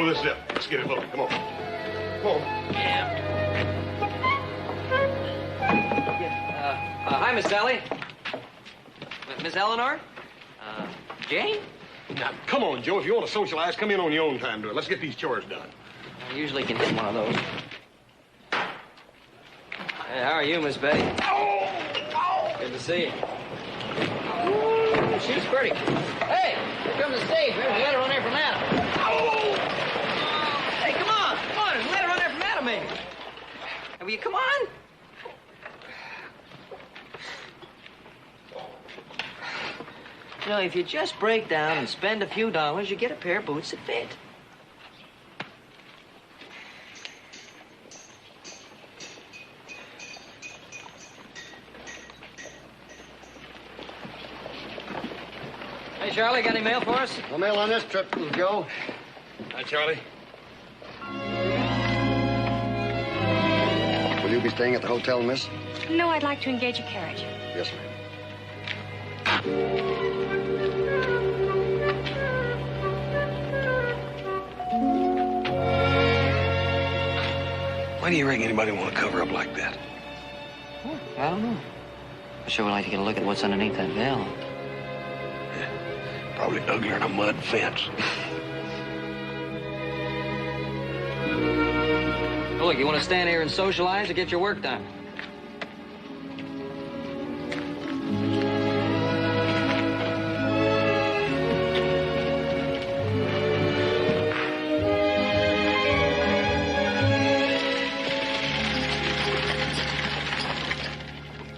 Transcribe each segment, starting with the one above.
blow this up. Let's get it moving. Come on. Come on. Yeah. Hi, Miss Sally. Miss Eleanor? Jane? Now, come on, Joe. If you want to socialize, come in on your own time. Do it. Let's get these chores done. I usually can hit one of those. Hey, how are you, Miss Betty? Oh! Good to see you. Ooh, she's pretty. Hey, here comes the stage. Maybe let her run there from Adam. Oh! Hey, come on. Come on. Let her run there from Adam, maybe. Will you come on? You know, if you just break down and spend a few dollars, you get a pair of boots that fit. Hey, Charlie, got any mail for us? No mail on this trip, Joe. Hi, Charlie. Will you be staying at the hotel, miss? No, I'd like to engage a carriage. Yes, ma'am. Why do you reckon anybody want to cover up like that? Oh, I don't know. I sure would like to get a look at what's underneath that veil. Yeah, probably uglier than a mud fence. Oh, look, you want to stand here and socialize or get your work done?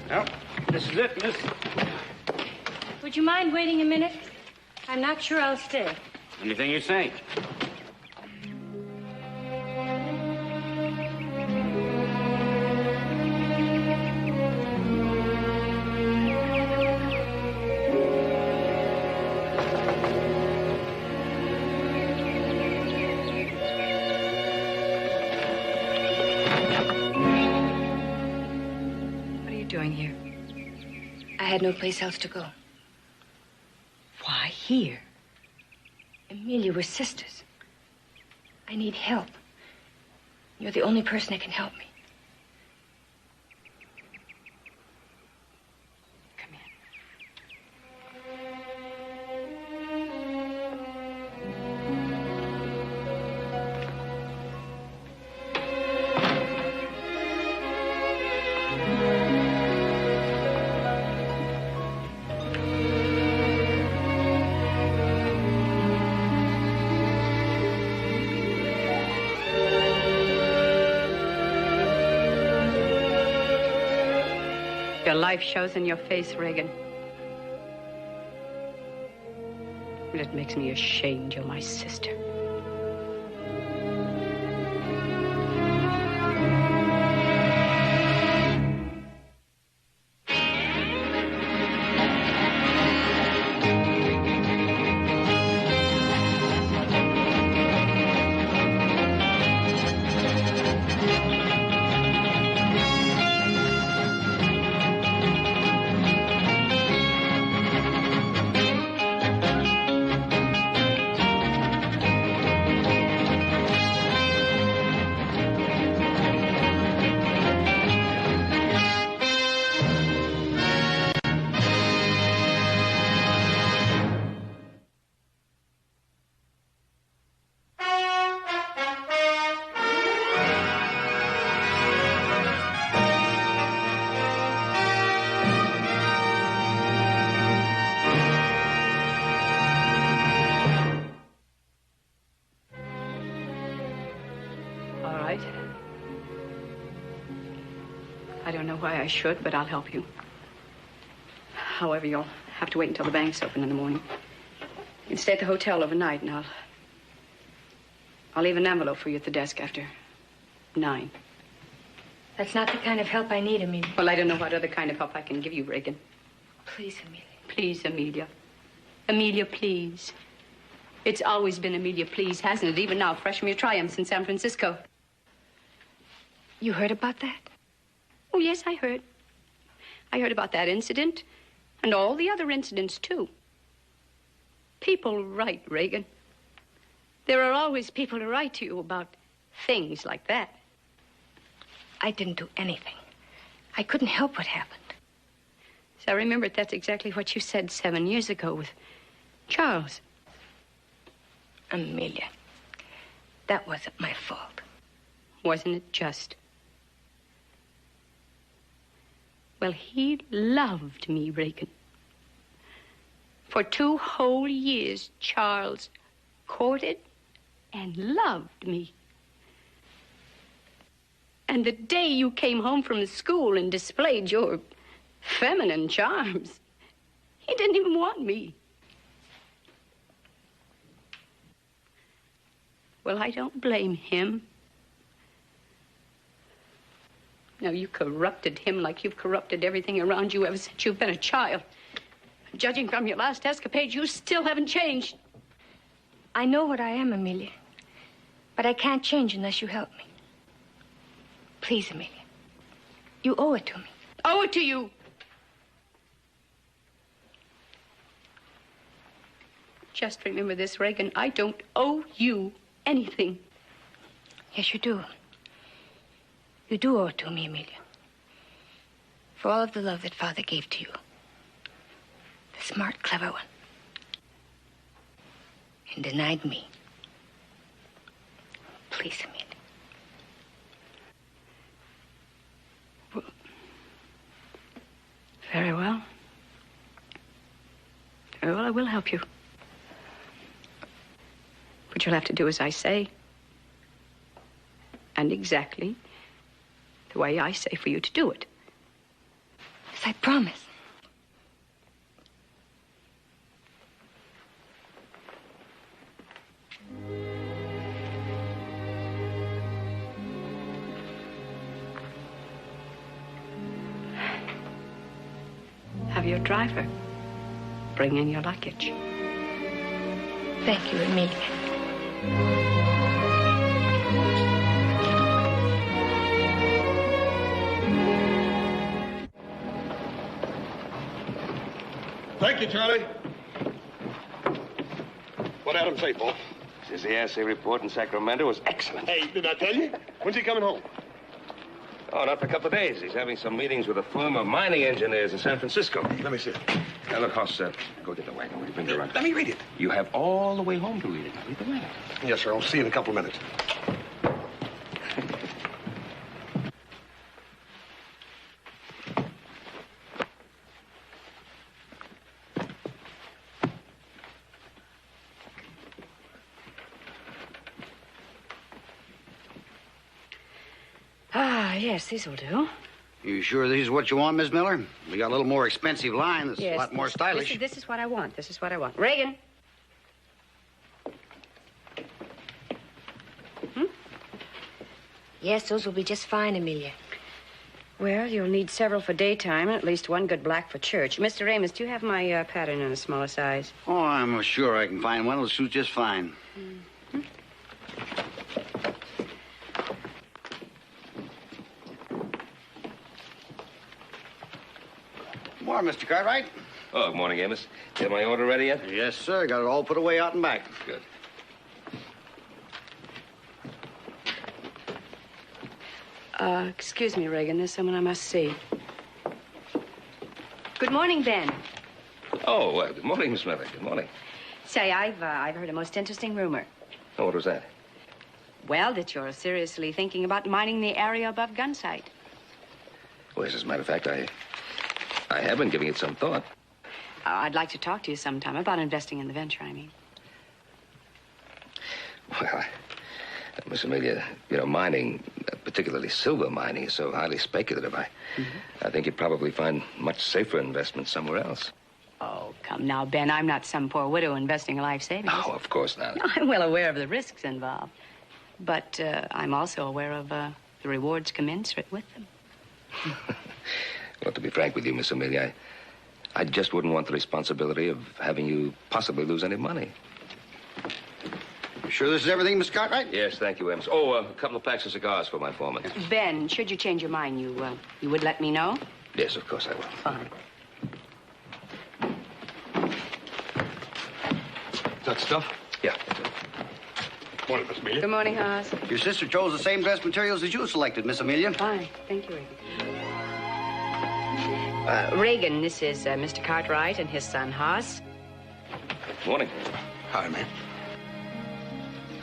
Well, this is it, miss. Would you mind waiting a minute? I'm not sure I'll stay. Anything you say. Here. I had no place else to go. Why here? Amelia, we're sisters. I need help. You're the only person that can help me. Come in. Your life shows in your face, Reagan. And it makes me ashamed you're my sister. I don't know why I should, but I'll help you. However, you'll have to wait until the bank's open in the morning. You can stay at the hotel overnight, and I'll leave an envelope for you at the desk after 9. That's not the kind of help I need, Amelia. Well, I don't know what other kind of help I can give you, Reagan. Please, Amelia. Please, Amelia. Amelia, please. It's always been Amelia, please, hasn't it? Even now, fresh from your triumphs in San Francisco. You heard about that? Oh, yes, I heard. I heard about that incident and all the other incidents, too. People write, Reagan. There are always people to write to you about things like that. I didn't do anything. I couldn't help what happened. So I remembered that's exactly what you said 7 years ago with Charles. Amelia, that wasn't my fault. Wasn't it just? Well, he loved me, Reagan. For 2 whole years, Charles courted and loved me. And the day you came home from school and displayed your feminine charms, he didn't even want me. Well, I don't blame him. No, you corrupted him like you've corrupted everything around you ever since you've been a child. Judging from your last escapade, you still haven't changed. I know what I am, Amelia. But I can't change unless you help me. Please, Amelia. You owe it to me. Owe it to you. Just remember this, Reagan. I don't owe you anything. Yes, you do. You do owe it to me, Amelia. For all of the love that Father gave to you. The smart, clever one. And denied me. Please, Amelia. Very well. Very well, I will help you. But you'll have to do as I say. And exactly the way I say for you to do it. Yes, I promise. Have your driver bring in your luggage. Thank you, Amelia. Thank you, Charlie. What'd Adam say, Paul? Says the assay report in Sacramento was excellent. Hey, did I tell you? When's he coming home? Oh, not for a couple of days. He's having some meetings with a firm of mining engineers in San Francisco. Let me see it. Now, look, Hoss, go get the wagon. Will you bring it around? Let me read it. You have all the way home to read it. Now, read the wagon. Yes, sir. I'll see you in a couple of minutes. Ah, yes, these will do. You sure this is what you want, Miss Miller? We got a little more expensive line that's a lot more stylish. This is what I want. This is what I want. Reagan. Yes, those will be just fine, Amelia. Well, you'll need several for daytime and at least one good black for church. Mr. Amos, do you have my pattern in a smaller size? Oh, I'm sure I can find one. It'll suit just fine. Morning, Mr. Cartwright. Oh, good morning, Amos. Get my order ready yet? Yes, sir. Got it all put away out and back. Good. Excuse me, Reagan. There's someone I must see. Good morning, Ben. Oh, well, good morning, Miss Miller. Good morning. Say, I've heard a most interesting rumor. Oh, what was that? Well, that you're seriously thinking about mining the area above Gunsight. Well, as a matter of fact, I have been giving it some thought. I'd like to talk to you sometime about investing in the venture, I mean. Well, Miss Amelia, you know, mining, particularly silver mining, is so highly speculative. I think you'd probably find much safer investment somewhere else. Oh, come now, Ben. I'm not some poor widow investing life savings. Oh, of course not. I'm well aware of the risks involved. But I'm also aware of the rewards commensurate with them. Well, to be frank with you, Miss Amelia, I just wouldn't want the responsibility of having you possibly lose any money. You sure this is everything, Mr. Cartwright? Yes, thank you, Amos. Oh, a couple of packs of cigars for my foreman. Ben, should you change your mind, you would let me know? Yes, of course I will. Fine. That stuff? Yeah. Morning, Miss Amelia. Good morning, Hoss. Your sister chose the same dress materials as you selected, Miss Amelia. Fine. Thank you, Reagan. Reagan, this is Mr. Cartwright and his son, Hoss. Morning. Hi, ma'am.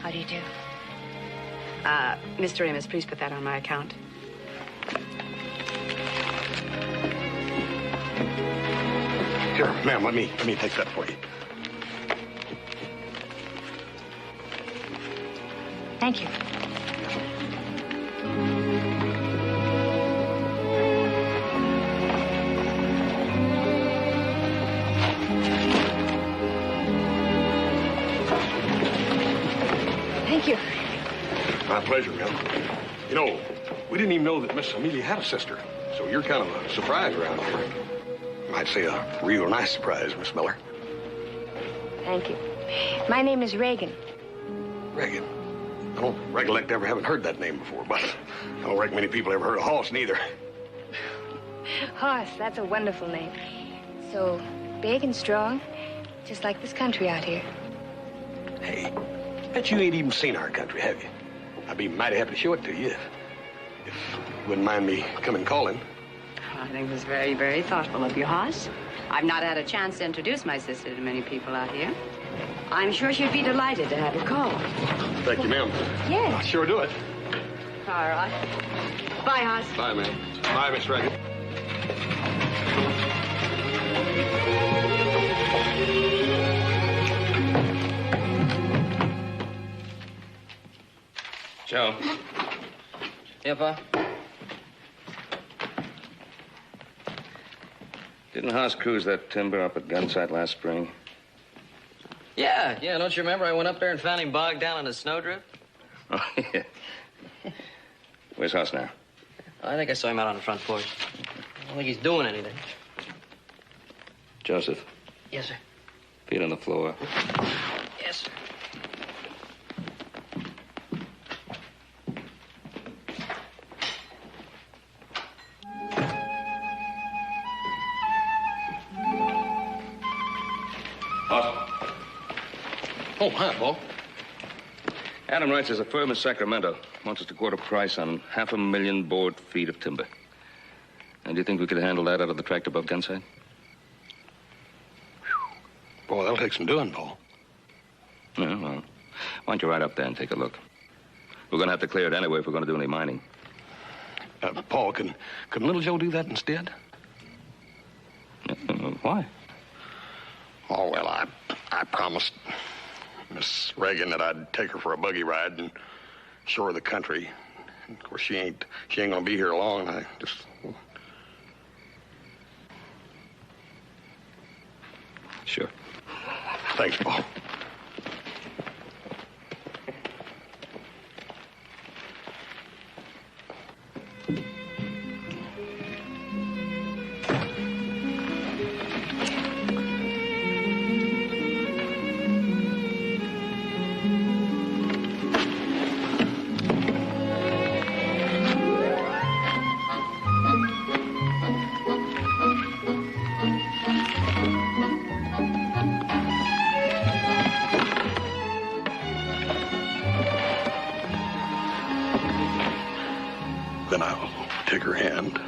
How do you do? Mr. Amos, please put that on my account. Here, ma'am, let me take that for you. Thank you. Thank you. My pleasure, ma'am. You know, we didn't even know that Miss Amelia had a sister, so you're kind of a surprise around here. I'd say a real nice surprise, Miss Miller. Thank you. My name is Reagan. Reagan. I don't recollect ever having heard that name before, but I don't reckon many people ever heard of Hoss neither. Hoss, that's a wonderful name. So big and strong, just like this country out here. Hey, bet you ain't even seen our country, have you? I'd be mighty happy to show it to you if you wouldn't mind me coming calling. I think it was very, very thoughtful of you, Hoss. I've not had a chance to introduce my sister to many people out here. I'm sure she'd be delighted to have you call. Thank you, ma'am. Yes. I'll sure do it. All right. Bye, Hoss. Bye, ma'am. Bye, Miss Reagan. Joe. Yeah, Pa? Didn't Haas cruise that timber up at Gunsight last spring? Yeah. Don't you remember I went up there and found him bogged down in a snowdrift? Oh, yeah. Where's Haas now? I think I saw him out on the front porch. I don't think he's doing anything. Joseph, Yes, sir. feet on the floor. Yes, sir. Oh, hi, Paul. Adam writes there's a firm in Sacramento. Wants us to quote a price on 500,000 board feet of timber. And do you think we could handle that out of the tract above Gunsight? Boy, that'll take some doing, Paul. Yeah, well, why don't you ride up there and take a look? We're going to have to clear it anyway if we're going to do any mining. Paul, can little Joe do that instead? Why? Oh, well, I promised Miss Reagan that I'd take her for a buggy ride and show her the country. And of course, she ain't gonna be here long. I just... Sure. Thanks, Paul. Then I'll take her hand,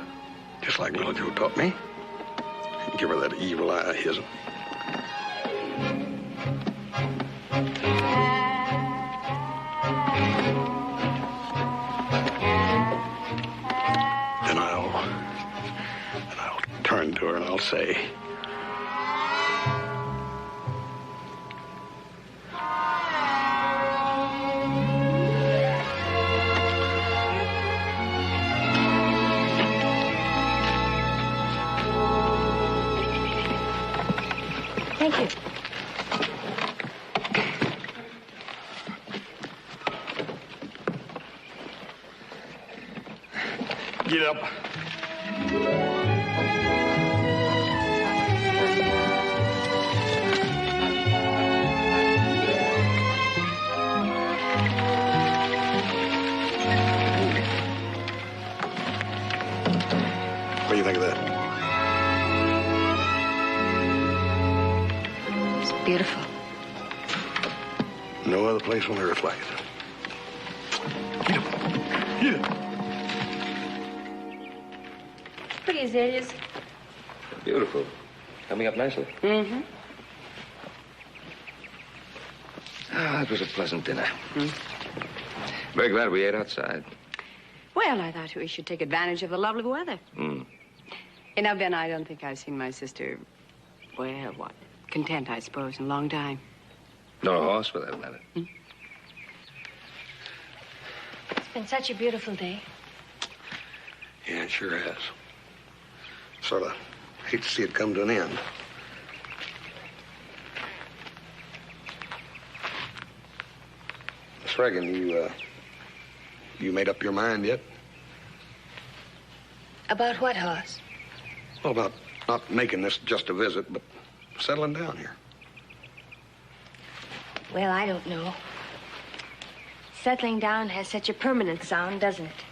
just like little Joe taught me, and give her that evil eye of his. Then I'll turn to her and I'll say, Thank you. get up. What do you think of that? It's beautiful. No other place on earth like it. Pretty azaleas. Beautiful. Coming up nicely. Mm-hmm. Ah, it was a pleasant dinner. Very glad we ate outside. Well, I thought we should take advantage of the lovely weather. Mm. You know, Ben, I don't think I've seen my sister, well, what, content, I suppose, in a long time. Nor a horse, for that matter. It's been such a beautiful day. Yeah, it sure has. Sort of hate to see it come to an end. Miss Reagan, you made up your mind yet? About what, Hoss? Well, about not making this just a visit, but settling down here. Well, I don't know. Settling down has such a permanent sound, doesn't it?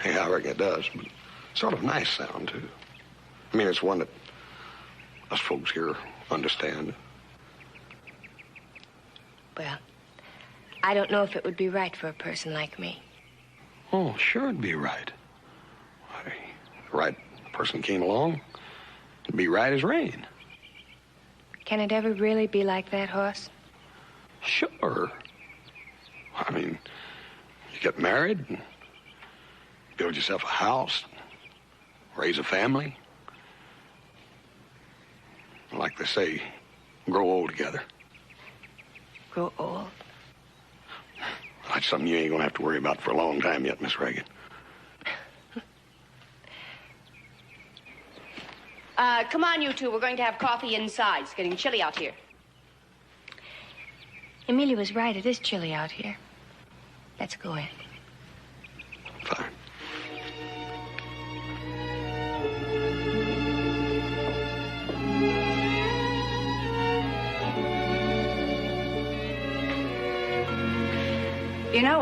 Yeah, I reckon it does, but sort of nice sound, too. I mean, it's one that us folks here understand. Well, I don't know if it would be right for a person like me. Oh, sure it'd be right. Why, the right person came along, it'd be right as rain. Can it ever really be like that, Hoss? Sure. I mean, you get married, and build yourself a house, raise a family. Like they say, grow old together. Grow old? That's something you ain't gonna have to worry about for a long time yet, Miss Reagan. Come on, you two. We're going to have coffee inside. It's getting chilly out here. Amelia was right. It is chilly out here. Let's go in. Fine. You know,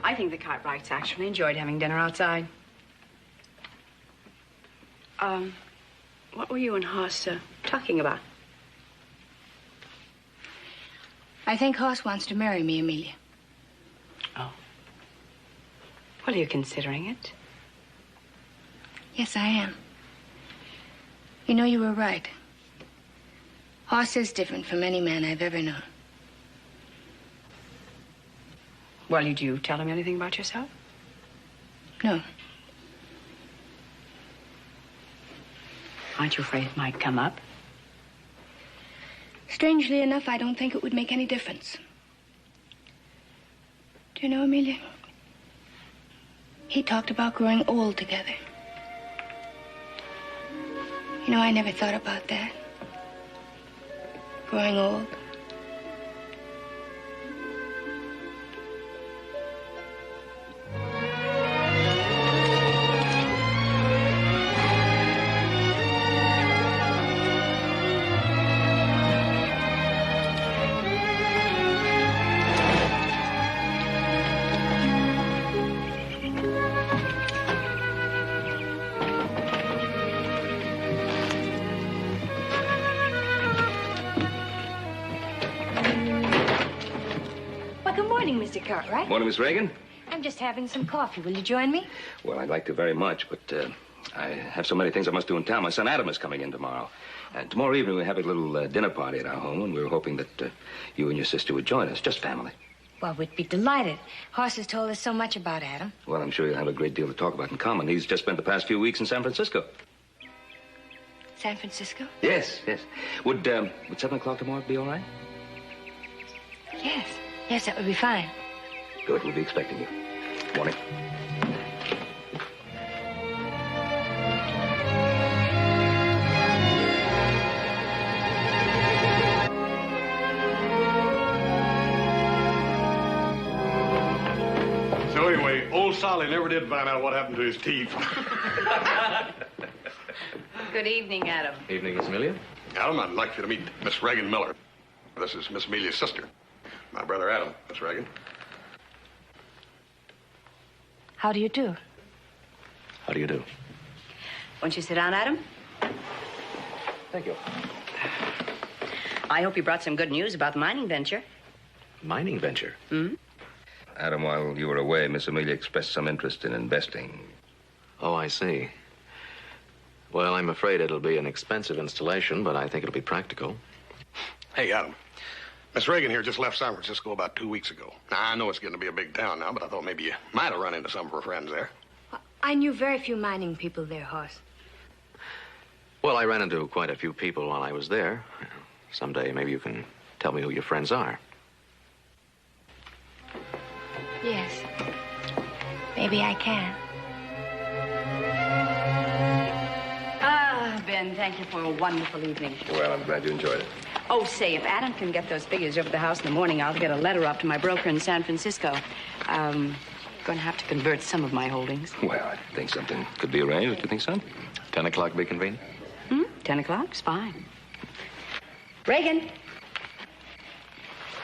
I think the Cartwrights actually enjoyed having dinner outside. What were you and Hoss talking about? I think Hoss wants to marry me, Amelia. Oh. Well, are you considering it? Yes, I am. You know, you were right. Hoss is different from any man I've ever known. Well, did you tell him anything about yourself? No. Aren't you afraid it might come up? Strangely enough, I don't think it would make any difference. Do you know, Amelia? He talked about growing old together. You know, I never thought about that. Growing old. Mr. Cartwright. Morning, Miss Reagan. I'm just having some coffee. Will you join me? Well, I'd like to very much, but I have so many things I must do in town. My son Adam is coming in tomorrow. And tomorrow evening we have a little dinner party at our home, and we were hoping that you and your sister would join us. Just family. Well, we'd be delighted. Hoss has told us so much about Adam. Well, I'm sure you'll have a great deal to talk about in common. He's just spent the past few weeks in San Francisco. San Francisco? Yes, yes. Would 7 o'clock tomorrow be all right? Yes. Yes, that would be fine. Good. We'll be expecting you. Morning. So anyway, old Solly never did find out what happened to his teeth. Good evening, Adam. Evening, Miss Amelia. Adam, I'd like you to meet Miss Reagan Miller. This is Miss Amelia's sister. My brother Adam, Miss Reagan. How do you do? How do you do? Won't you sit down, Adam? Thank you. I hope you brought some good news about the mining venture. Mining venture? Hmm? Adam, while you were away, Miss Amelia expressed some interest in investing. Oh, I see. Well, I'm afraid it'll be an expensive installation, but I think it'll be practical. Hey, Adam. Miss Reagan here just left San Francisco about 2 weeks ago. Now, I know it's getting to be a big town now, but I thought maybe you might have run into some of her friends there. I knew very few mining people there, Hoss. Well, I ran into quite a few people while I was there. Someday, maybe you can tell me who your friends are. Yes. Maybe I can. Ah, Ben, thank you for a wonderful evening. Well, I'm glad you enjoyed it. Oh, say, if Adam can get those figures over the house in the morning, I'll get a letter up to my broker in San Francisco. Going to have to convert some of my holdings. Well, I think something could be arranged. Don't you think so? 10 o'clock be convenient? 10 o'clock's fine. Reagan.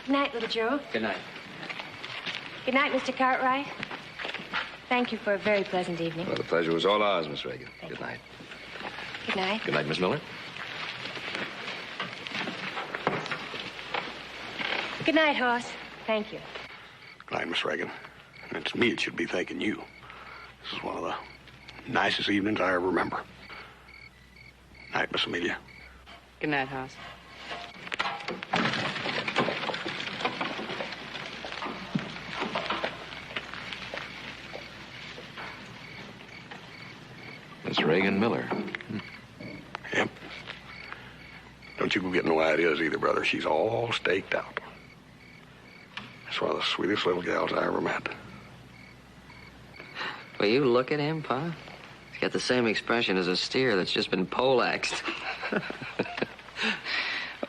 Good night, little Joe. Good night. Good night, Mr. Cartwright. Thank you for a very pleasant evening. Well, the pleasure was all ours, Miss Reagan. Good night. Good night. Good night, Miss Miller. Good night, Hoss. Thank you. Good night, Miss Reagan. And it's me that should be thanking you. This is one of the nicest evenings I ever remember. Night, Miss Amelia. Good night, Hoss. Miss Reagan Miller. Yep. Don't you go get no ideas either, brother. She's all staked out. That's one of the sweetest little gals I ever met. Well, you look at him, Pa. He's got the same expression as a steer that's just been poleaxed. Well,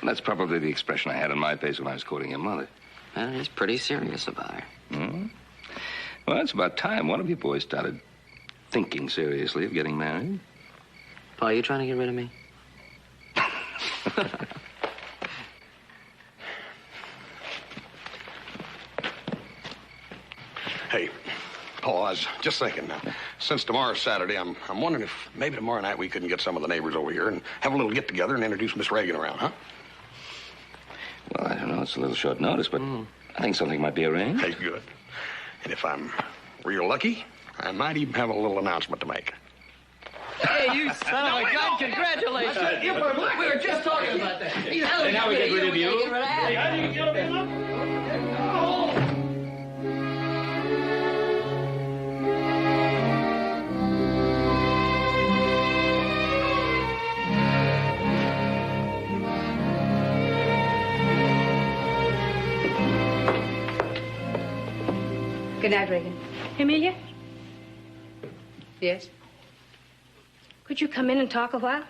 that's probably the expression I had on my face when I was courting your mother. Well, he's pretty serious about her. Hmm? Well, it's about time one of you boys started thinking seriously of getting married. Pa, you trying to get rid of me? Hey, Paul, I was just thinking, since tomorrow's Saturday, I'm wondering if maybe tomorrow night we couldn't get some of the neighbors over here and have a little get-together and introduce Miss Reagan around, huh? Well, I don't know. It's a little short notice, but I think something might be arranged. Hey, good. And if I'm real lucky, I might even have a little announcement to make. Hey, you son of a gun! Congratulations! We were just talking about that. Now we get rid of you. Good night, Reagan. Amelia, Yes? could you come in and talk a while?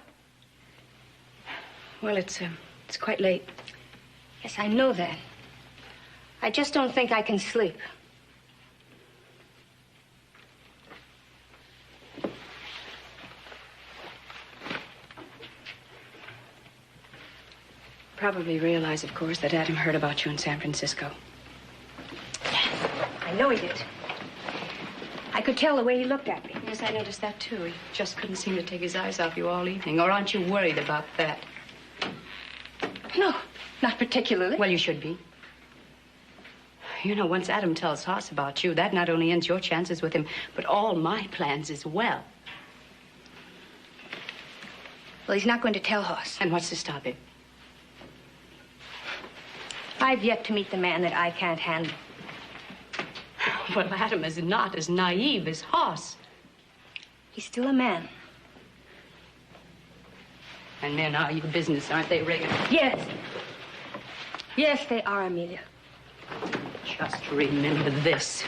Well, it's quite late. Yes, I know that. I just don't think I can sleep. Probably realize, of course, that Adam heard about you in San Francisco. I know he did. I could tell the way he looked at me. Yes, I noticed that, too. He just couldn't seem to take his eyes off you all evening. Or aren't you worried about that? No, not particularly. Well, you should be. You know, once Adam tells Hoss about you, that not only ends your chances with him, but all my plans as well. Well, he's not going to tell Hoss. And what's to stop him? I've yet to meet the man that I can't handle. Well, Adam is not as naive as Hoss. He's still a man. And men are your business, aren't they, Reagan? Yes. Yes, they are, Amelia. Just remember this.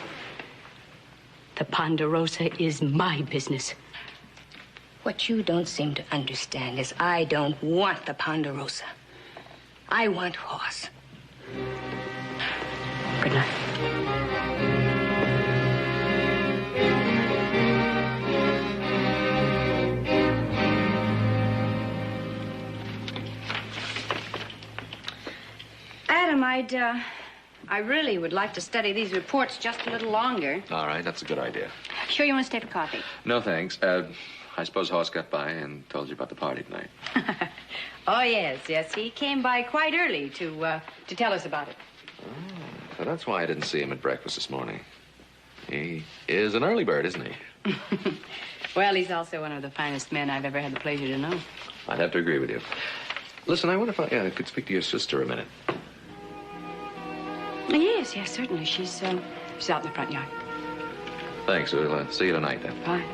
The Ponderosa is my business. What you don't seem to understand is I don't want the Ponderosa. I want Hoss. Good night. Adam, I really would like to study these reports just a little longer. All right, that's a good idea. Sure you want to stay for coffee? No, thanks. I suppose Hoss got by and told you about the party tonight. Oh, yes. He came by quite early to tell us about it. So that's why I didn't see him at breakfast this morning. He is an early bird, isn't he? Well, he's also one of the finest men I've ever had the pleasure to know. I'd have to agree with you. Listen, I wonder if I could speak to your sister a minute. Yes, certainly. She's out in the front yard. Thanks. We'll see you tonight, then. Bye.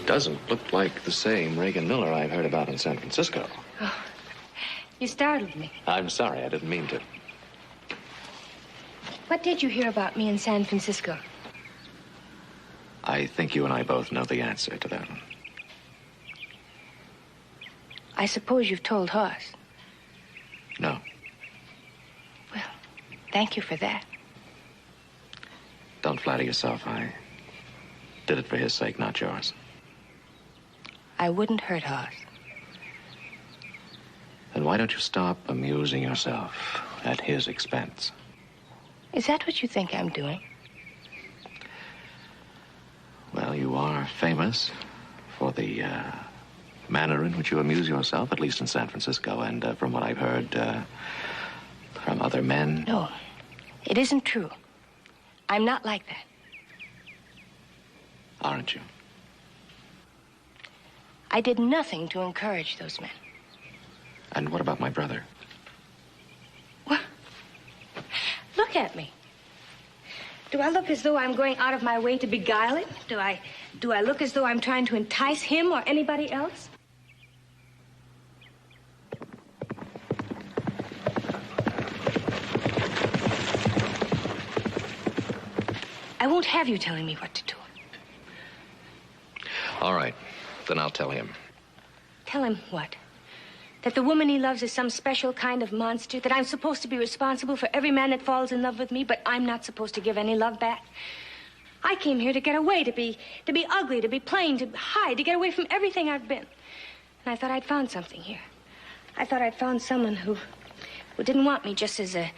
Doesn't look like the same Reagan Miller I've heard about in San Francisco. Oh, you startled me. I'm sorry, I didn't mean to. What did you hear about me in San Francisco? I think you and I both know the answer to that one. I suppose you've told Hoss. No. Well, thank you for that. Don't flatter yourself. I did it for his sake, not yours. I wouldn't hurt Hoss. Then why don't you stop amusing yourself at his expense? Is that what you think I'm doing? Well, you are famous for the manner in which you amuse yourself, at least in San Francisco, and from what I've heard from other men. No, it isn't true. I'm not like that. Aren't you? I did nothing to encourage those men. And what about my brother? What? Look at me. Do I look as though I'm going out of my way to beguile him? Do I look as though I'm trying to entice him or anybody else? I won't have you telling me what to do. All right. Then I'll tell him. Tell him what? That the woman he loves is some special kind of monster? That I'm supposed to be responsible for every man that falls in love with me, but I'm not supposed to give any love back? I came here to get away, to be ugly, to be plain, to hide, to get away from everything I've been. And I thought I'd found something here. I thought I'd found someone who didn't want me just as a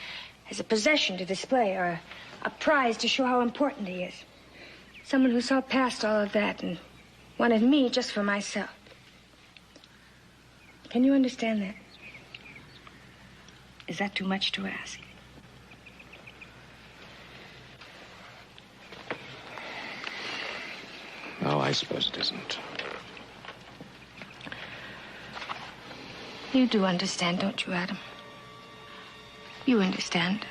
possession to display or a prize to show how important he is. Someone who saw past all of that and wanted me just for myself. Can you understand that? Is that too much to ask? No, I suppose it isn't. You do understand, don't you, Adam? You understand.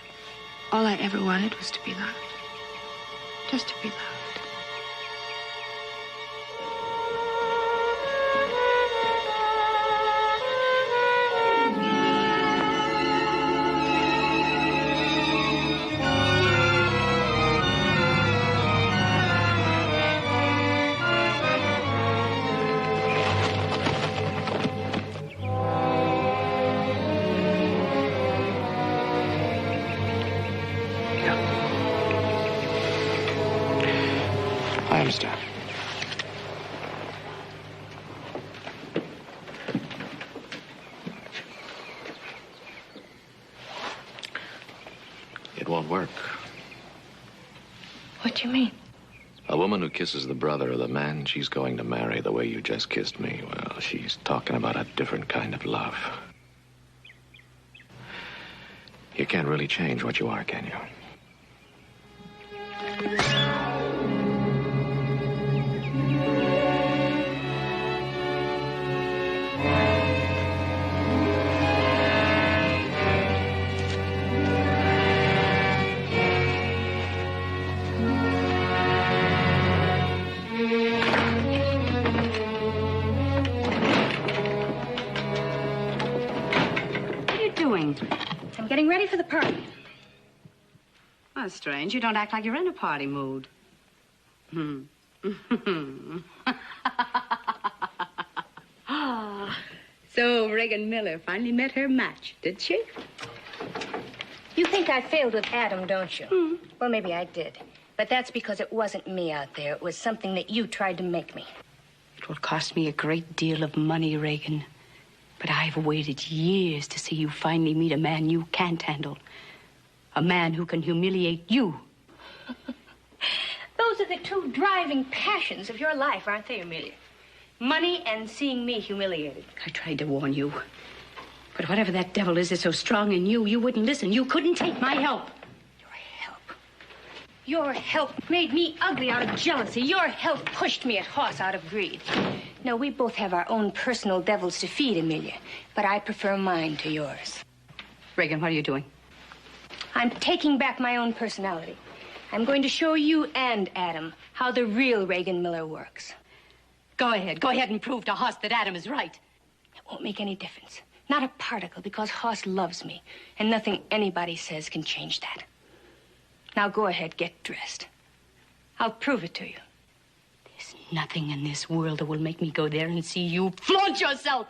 All I ever wanted was to be loved. Just to be loved. I understand. It won't work. What do you mean? A woman who kisses the brother of the man she's going to marry the way you just kissed me, well, she's talking about a different kind of love. You can't really change what you are, can you? I'm getting ready for the party. Well, that's strange. You don't act like you're in a party mood. So Reagan Miller finally met her match, did she? You think I failed with Adam, don't you? Well, maybe I did. But that's because it wasn't me out there. It was something that you tried to make me. It will cost me a great deal of money, Reagan. But I've waited years to see you finally meet a man you can't handle. A man who can humiliate you. Those are the two driving passions of your life, aren't they, Amelia? Money and seeing me humiliated. I tried to warn you. But whatever that devil is that's so strong in you, you wouldn't listen. You couldn't take my help. Your help made me ugly out of jealousy. Your help pushed me at Hoss out of greed. Now, we both have our own personal devils to feed, Amelia, but I prefer mine to yours. Reagan, what are you doing? I'm taking back my own personality. I'm going to show you and Adam how the real Reagan Miller works. Go ahead. Go ahead and prove to Hoss that Adam is right. It won't make any difference. Not a particle, because Hoss loves me, and nothing anybody says can change that. Now go ahead, get dressed. I'll prove it to you. There's nothing in this world that will make me go there and see you flaunt yourself.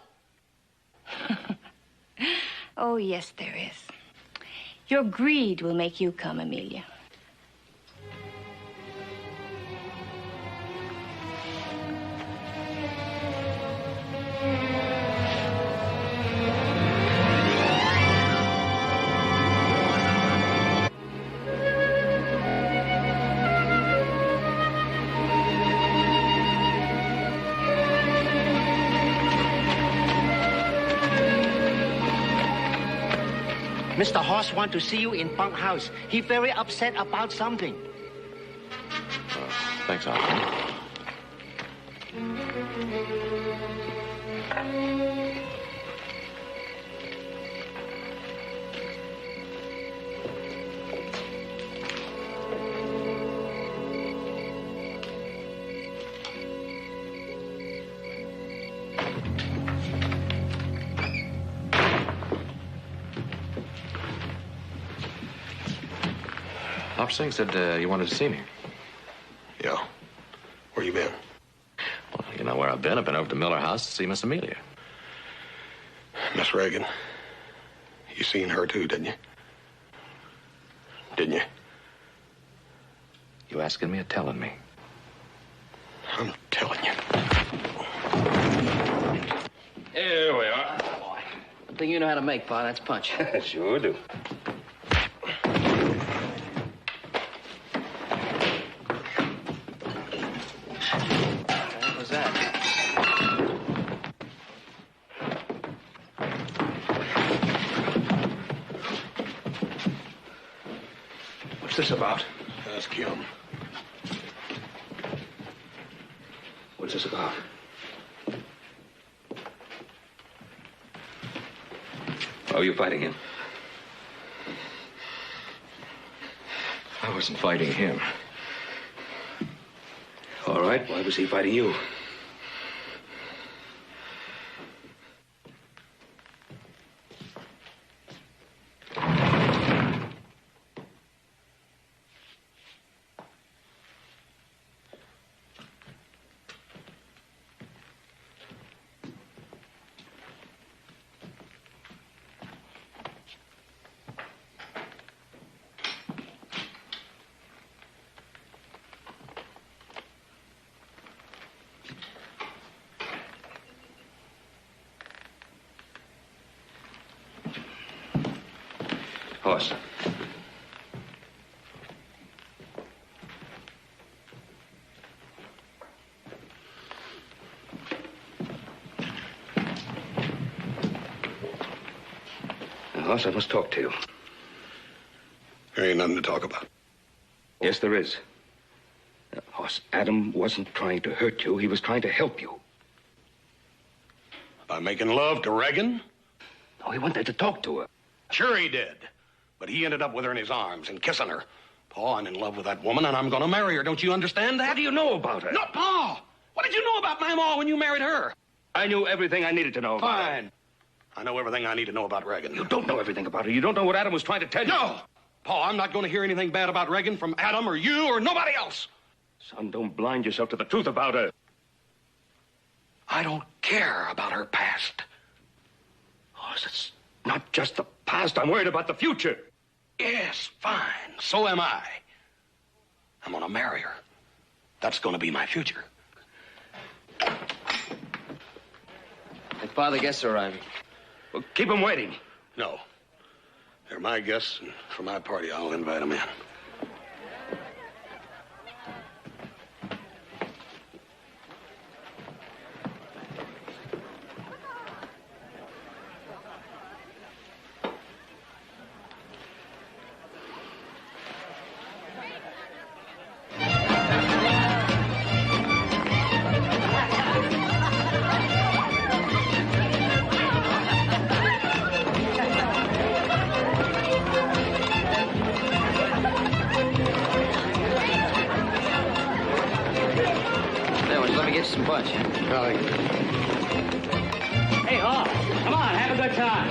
Oh, yes, there is. Your greed will make you come, Amelia. Mr. Hoss want to see you in bunkhouse. He very upset about something. Thanks, Arthur. Hop Singh said you wanted to see me. Yeah. Where you been? Well, you know where I've been. I've been over to Miller House to see Miss Amelia. Miss Reagan. You seen her too, didn't you? Didn't you? You asking me or telling me? I'm telling you. Here we are. One thing you know how to make, Pa, that's punch. Sure do. What was that? What's this about? Ask him. What's this about? Why are you fighting him? I wasn't fighting him. All right, why was he fighting you? Hoss. Now, Hoss, I must talk to you. There ain't nothing to talk about. Yes, there is. Hoss, Adam wasn't trying to hurt you. He was trying to help you. By making love to Reagan? No, he wanted to talk to her. Sure he did. But he ended up with her in his arms and kissing her. Paul, I'm in love with that woman, and I'm going to marry her. Don't you understand that? What do you know about her? No, Paul! What did you know about my ma when you married her? I knew everything I needed to know about her. Fine. I know everything I need to know about Reagan. You don't know everything about her. You don't know what Adam was trying to tell you. No! Paul, I'm not going to hear anything bad about Reagan from Adam or you or nobody else. Son, don't blind yourself to the truth about her. I don't care about her past. Hoss, it's not just the past. I'm worried about the future. Yes, fine. So am I. I'm going to marry her. That's going to be my future. And Father, guests are arriving. Well, keep them waiting. No. They're my guests, and for my party, I'll invite them in. Some punch. Golly. Hey, Hoss, come on, have a good time.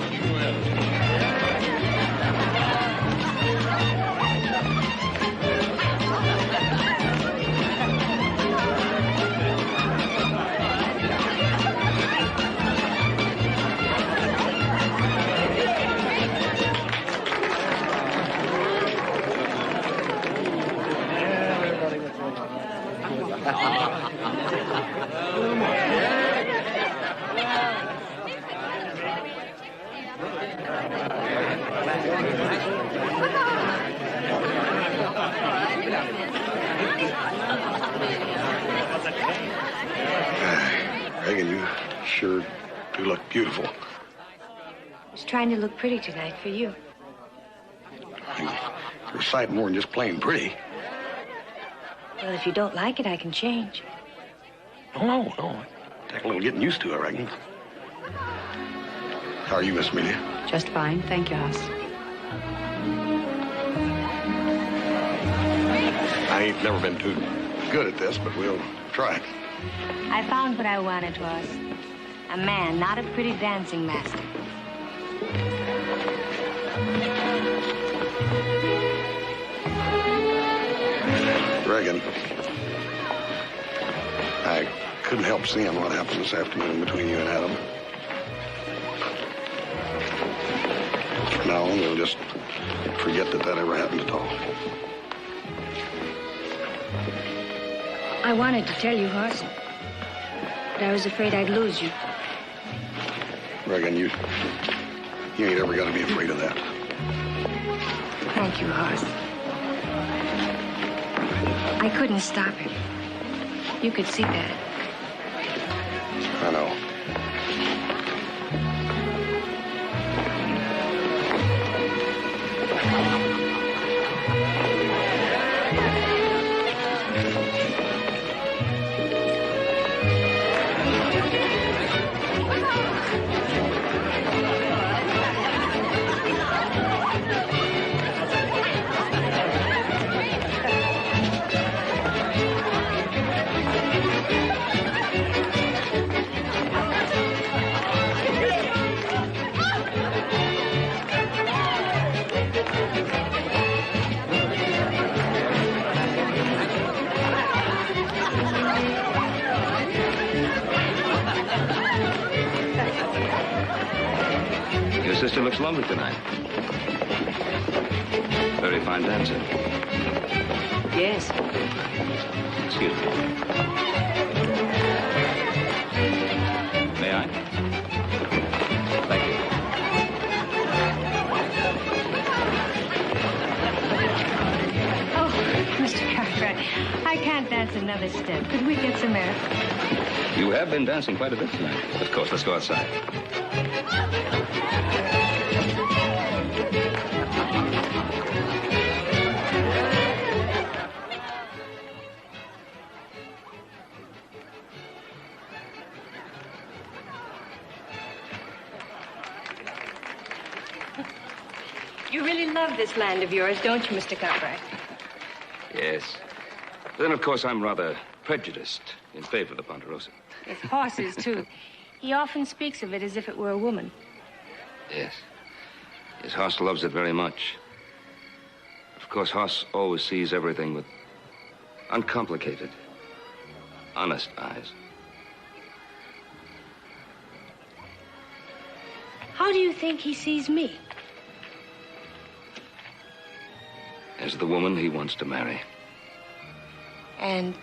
Reagan, you sure do look beautiful. I was trying to look pretty tonight for you. You're a sight more than just plain pretty. Well, if you don't like it, I can change. No. Take a little getting used to, I reckon. How are you, Miss Amelia? Just fine. Thank you, Hoss. I ain't never been too good at this, but we'll try it. I found what I wanted was a man, not a pretty dancing master. Reagan, I couldn't help seeing what happened this afternoon between you and Adam. From now on, we'll just forget that ever happened at all. I wanted to tell you, Hoss, but I was afraid I'd lose you. Reagan, you ain't ever got to be afraid of that. Thank you, Hoss. I couldn't stop it. You could see that. I know. Your sister looks lovely tonight. Very fine dancer. Yes. Excuse me. May I? Thank you. Oh, Mr. Cartwright, I can't dance another step. Could we get some air? You have been dancing quite a bit tonight. Of course, let's go outside. You really love this land of yours, don't you, Mr. Cartwright? Yes. Then, of course, I'm rather prejudiced in favor of the Ponderosa. His horses, too. He often speaks of it as if it were a woman. Yes. His Hoss loves it very much. Of course, Hoss always sees everything with uncomplicated, honest eyes. How do you think he sees me? As the woman he wants to marry. And,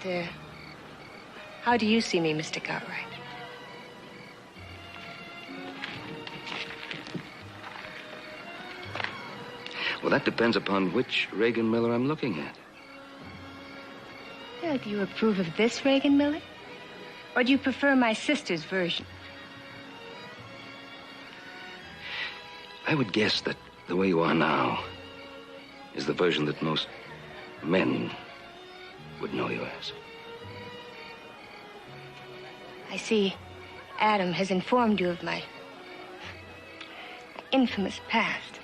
how do you see me, Mr. Cartwright? Well, that depends upon which Reagan Miller I'm looking at. Well, do you approve of this Reagan Miller? Or do you prefer my sister's version? I would guess that the way you are now is the version that most men would know you as. I see Adam has informed you of my infamous past.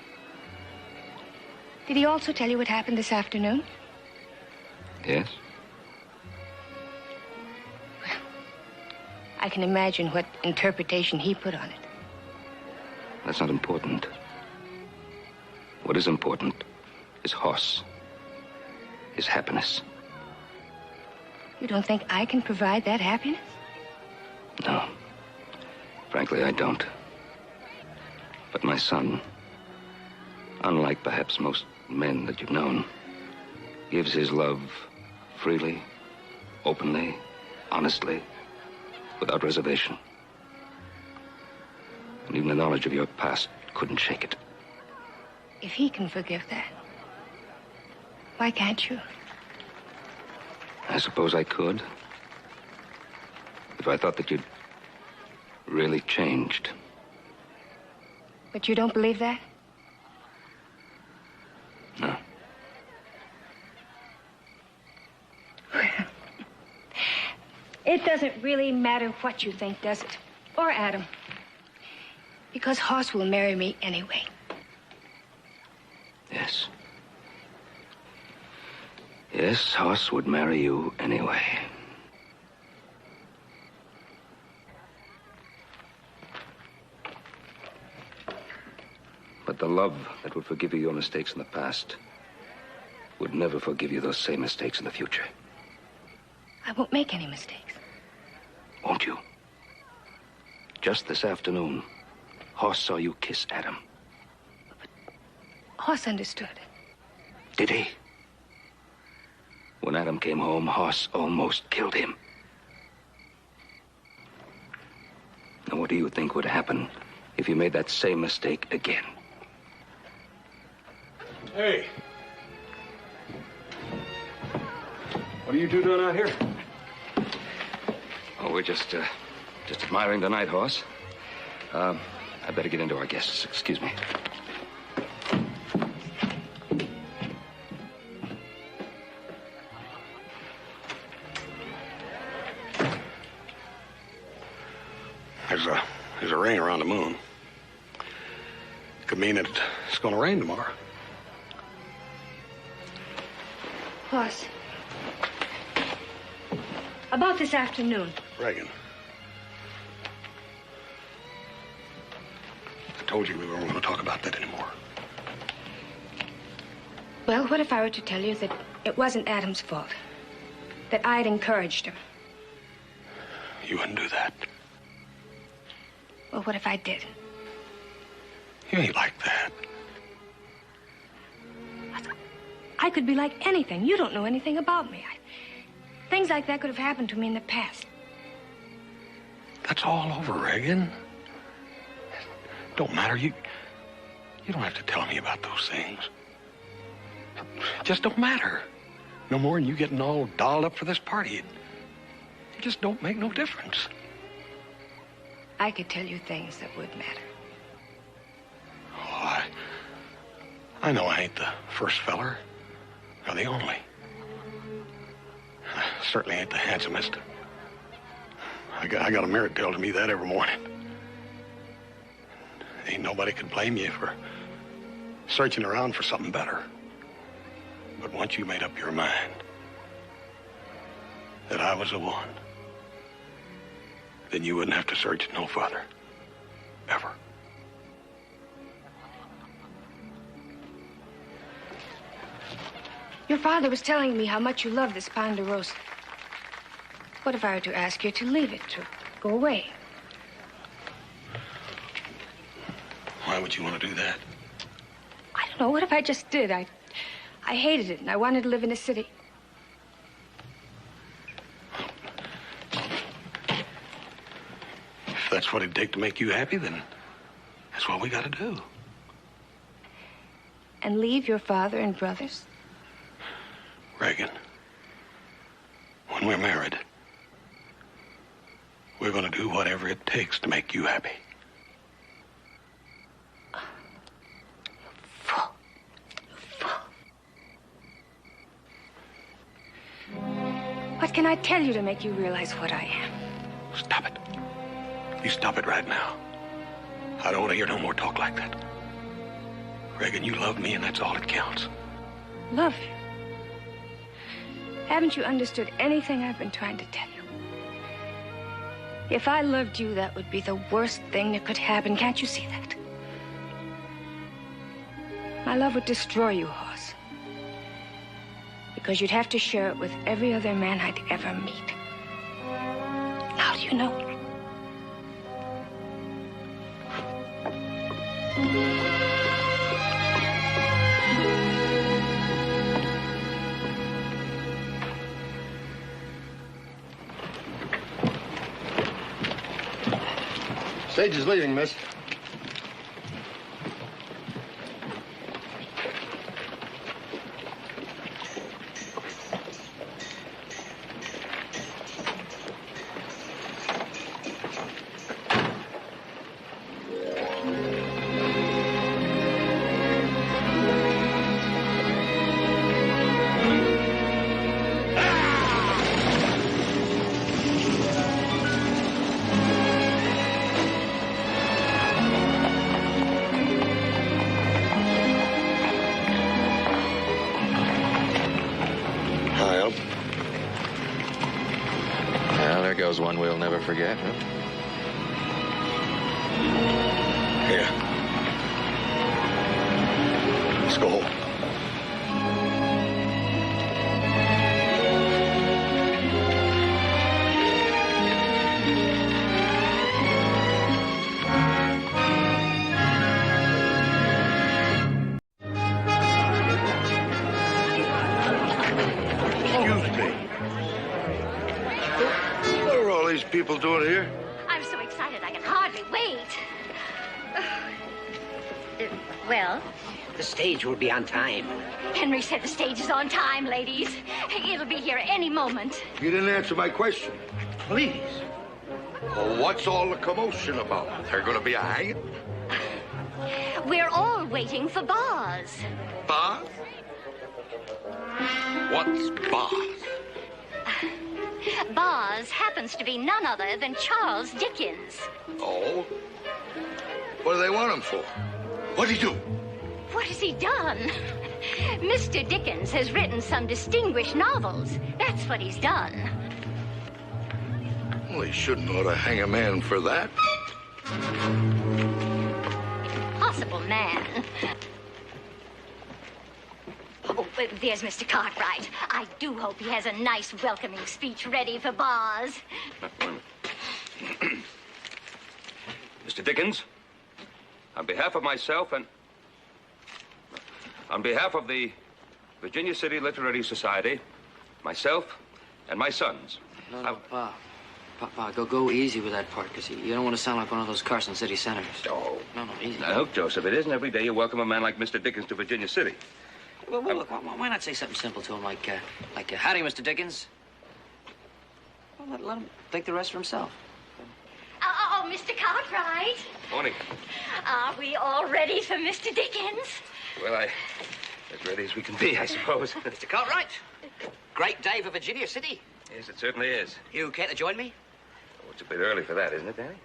Did he also tell you what happened this afternoon? Yes? I can imagine what interpretation he put on it. That's not important. What is important is Hoss. His happiness. You don't think I can provide that happiness? No. Frankly, I don't. But my son, unlike perhaps most men that you've known, gives his love freely, openly, honestly, without reservation. And even the knowledge of your past couldn't shake it. If he can forgive that, why can't you? I suppose I could. If I thought that you'd really changed. But you don't believe that? No. It doesn't really matter what you think, does it? Or Adam. Because Hoss will marry me anyway. Yes. Yes, Hoss would marry you anyway. But the love that would forgive you your mistakes in the past would never forgive you those same mistakes in the future. I won't make any mistakes. Won't you? Just this afternoon, Hoss saw you kiss Adam. But Hoss understood. Did he? When Adam came home, Hoss almost killed him. Now, what do you think would happen if you made that same mistake again? Hey. What are you two doing out here? Oh, we're just admiring the night, Hoss. I better get into our guests. Excuse me. There's a ring around the moon. Could mean that it's going to rain tomorrow. Hoss. About this afternoon. Reagan. I told you we weren't going to talk about that anymore. Well, what if I were to tell you that it wasn't Adam's fault? That I'd encouraged him? You wouldn't do that. Well, what if I did? You ain't like that. I could be like anything. You don't know anything about me. Things like that could have happened to me in the past. That's all over, Reagan. Don't matter. You don't have to tell me about those things. It just don't matter. No more than you getting all dolled up for this party. It just don't make no difference. I could tell you things that would matter. Oh, I know I ain't the first feller, or the only. I certainly ain't the handsomest. I got a mirror telling me that every morning. Ain't nobody could blame you for searching around for something better. But once you made up your mind that I was the one, then you wouldn't have to search no further. Ever. Your father was telling me how much you love this Ponderosa. What if I were to ask you to leave it, to go away? Why would you want to do that? I don't know. What if I just did? I hated it, and I wanted to live in a city. If that's what it'd take to make you happy, then that's what we got to do. and leave your father and brothers? Reagan, when we're married, we're going to do whatever it takes to make you happy. What can I tell you to make you realize what I am? Stop it. You stop it right now. I don't want to hear no more talk like that. Reagan, you love me, and that's all that counts. Love you? Haven't you understood anything I've been trying to tell you? If I loved you, that would be the worst thing that could happen. Can't you see that? My love would destroy you, Hoss. Because you'd have to share it with every other man I'd ever meet. Now do you know? Stage is leaving, miss. Well, there goes one we'll never forget, huh? Here. Let's go home. People doing here? I'm so excited I can hardly wait. Well? The stage will be on time. Henry said the stage is on time, ladies. It'll be here any moment. You didn't answer my question. Please. Well, what's all the commotion about? They're going to be a hanging? We're all waiting for Boz. Boz? What's Boz? Boz happens to be none other than Charles Dickens. Oh? What do they want him for? What'd he do? What has he done? Mr. Dickens has written some distinguished novels. That's what he's done. Well, he shouldn't ought to hang a man for that. Impossible man. Oh, there's Mr. Cartwright. I do hope he has a nice welcoming speech ready for Boz. Mr. Dickens, on behalf of myself and on behalf of the Virginia City Literary Society, myself and my sons. No, Pa. Pa, go easy with that part, because you don't want to sound like one of those Carson City senators. Oh. No, easy. Now, look, Joseph, it isn't every day you welcome a man like Mr. Dickens to Virginia City. Well, look, why not say something simple to him, like howdy, Mr. Dickens? Well, let him think the rest for himself. Oh, Mr. Cartwright. Morning. Are we all ready for Mr. Dickens? Well, as ready as we can be, I suppose. Mr. Cartwright, great day for Virginia City. Yes, it certainly is. You care to join me? Oh, it's a bit early for that, isn't it, Danny?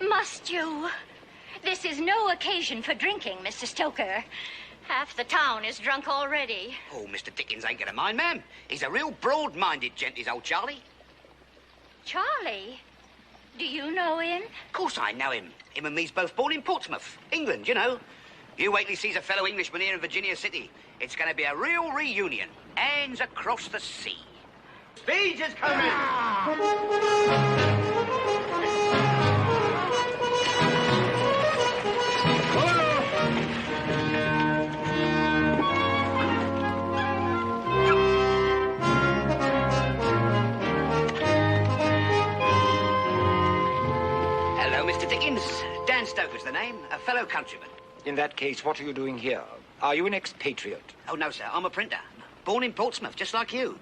Must you? This is no occasion for drinking, Mr. Stoker. Half the town is drunk already. Oh, Mr. Dickens ain't gonna mind, ma'am. He's a real broad-minded gent, is old Charlie. Charlie? Do you know him? Of course I know him. Him and me's both born in Portsmouth, England, you know. You wait till he sees a fellow Englishman here in Virginia City. It's gonna be a real reunion. Hands across the sea. Speed is coming! Dan Stoker's the name, a fellow countryman. In that case, what are you doing here? Are you an expatriate? Oh, no, sir. I'm a printer. Born in Portsmouth, just like you.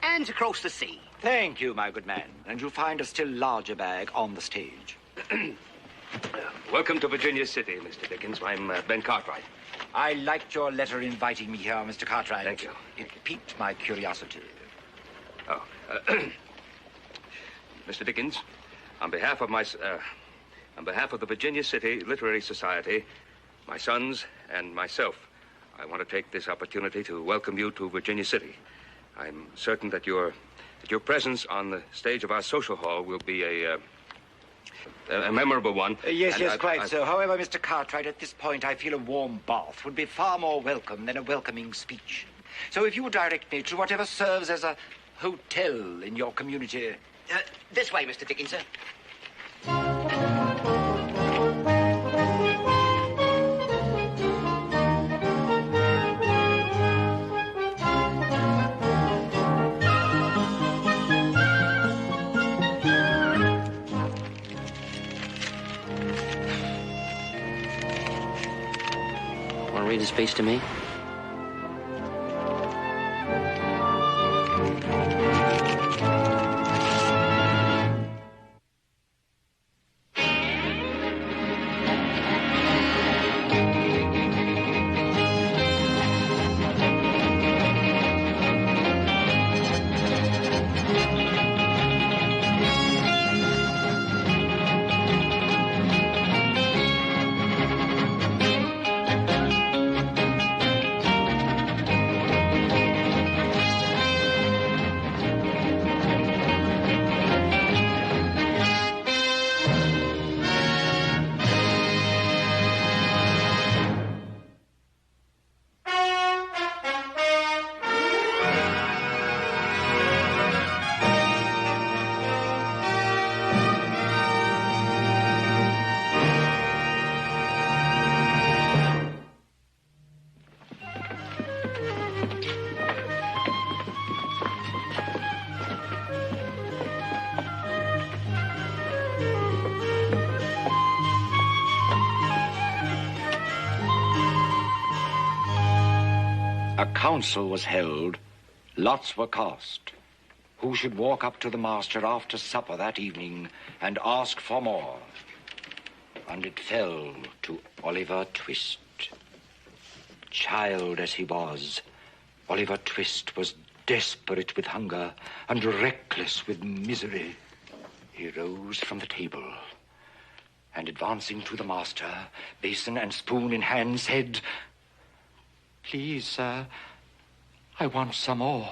And across the sea. Thank you, my good man. And you'll find a still larger bag on the stage. Welcome to Virginia City, Mr. Dickens. I'm Ben Cartwright. I liked your letter inviting me here, Mr. Cartwright. Thank you. It piqued my curiosity. Oh, Mr. Dickens, on behalf of the Virginia City Literary Society, my sons and myself, I want to take this opportunity to welcome you to Virginia City. I'm certain that your presence on the stage of our social hall will be a memorable one. Yes, quite so. However, Mr. Cartwright, at this point, I feel a warm bath would be far more welcome than a welcoming speech. So if you would direct me to whatever serves as a hotel in your community. This way, Mr. Dickens, sir. Want to read a speech to me? A council was held. Lots were cast. Who should walk up to the master after supper that evening and ask for more? And it fell to Oliver Twist. Child as he was, Oliver Twist was desperate with hunger and reckless with misery. He rose from the table and, advancing to the master, basin and spoon in hand, said, "Please, sir, I want some more."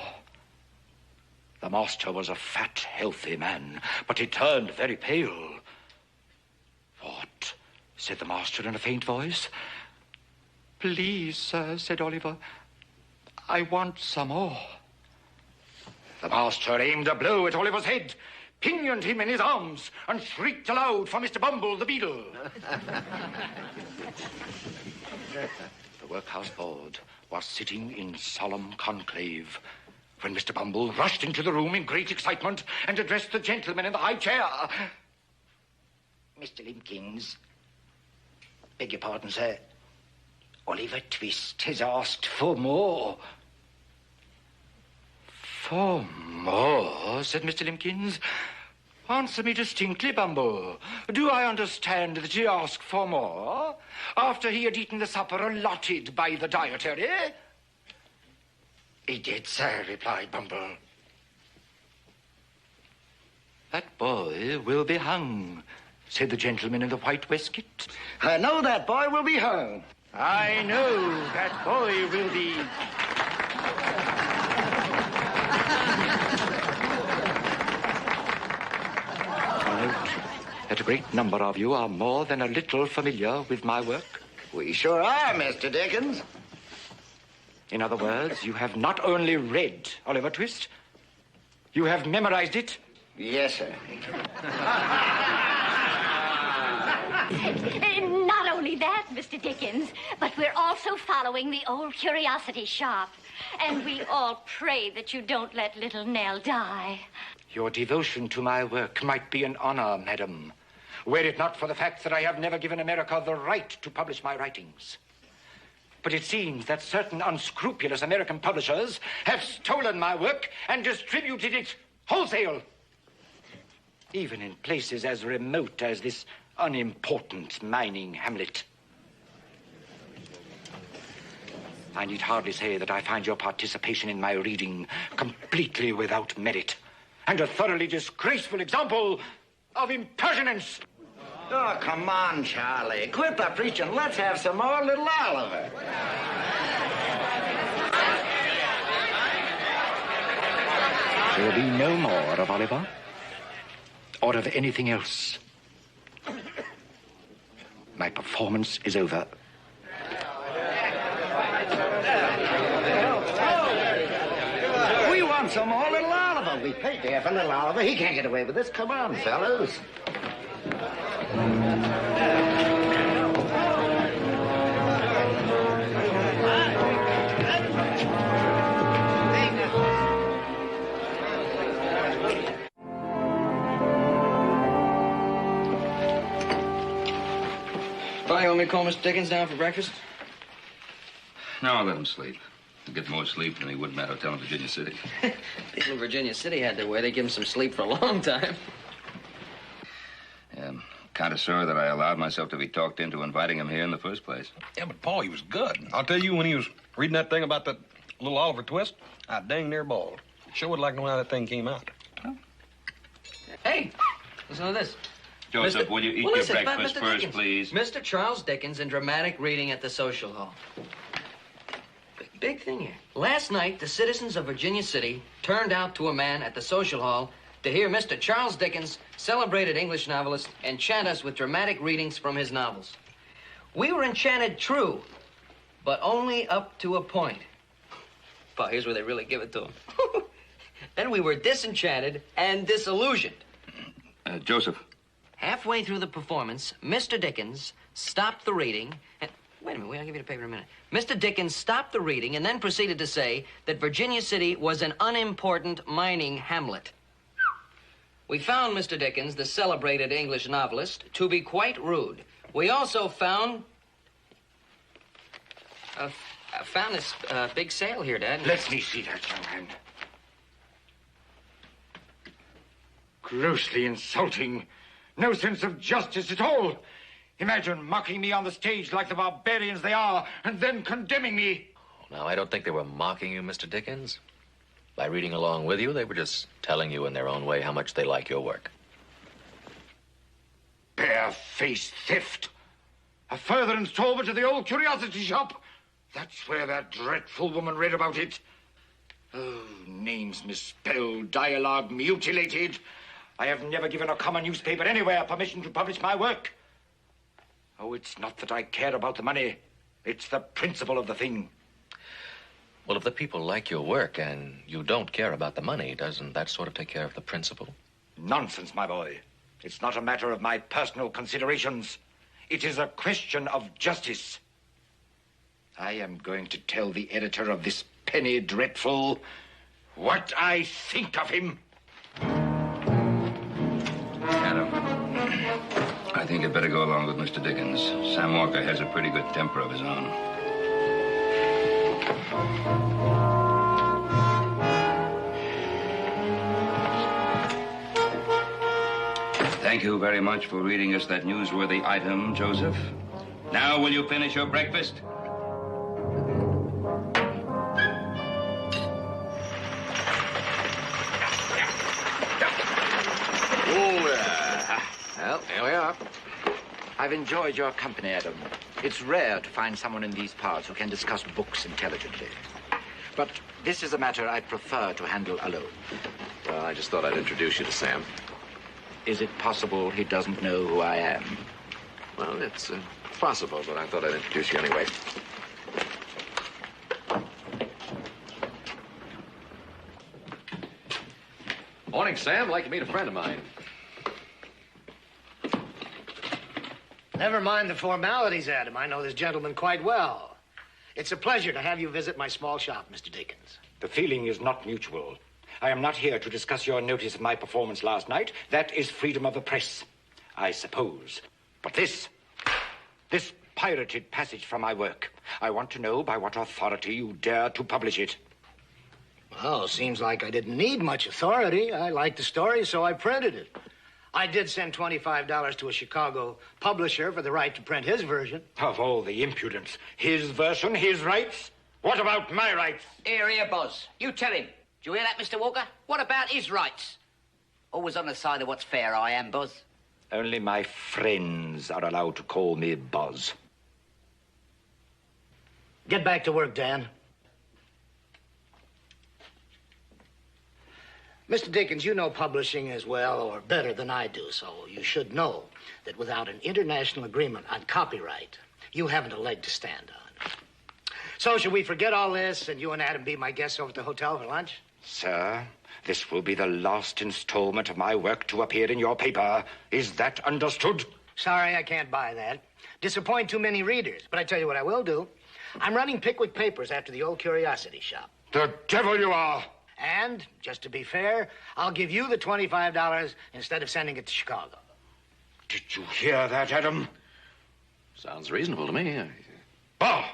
The master was a fat, healthy man, but he turned very pale. "What?" said the master in a faint voice. "Please, sir," said Oliver, "I want some more." The master aimed a blow at Oliver's head, pinioned him in his arms, and shrieked aloud for Mr. Bumble the Beadle. The workhouse board was sitting in solemn conclave when Mr. Bumble rushed into the room in great excitement and addressed the gentleman in the high chair. "Mr. Limpkins, beg your pardon, sir. Oliver Twist has asked for more." "For more?" said Mr. Limpkins. "Answer me distinctly, Bumble. Do I understand that he asked for more after he had eaten the supper allotted by the dietary?" "He did, sir," replied Bumble. "That boy will be hung," said the gentleman in the white waistcoat. I know that boy will be hung. "I know that boy will be..." I note that a great number of you are more than a little familiar with my work. We sure are, Mr. Dickens. In other words, you have not only read Oliver Twist, you have memorized it. Yes, sir. Not only that, Mr. Dickens, but we're also following the old curiosity shop. And we all pray that you don't let little Nell die. Your devotion to my work might be an honor, madam, were it not for the fact that I have never given America the right to publish my writings. But it seems that certain unscrupulous American publishers have stolen my work and distributed it wholesale, even in places as remote as this unimportant mining hamlet. I need hardly say that I find your participation in my reading completely without merit and a thoroughly disgraceful example of impertinence. Oh, come on, Charlie. Quit the preaching. Let's have some more Little Oliver. There will be no more of Oliver or of anything else. My performance is over. We want some more Little Oliver. We paid there for Little Oliver. He can't get away with this. Come on, fellows. Fine, you want me to call Mr. Dickens down for breakfast? No, I'll let him sleep. He'll get more sleep than he would in that hotel in Virginia City. People in Virginia City had their way. They give him some sleep for a long time. Yeah, I'm kind of sorry that I allowed myself to be talked into inviting him here in the first place. Yeah, but Paul, he was good. I'll tell you, when he was reading that thing about that little Oliver twist, I dang near bawled. Sure would like to know how that thing came out. Hey, listen to this. Joseph, will you eat your breakfast first, Dickens. please? Mr. Charles Dickens in dramatic reading at the social hall. Big thing here. Last night, the citizens of Virginia City turned out to a man at the social hall to hear Mr. Charles Dickens, celebrated English novelist, enchant us with dramatic readings from his novels. We were enchanted, true, but only up to a point. But here's where they really give it to him. Then we were disenchanted and disillusioned. Joseph. Halfway through the performance, Mr. Dickens stopped the reading and... Wait a minute, I'll give you the paper in a minute. Mr. Dickens stopped the reading and then proceeded to say that Virginia City was an unimportant mining hamlet. We found Mr. Dickens, the celebrated English novelist, to be quite rude. We also found this big sale here, Dad. Let me see that, young man. Grossly insulting. No sense of justice at all. Imagine mocking me on the stage like the barbarians they are, and then condemning me. Now, I don't think they were mocking you, Mr. Dickens. By reading along with you, they were just telling you in their own way how much they like your work. Barefaced theft. A further installment of the old curiosity shop. That's where that dreadful woman read about it. Oh, names misspelled, dialogue mutilated. I have never given a common newspaper anywhere permission to publish my work. Oh, it's not that I care about the money. It's the principle of the thing. Well, if the people like your work and you don't care about the money, doesn't that sort of take care of the principle? Nonsense, my boy. It's not a matter of my personal considerations. It is a question of justice. I am going to tell the editor of this penny dreadful what I think of him. Adam, I think I'd better go along with Mr. Dickens. Sam Walker has a pretty good temper of his own. Thank you very much for reading us that newsworthy item, Joseph. Now, will you finish your breakfast? Well, here we are. I've enjoyed your company, Adam. It's rare to find someone in these parts who can discuss books intelligently. But this is a matter I prefer to handle alone. Well, I just thought I'd introduce you to Sam. Is it possible he doesn't know who I am? Well, it's possible, but I thought I'd introduce you anyway. Morning, Sam. I'd like to meet a friend of mine. Never mind the formalities, Adam. I know this gentleman quite well. It's a pleasure to have you visit my small shop, Mr. Dickens. The feeling is not mutual. I am not here to discuss your notice of my performance last night. That is freedom of the press. I suppose. But this pirated passage from my work, I want to know by what authority you dare to publish it. Well, seems like I didn't need much authority. I liked the story, so I printed it. I did send $25 to a Chicago publisher for the right to print his version. Of all the impudence. His version, his rights? What about my rights? Here, Boz. You tell him. Do you hear that, Mr. Walker? What about his rights? Always on the side of what's fair, I am, Boz. Only my friends are allowed to call me Boz. Get back to work, Dan. Mr. Dickens, you know publishing as well or better than I do, so you should know that without an international agreement on copyright, you haven't a leg to stand on. So should we forget all this and you and Adam be my guests over at the hotel for lunch? Sir, this will be the last installment of my work to appear in your paper. Is that understood? Sorry, I can't buy that. Disappoint too many readers. But I tell you what I will do. I'm running Pickwick papers after the old curiosity shop. The devil you are! And, just to be fair, I'll give you the $25 instead of sending it to Chicago. Did you hear that, Adam? Sounds reasonable to me. Bah!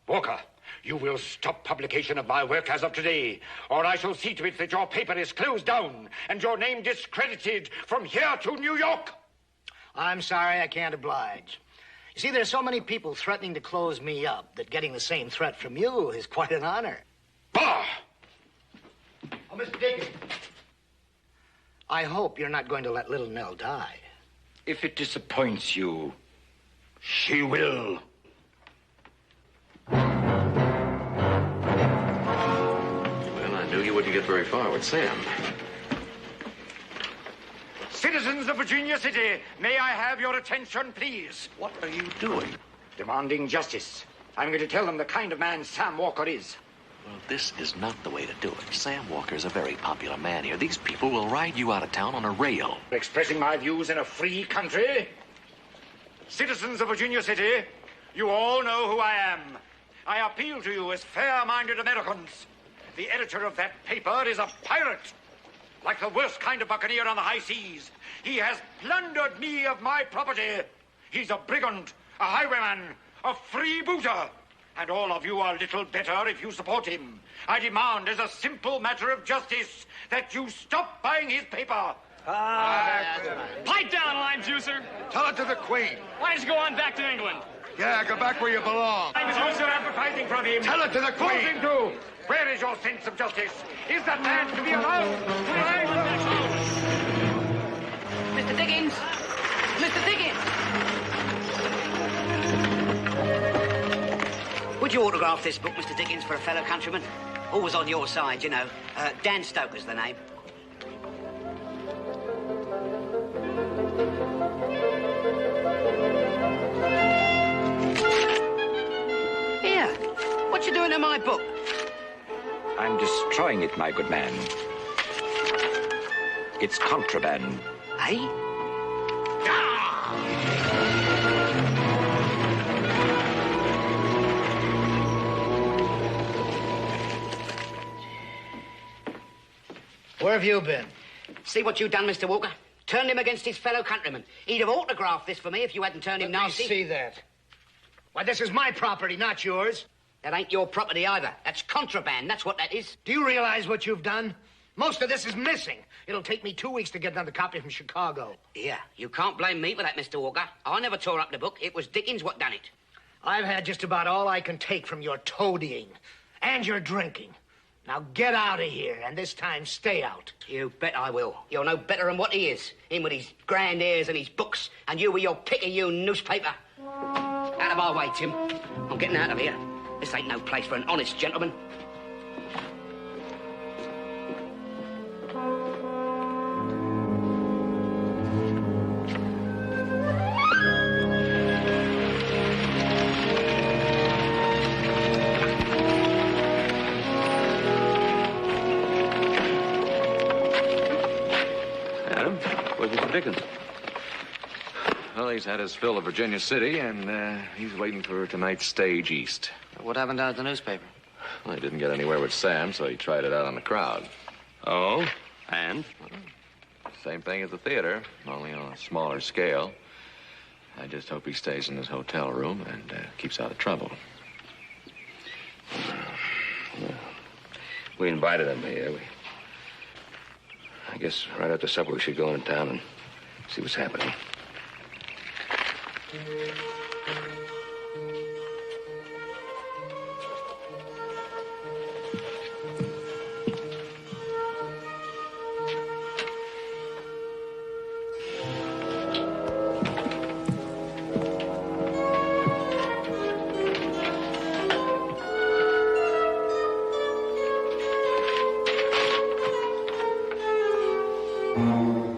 Walker, you will stop publication of my work as of today, or I shall see to it that your paper is closed down and your name discredited from here to New York. I'm sorry, I can't oblige. You see, there's so many people threatening to close me up that getting the same threat from you is quite an honor. Bah! Oh, Mr. Dickens. I hope you're not going to let little Nell die. If it disappoints you, she will. Well, I knew you wouldn't get very far with Sam. Citizens of Virginia City, may I have your attention, please? What are you doing? Demanding justice. I'm going to tell them the kind of man Sam Walker is. Well, this is not the way to do it. Sam Walker's a very popular man here. These people will ride you out of town on a rail. Expressing my views in a free country? Citizens of Virginia City, you all know who I am. I appeal to you as fair-minded Americans. The editor of that paper is a pirate. Like the worst kind of buccaneer on the high seas. He has plundered me of my property. He's a brigand, a highwayman, a freebooter. And all of you are little better if you support him. I demand, as a simple matter of justice, that you stop buying his paper. Pipe down, lime juicer. Tell it to the Queen. Why don't you go on back to England? Yeah, go back where you belong. I'm also advertising from him. Tell it to the Force Queen. him to. Where is your sense of justice? Is that man to be allowed? Mr. Dickens! Mr. Dickens! Would you autograph this book, Mr. Dickens, for a fellow countryman? Always on your side, you know. Dan Stoker's the name. Here, what you doing to my book? I'm destroying it, my good man. It's contraband. Eh? Where have you been? See what you've done, Mr. Walker? Turned him against his fellow countrymen. He'd have autographed this for me if you hadn't turned him nasty. Let me see that. Why, this is my property, not yours. That ain't your property either. That's contraband. That's what that is. Do you realize what you've done? Most of this is missing. It'll take me 2 weeks to get another copy from Chicago. Yeah, you can't blame me for that, Mr. Walker. I never tore up the book. It was Dickens what done it. I've had just about all I can take from your toadying and your drinking. Now get out of here, and this time stay out. You bet I will. You're no better than what he is. Him with his grand airs and his books, and you with your picayune newspaper. Out of my way, Tim. I'm getting out of here. This ain't no place for an honest gentleman. Adam, where's Mr. Dickens? Well, he's had his fill of Virginia City, and he's waiting for tonight's stage east. What happened down at the newspaper? Well, he didn't get anywhere with Sam, so he tried it out on the crowd. Oh? And? same thing as the theater, only on a smaller scale. I just hope he stays in his hotel room and keeps out of trouble. We invited him here. I guess right after supper we should go into town and see what's happening.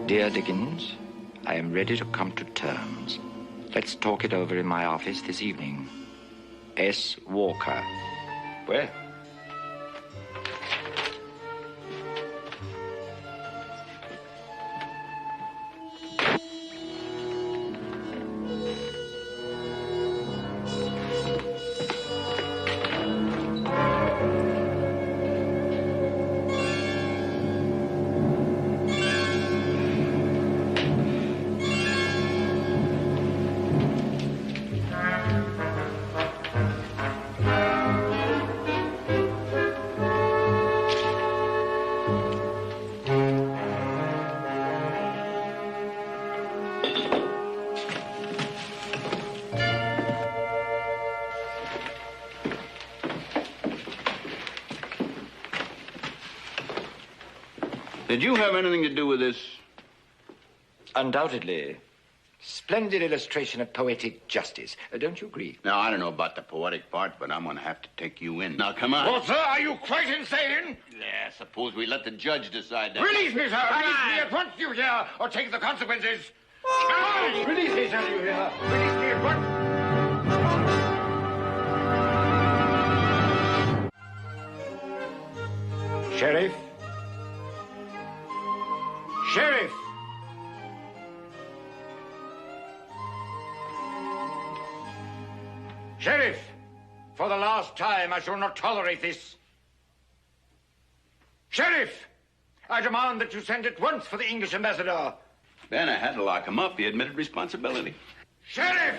Dear Dickens, I am ready to come to terms. Let's talk it over in my office this evening. S. Walker. Where? Did you have anything to do with this? Undoubtedly. Splendid illustration of poetic justice. Don't you agree? Now, I don't know about the poetic part, but I'm going to have to take you in. Now, come on. Well, sir, are you quite insane? Yeah, suppose we let the judge decide that. Release me, sir! Release me at once, you hear, or take the consequences! Release me, sir, you hear! Release me at once! Sheriff? Sheriff! Sheriff! For the last time, I shall not tolerate this. Sheriff! I demand that you send at once for the English ambassador. Ben, I had to lock him up. He admitted responsibility. Sheriff!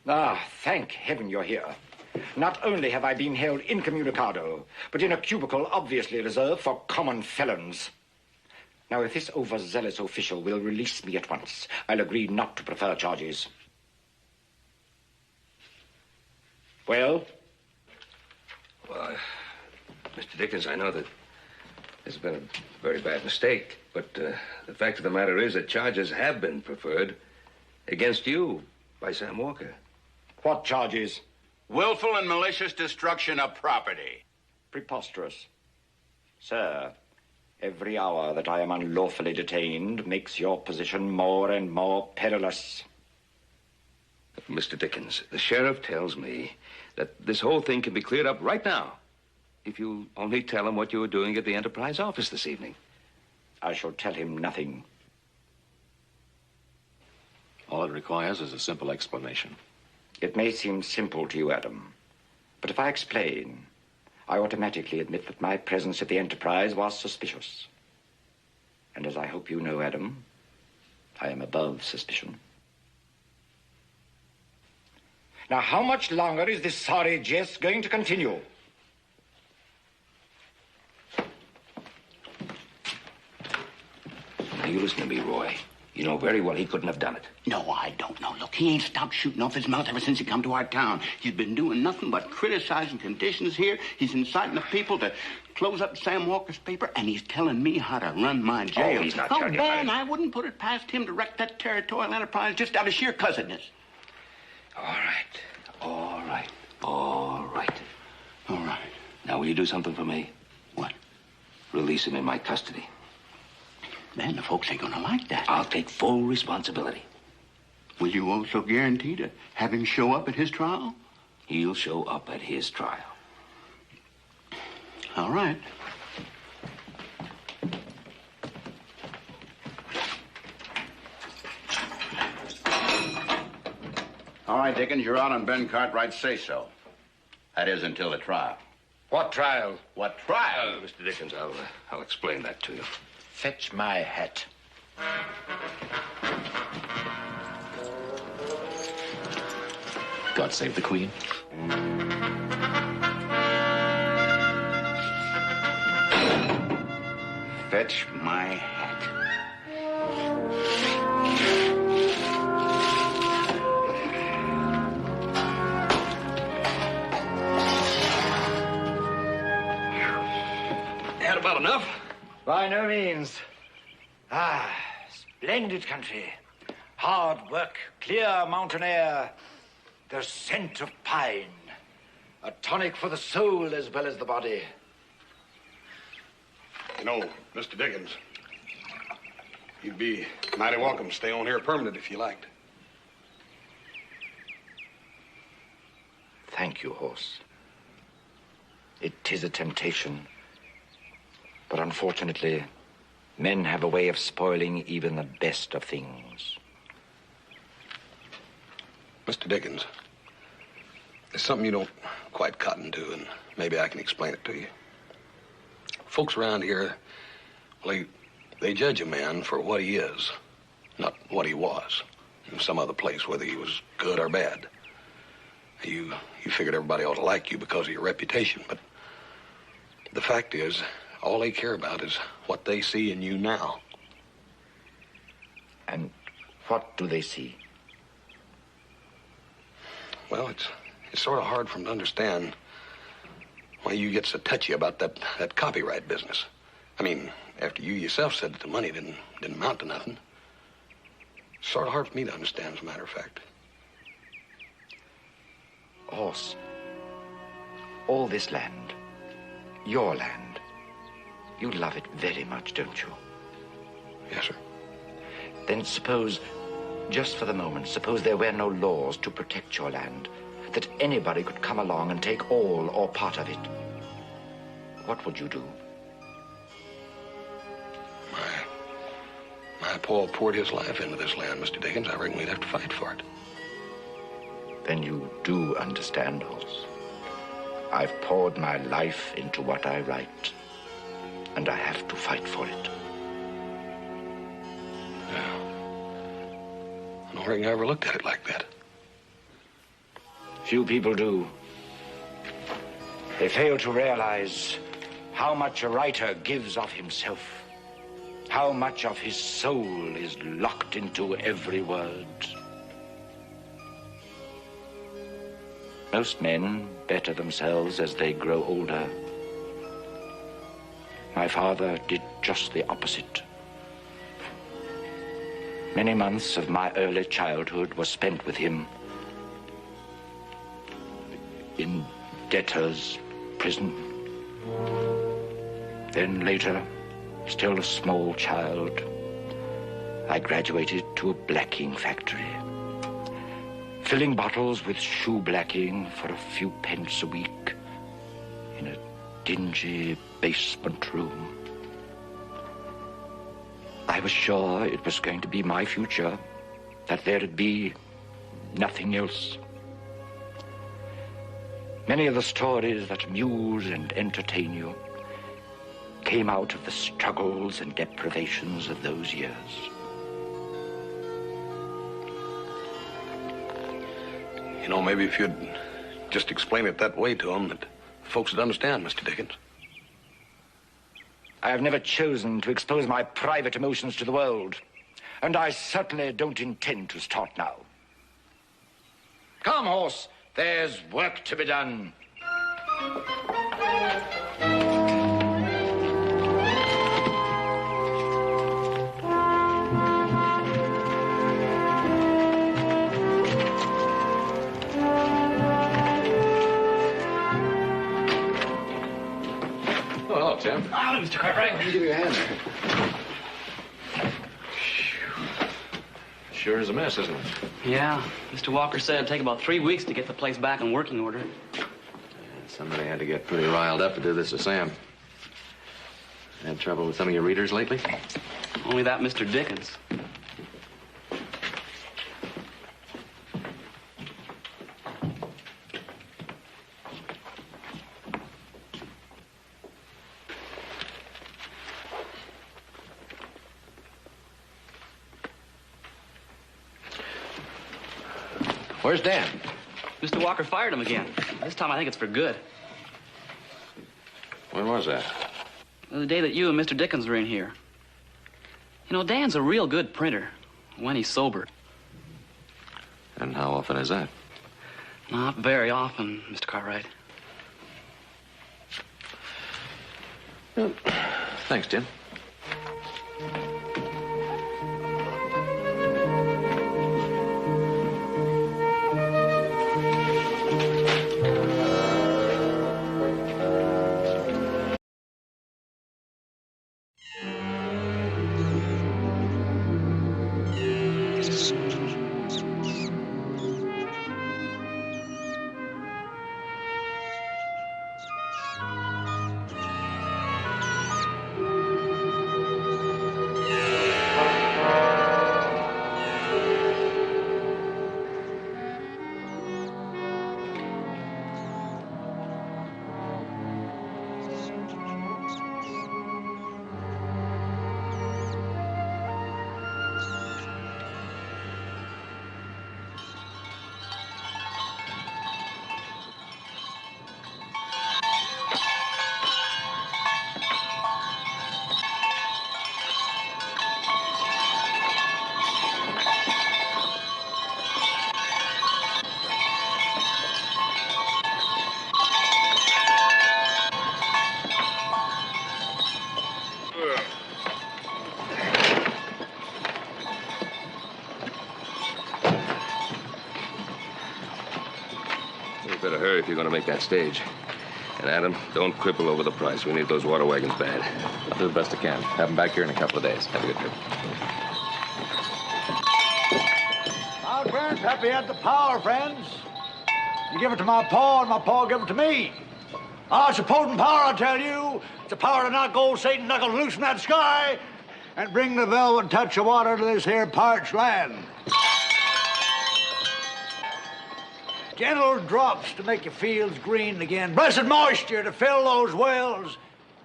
Ah, thank heaven you're here. Not only have I been held incommunicado, but in a cubicle obviously reserved for common felons. Now, if this overzealous official will release me at once, I'll agree not to prefer charges. Well? Well, Mr. Dickens, I know that there's been a very bad mistake, but the fact of the matter is that charges have been preferred against you by Sam Walker. What charges? Willful and malicious destruction of property. Preposterous. Sir, every hour that I am unlawfully detained makes your position more and more perilous. Mr. Dickens, the sheriff tells me that this whole thing can be cleared up right now if you only tell him what you were doing at the Enterprise office this evening. I shall tell him nothing. All it requires is a simple explanation. It may seem simple to you, Adam, but if I explain, I automatically admit that my presence at the Enterprise was suspicious. And as I hope you know, Adam, I am above suspicion. Now, how much longer is this sorry jest going to continue? Now, you listen to me, Roy. You know very well he couldn't have done it. No, I don't know. Look, he ain't stopped shooting off his mouth ever since he come to our town. He's been doing nothing but criticizing conditions here. He's inciting the people to close up Sam Walker's paper, and he's telling me how to run my jail. Oh, he's not telling you how Ben, to... I wouldn't put it past him to wreck that territorial enterprise just out of sheer cussedness. All right. All right. All right. All right. Now, will you do something for me? What? Release him in my custody. Man, the folks ain't gonna like that. I'll take full responsibility. Will you also guarantee to have him show up at his trial? He'll show up at his trial. All right. All right, Dickens, you're out on Ben Cartwright's say-so. That is until the trial. What trial? What trial? Mr. Dickens, I'll explain that to you. Fetch my hat. God save the Queen. Fetch my hat. Had about enough? By no means. Ah, splendid country. Hard work, clear mountain air, the scent of pine. A tonic for the soul as well as the body. You know, Mr. Dickens, you'd be mighty welcome to stay on here permanent if you liked. Thank you, horse. It is a temptation. But unfortunately, men have a way of spoiling even the best of things. Mr. Dickens, there's something you don't quite cotton to, and maybe I can explain it to you. Folks around here, well, they judge a man for what he is, not what he was in some other place, whether he was good or bad. You figured everybody ought to like you because of your reputation, but the fact is, all they care about is what they see in you now. And what do they see? Well, it's sort of hard for them to understand why you get so touchy about that copyright business. I mean, after you yourself said that the money didn't amount to nothing. It's sort of hard for me to understand, as a matter of fact. Horse, all this land, your land, you love it very much, don't you? Yes, sir. Then suppose, just for the moment, suppose there were no laws to protect your land, that anybody could come along and take all or part of it. What would you do? My Paul poured his life into this land, Mr. Dickens. I reckon we'd have to fight for it. Then you do understand, Horse. I've poured my life into what I write, and I have to fight for it. Yeah. I don't reckon I ever looked at it like that. Few people do. They fail to realize how much a writer gives of himself, how much of his soul is locked into every word. Most men better themselves as they grow older. My father did just the opposite. Many months of my early childhood were spent with him in debtor's prison. Then later, still a small child, I graduated to a blacking factory, filling bottles with shoe blacking for a few pence a week in a dingy basement room. I was sure it was going to be my future, that there'd be nothing else. Many of the stories that amuse and entertain you came out of the struggles and deprivations of those years. You know, maybe if you'd just explain it that way to them, that folks would understand, Mr. Dickens. I have never chosen to expose my private emotions to the world, and I certainly don't intend to start now. Come, Horse, there's work to be done. Oh, hello, Tim. Hello, Mr. Cartwright. Let me give you a hand there. Sure is a mess, isn't it? Yeah. Mr. Walker said it'd take about 3 weeks to get the place back in working order. Somebody had to get pretty riled up to do this to Sam. Had trouble with some of your readers lately? Only that Mr. Dickens. Where's Dan? Mr. Walker fired him again. This time I think it's for good. When was that? The day that you and Mr. Dickens were in here. You know, Dan's a real good printer when he's sober. And how often is that? Not very often, Mr. Cartwright. Thanks, Tim. You better hurry if you're going to make that stage. And Adam, don't cripple over the price. We need those water wagons bad. I'll do the best I can. Have them back here in a couple of days. Have a good trip. Our grandpappy had the power, friends. You give it to my paw, and my paw give it to me. Oh, it's a potent power, I tell you. It's a power to knock old Satan knuckles loose from that sky and bring the velvet touch of water to this here parched land. Gentle drops to make your fields green again. Blessed moisture to fill those wells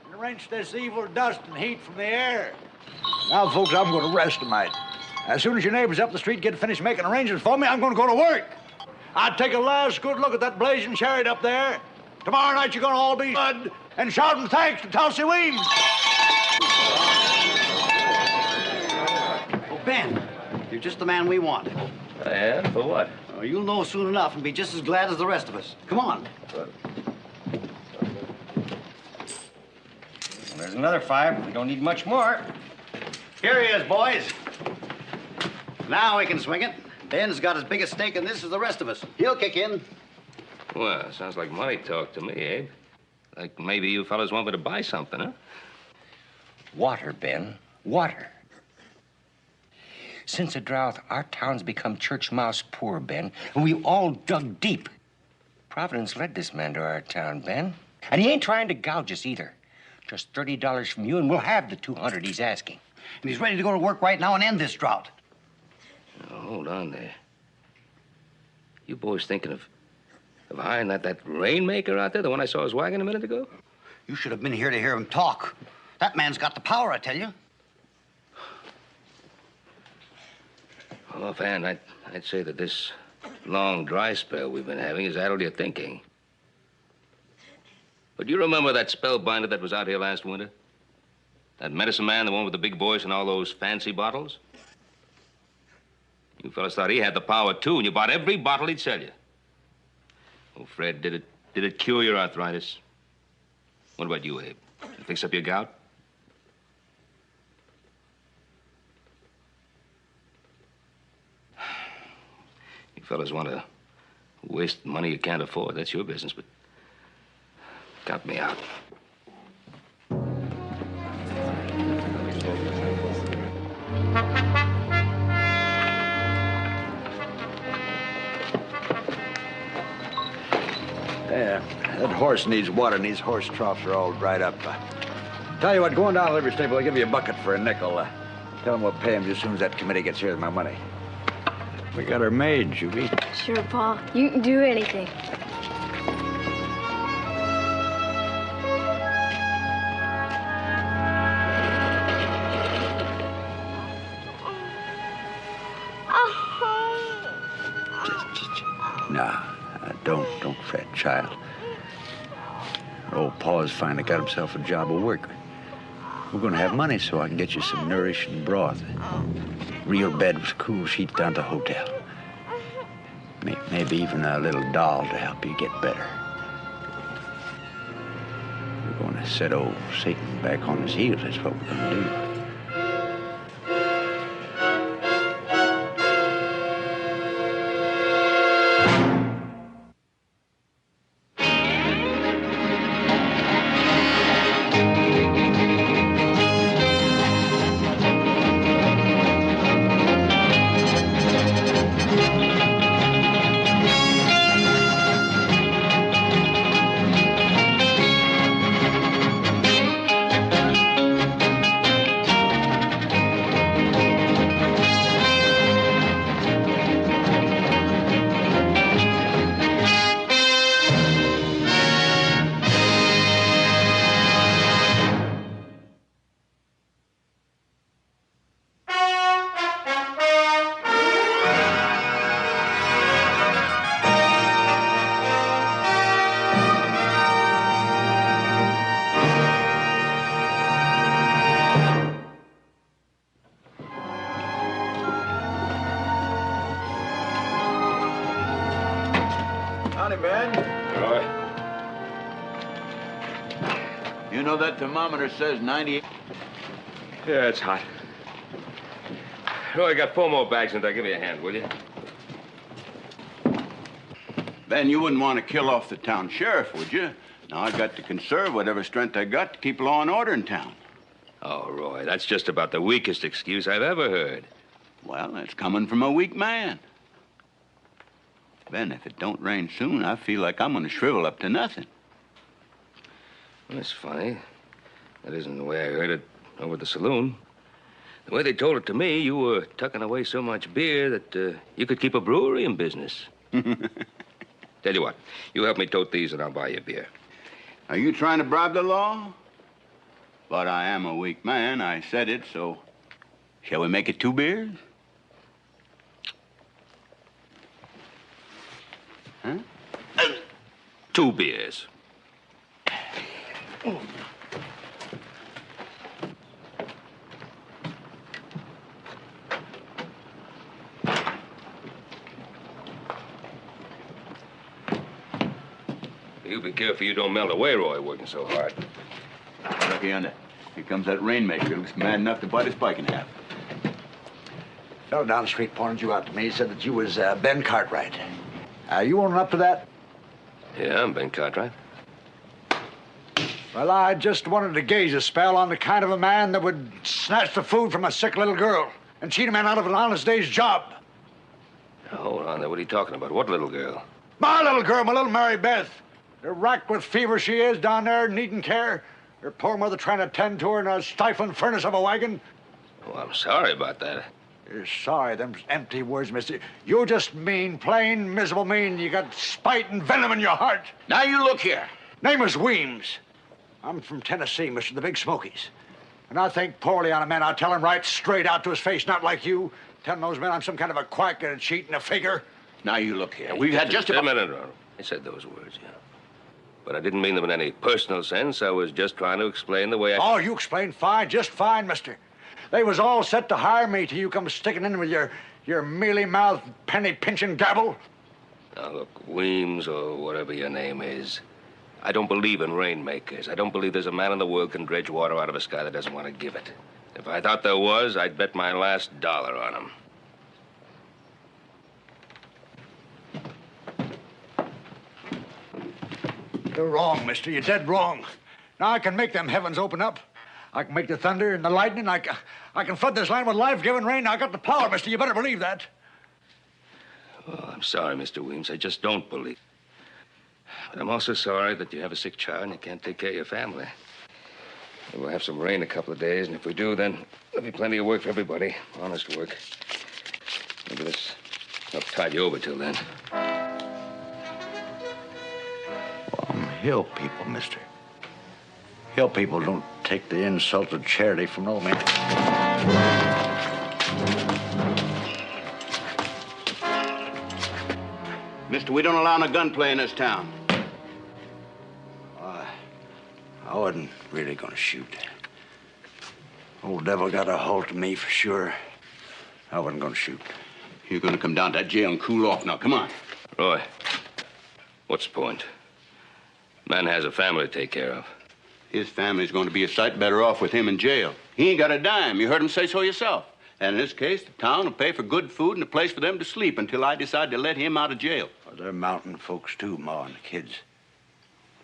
and wrench this evil dust and heat from the air. Now, folks, I'm going to rest tonight. As soon as your neighbors up the street get finished making arrangements for me, I'm going to go to work. I'd take a last good look at that blazing chariot up there. Tomorrow night, you're going to all be blood and shouting thanks to Tulsi Weems. Oh, Ben, you're just the man we want. I am? For what? Oh, you'll know soon enough and be just as glad as the rest of us. Come on. There's another 5. We don't need much more. Here he is, boys. Now we can swing it. Ben's got as big a stake in this as the rest of us. He'll kick in. Well, sounds like money talk to me, Abe. Like maybe you fellas want me to buy something, huh? Water, Ben. Water. Since the drought, our town's become church mouse poor, Ben, and we all dug deep. Providence led this man to our town, Ben. And he ain't trying to gouge us either. Just $30 from you, and we'll have the 200 he's asking. And he's ready to go to work right now and end this drought. Now, hold on there. You boys thinking of hiring that rainmaker out there, the one I saw his wagon a minute ago? You should have been here to hear him talk. That man's got the power, I tell you. Well, offhand, I'd say that this long dry spell we've been having has addled your thinking. But you remember that spellbinder that was out here last winter? That medicine man, the one with the big voice and all those fancy bottles? You fellas thought he had the power, too, and you bought every bottle he'd sell you. Oh, Fred, did it cure your arthritis? What about you, Abe? Did it fix up your gout? You fellas want to waste money you can't afford. That's your business, but count me out. Yeah, that horse needs water, and these horse troughs are all dried up. Tell you what, go on down to the livery stable. I'll give you a bucket for a nickel. Tell them we'll pay him as soon as that committee gets here with my money. We got her made, Juby. Sure, Pa. You can do anything. don't fret, child. Old Pa's finally got himself a job of work. We're gonna have money so I can get you some nourishing broth. Real bed with cool sheets down to the hotel. Maybe even a little doll to help you get better. We're gonna set old Satan back on his heels. That's what we're gonna do. You know that thermometer says 98? Yeah, it's hot. Oh, I got 4 more bags in there. Give me a hand, will you? Ben, you wouldn't want to kill off the town sheriff, would you? Now, I got to conserve whatever strength I got to keep law and order in town. Oh, Roy, that's just about the weakest excuse I've ever heard. Well, it's coming from a weak man. Ben, if it don't rain soon, I feel like I'm going to shrivel up to nothing. That's funny. That isn't the way I heard it over at the saloon. The way they told it to me, you were tucking away so much beer that you could keep a brewery in business. Tell you what, you help me tote these and I'll buy you a beer. Are you trying to bribe the law? But I am a weak man. I said it, so shall we make it 2 beers? Huh? 2 beers. You be careful you don't melt away, Roy, working so hard. Look yonder. Here comes that rainmaker. Looks mad enough to bite his bike in half. Fellow down the street pointed you out to me. He said that you was Ben Cartwright. You owning up to that? Yeah, I'm Ben Cartwright. Well, I just wanted to gaze a spell on the kind of a man that would snatch the food from a sick little girl and cheat a man out of an honest day's job. Now, hold on there. What are you talking about? What little girl? My little girl, my little Mary Beth. They're racked with fever she is down there, needing care. Her poor mother trying to tend to her in a stifling furnace of a wagon. Oh, I'm sorry about that. You're sorry, them's empty words, mister. You're just mean, plain, miserable mean. You got spite and venom in your heart. Now you look here. Name is Weems. I'm from Tennessee, mister, the Big Smokies. And I think poorly on a man. I tell him right straight out to his face, not like you. Telling those men I'm some kind of a quack and a cheat and a figure. Now you look here. We've had just a about... minute. I said those words, yeah. But I didn't mean them in any personal sense. I was just trying to explain the way I... Oh, you explained fine, just fine, mister. They was all set to hire me till you come sticking in with your mealy-mouthed, penny-pinching gabble. Now, look, Weems, or whatever your name is, I don't believe in rainmakers. I don't believe there's a man in the world can dredge water out of a sky that doesn't want to give it. If I thought there was, I'd bet my last dollar on him. You're wrong, mister. You're dead wrong. Now I can make them heavens open up. I can make the thunder and the lightning. I can flood this land with life-giving rain. Now I got the power, mister. You better believe that. Oh, I'm sorry, Mr. Weems. I just don't believe. But I'm also sorry that you have a sick child and you can't take care of your family. We'll have some rain a couple of days, and if we do, then there'll be plenty of work for everybody. Honest work. Maybe this help tide you over till then. Hill people, mister. Hill people don't take the insult of charity from no man. Mister, we don't allow no gunplay in this town. I wasn't really gonna shoot. Old devil got a hold of me for sure. I wasn't gonna shoot. You're gonna come down to that jail and cool off now. Come on. Roy, what's the point? Man has a family to take care of. His family's going to be a sight better off with him in jail. He ain't got a dime. You heard him say so yourself. And in this case, the town will pay for good food and a place for them to sleep until I decide to let him out of jail. Well, they're mountain folks, too, Ma and the kids.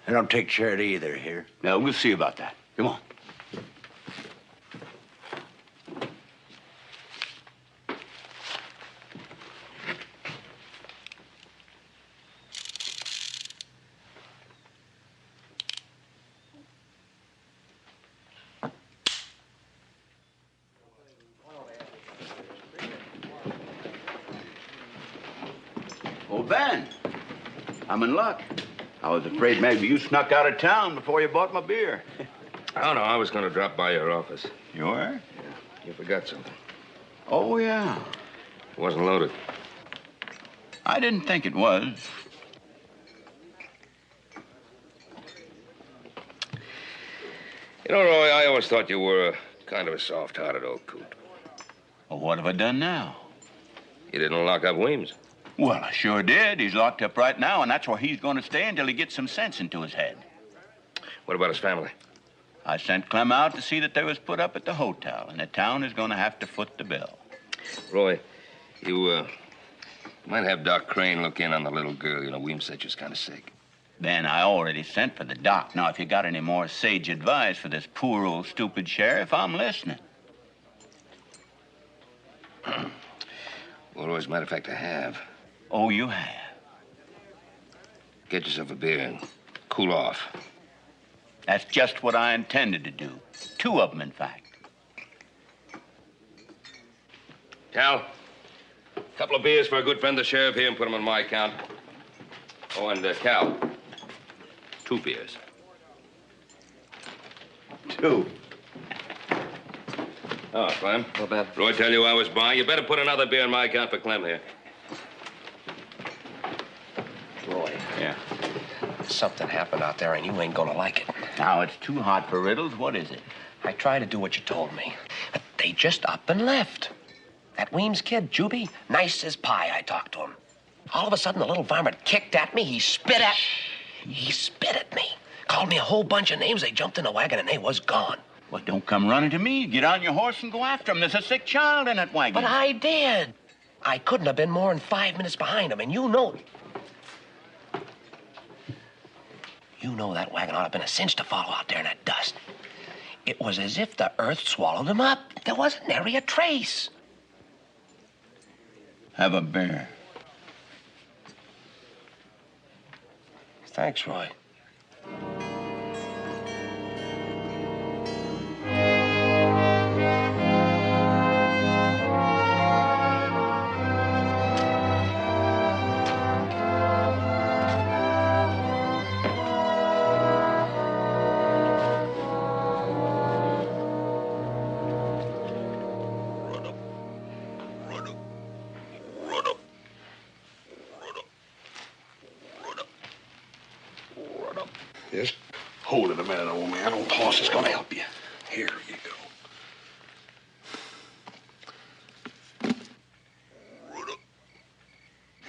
They don't take charity either here. No, we'll see about that. Come on. Oh, Ben, I'm in luck. I was afraid maybe you snuck out of town before you bought my beer. Oh, no, I was going to drop by your office. You were? Yeah, you forgot something. Oh, yeah. It wasn't loaded. I didn't think it was. You know, Roy, I always thought you were kind of a soft-hearted old coot. Well, what have I done now? You didn't lock up Weems. Well, I sure did. He's locked up right now, and that's where he's going to stay until he gets some sense into his head. What about his family? I sent Clem out to see that they was put up at the hotel, and the town is going to have to foot the bill. Roy, you might have Doc Crane look in on the little girl. You know, Weems said she was kind of sick. Ben, I already sent for the doc. Now, if you got any more sage advice for this poor old stupid sheriff, I'm listening. Well, as a matter of fact, I have. Oh, you have? Get yourself a beer and cool off. That's just what I intended to do. 2 of them, in fact. Cal, a couple of beers for a good friend, the sheriff here, and put them on my account. Oh, and Cal, 2 beers. 2. Oh, Clem. Not bad. Roy tell you I was by. You better put another beer on my account for Clem here. Roy. Yeah? Something happened out there, and you ain't gonna like it. Now, it's too hot for riddles. What is it? I tried to do what you told me, but they just up and left. That Weems kid, Juby, nice as pie, I talked to him. All of a sudden, the little varmint kicked at me. He spit at me. Called me a whole bunch of names. They jumped in the wagon, and they was gone. Well, don't come running to me. Get on your horse and go after him. There's a sick child in that wagon. But I did. I couldn't have been more than 5 minutes behind him, and you know it. You know that wagon ought to have been a cinch to follow out there in that dust. It was as if the earth swallowed him up. There wasn't nary a trace. Have a beer. Thanks, Roy. Just hold it a minute, old man. Old Hoss is going to help you. Here you go.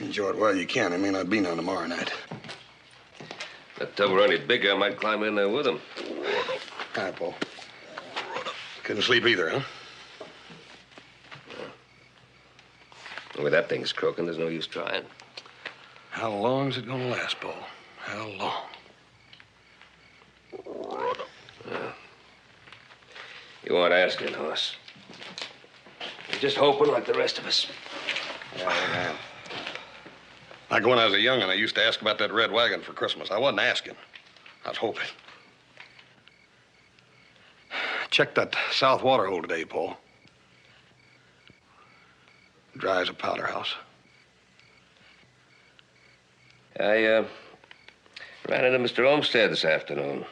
Enjoy it while you can. There may not be none tomorrow night. That tub were any bigger, I might climb in there with him. Hi, Paul. Couldn't sleep either, huh? The way that thing's croaking, there's no use trying. How long's it going to last, Paul? How long? You aren't asking, Hoss. You're just hoping like the rest of us. Yeah, I am. Like when I was a young'un, I used to ask about that red wagon for Christmas. I wasn't asking. I was hoping. Check that south water hole today, Paul. Dry as a powder house. I ran into Mr. Olmsted this afternoon.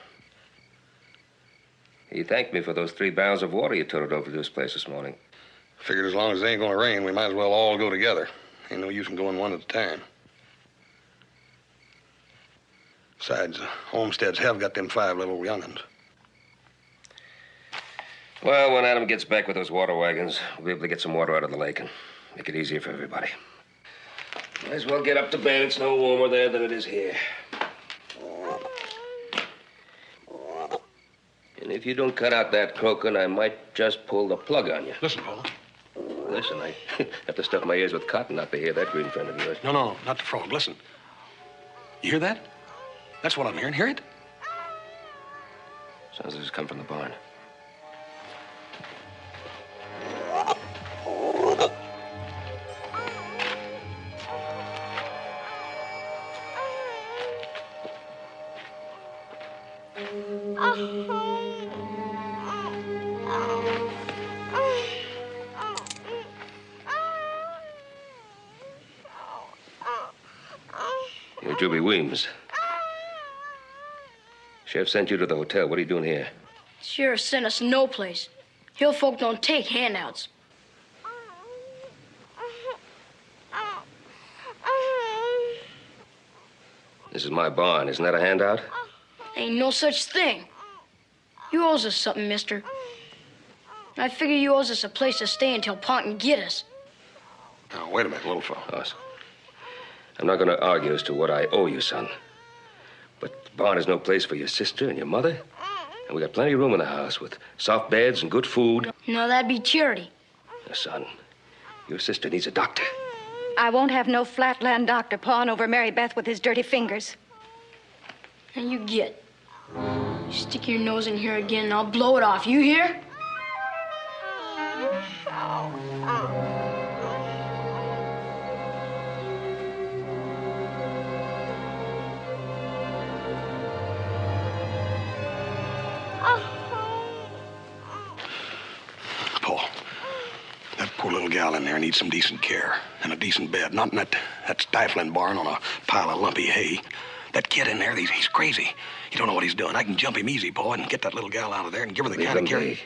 He thanked me for those 3 barrels of water you toted over to his place this morning. Figured as long as it ain't gonna rain, we might as well all go together. Ain't no use in going one at a time. Besides, homesteads have got them 5 little young'uns. Well, when Adam gets back with those water wagons, we'll be able to get some water out of the lake and make it easier for everybody. Might as well get up to bed. It's no warmer there than it is here. And if you don't cut out that croaking, I might just pull the plug on you. Listen, Paul. Listen, I have to stuff my ears with cotton not to hear that green friend of yours. No, not the frog. Listen. You hear that? That's what I'm hearing. Hear it? Sounds like it's come from the barn. You're Juby Weems. Sheriff sent you to the hotel. What are you doing here? Sheriff sent us no place. Hill folk don't take handouts. This is my barn. Isn't that a handout? Ain't no such thing. You owes us something, mister. I figure you owes us a place to stay until Pa can get us. Now, wait a minute, little fellow. Boss, I'm not going to argue as to what I owe you, son. But the barn is no place for your sister and your mother. And we got plenty of room in the house with soft beds and good food. No, that'd be charity. Now, son, your sister needs a doctor. I won't have no flatland doctor pawing over Mary Beth with his dirty fingers. And you get. You stick your nose in here again and I'll blow it off. You hear? Paul, that poor little gal in there needs some decent care and a decent bed. Not in that stifling barn on a pile of lumpy hay. That kid in there, he's crazy. You don't know what he's doing. I can jump him easy, Paul, and get that little gal out of there and give her the Leave kind of him care. be.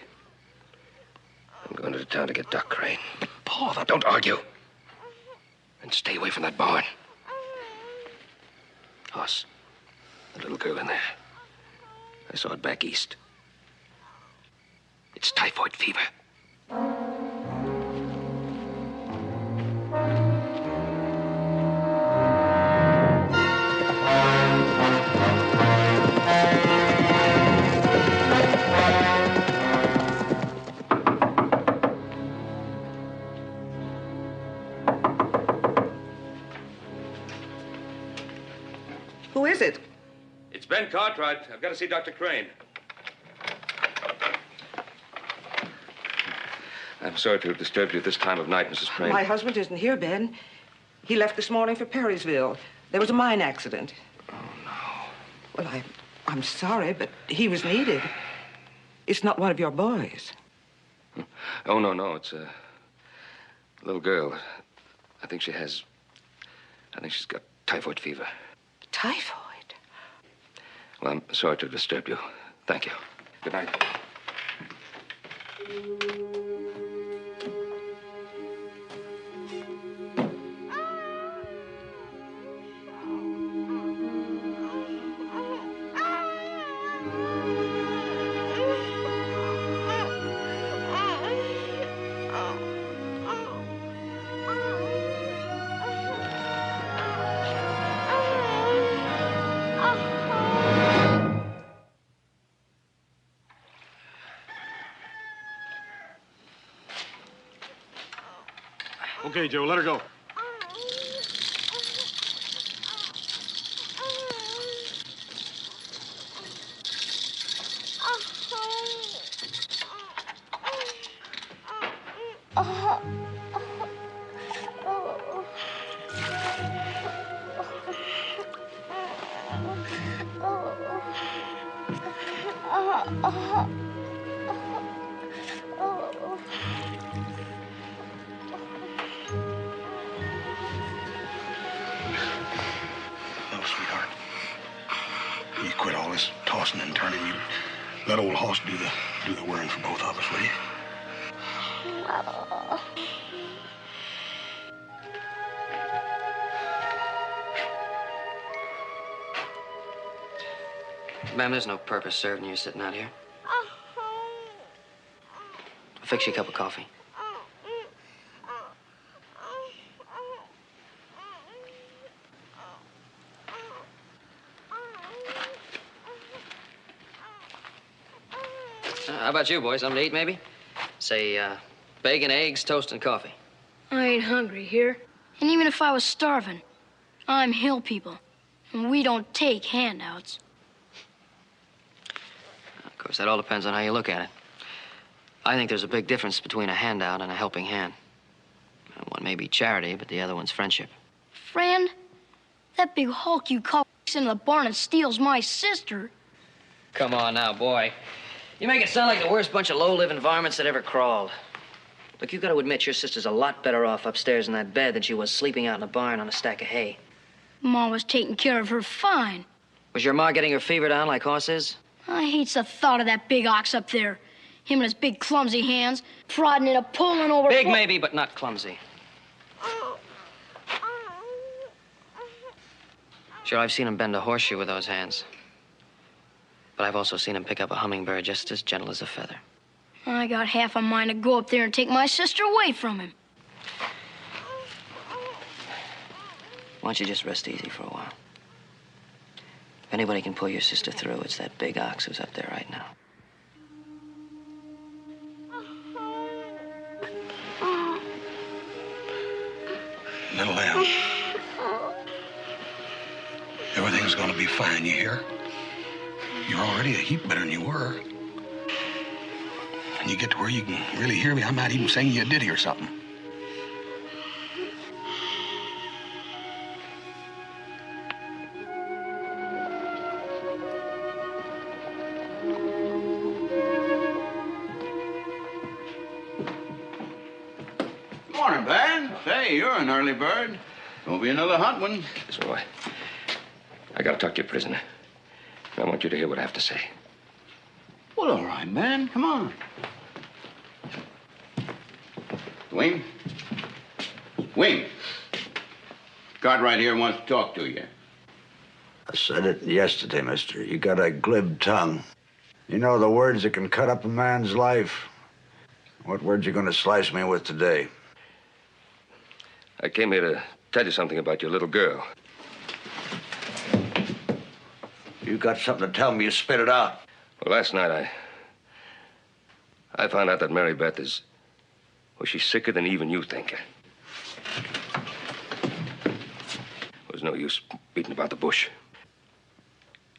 I'm going to the town to get Doc Crane. But, Paul, Don't argue. And stay away from that barn. Hoss, the little girl in there. I saw it back east. It's typhoid fever. Who is it? It's Ben Cartwright. I've got to see Dr. Crane. I'm sorry to have disturbed you at this time of night, Mrs. Crane. My husband isn't here, Ben. He left this morning for Perrysville. There was a mine accident. Oh, no. Well, I'm sorry, but he was needed. It's not one of your boys. Oh, no. It's a little girl. I think she's got typhoid fever. Typhoid? Well, I'm sorry to have disturbed you. Thank you. Good night. Okay, Joe, let her go. No, sweetheart. You quit all this tossing and turning. You let old Hoss do the worrying for both of us, will you? Ma'am, there's no purpose served in you sitting out here. I'll fix you a cup of coffee. How about you, boys? Something to eat, maybe? Say, bacon, eggs, toast, and coffee. I ain't hungry here. And even if I was starving, I'm hill people, and we don't take handouts. Of course, that all depends on how you look at it. I think there's a big difference between a handout and a helping hand. One may be charity, but the other one's friendship. Friend, that big hulk you call into the barn and steals my sister. Come on now, boy. You make it sound like the worst bunch of low-living varmints that ever crawled. Look, you got to admit your sister's a lot better off upstairs in that bed than she was sleeping out in the barn on a stack of hay. Ma was taking care of her fine. Was your ma getting her fever down like horses? I hates the thought of that big ox up there. Him and his big clumsy hands, prodding it up, pulling over... Big maybe, but not clumsy. Sure, I've seen him bend a horseshoe with those hands. But I've also seen him pick up a hummingbird just as gentle as a feather. I got half a mind to go up there and take my sister away from him. Why don't you just rest easy for a while? If anybody can pull your sister through, it's that big ox who's up there right now. Little lamb. Everything's gonna be fine, you hear? You're already a heap better than you were. When you get to where you can really hear me, I might even sing you a ditty or something. Morning, Ben. Say, you're an early bird. Gonna be another hot one. Listen, Roy. I gotta talk to you, prisoner. I want you to hear what I have to say. Well, all right, man. Come on. Wing? Wing. Cartwright here wants to talk to you. I said it yesterday, mister. You got a glib tongue. You know the words that can cut up a man's life. What words you gonna slice me with today? I came here to tell you something about your little girl. You got something to tell me, you spit it out. Well, last night, I found out that Mary Beth is... Well, she's sicker than even you think. There's no use beating about the bush.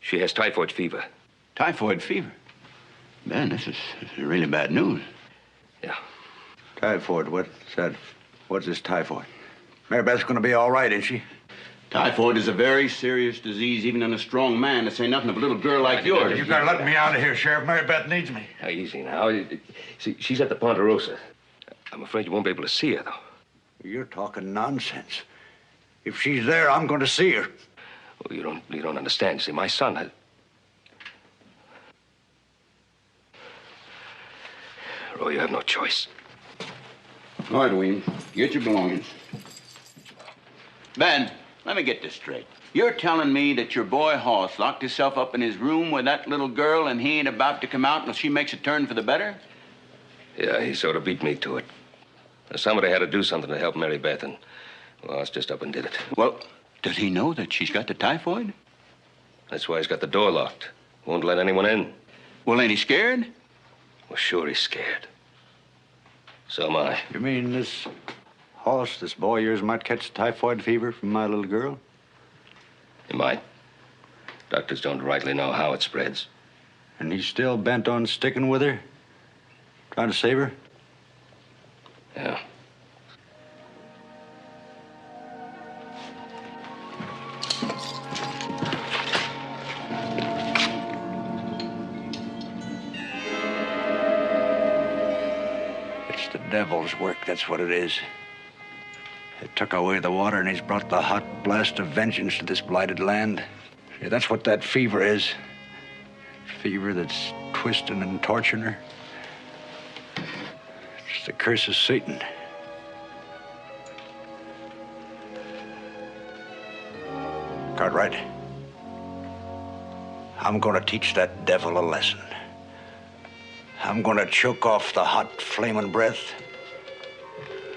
She has typhoid fever. Typhoid fever? Ben, this is really bad news. Yeah. Typhoid, what's that? What's this typhoid? Mary Beth's gonna be all right, isn't she? Typhoid is a very serious disease, even in a strong man, to say nothing of a little girl like yours. You gotta let me out of here, Sheriff. Mary Beth needs me. Now, easy now. See, she's at the Ponderosa. I'm afraid you won't be able to see her, though. You're talking nonsense. If she's there, I'm going to see her. Well, you don't understand. See, my son has... Roy, you have no choice. All right, Wayne. Get your belongings. Ben, let me get this straight. You're telling me that your boy Hoss locked himself up in his room with that little girl and he ain't about to come out until she makes a turn for the better? Yeah, he sort of beat me to it. Somebody had to do something to help Mary Beth, and well, Hoss just up and did it. Well, does he know that she's got the typhoid? That's why he's got the door locked. Won't let anyone in. Well, ain't he scared? Well, sure he's scared. So am I. You mean this Hoss, this boy of yours, might catch typhoid fever from my little girl? He might. Doctors don't rightly know how it spreads. And he's still bent on sticking with her? Trying to save her? Yeah. It's the devil's work, that's what it is. They took away the water and he's brought the hot blast of vengeance to this blighted land. Yeah, that's what that fever is. Fever that's twisting and torturing her. It's the curse of Satan. Cartwright, I'm gonna teach that devil a lesson. I'm gonna choke off the hot, flaming breath.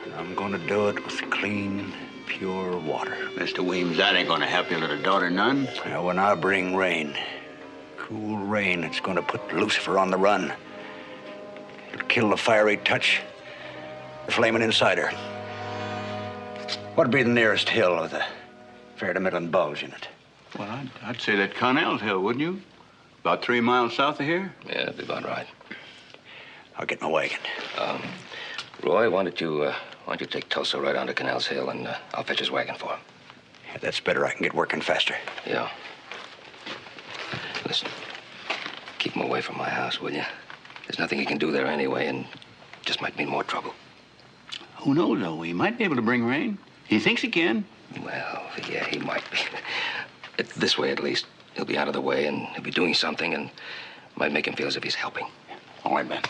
And I'm gonna do it with clean, pure water. Mr. Weems, that ain't gonna help your little daughter none. Now, when I bring rain, cool rain, it's gonna put Lucifer on the run. It'll kill the fiery touch, the flaming insider. What'd be the nearest hill with a fair to middling bulge in it? Well, I'd say that Connell's Hill, wouldn't you? About 3 miles south of here? Yeah, that'd be about right. I'll get my wagon. Roy, why don't you take Tulsa right onto Canals Hill, and I'll fetch his wagon for him. Yeah, that's better. I can get working faster. Yeah. Listen, keep him away from my house, will you? There's nothing he can do there anyway, and just might mean more trouble. Who knows, though? He might be able to bring rain. He thinks he can. Well, yeah, he might be. This way, at least. He'll be out of the way, and he'll be doing something, and might make him feel as if he's helping. All right, Ben.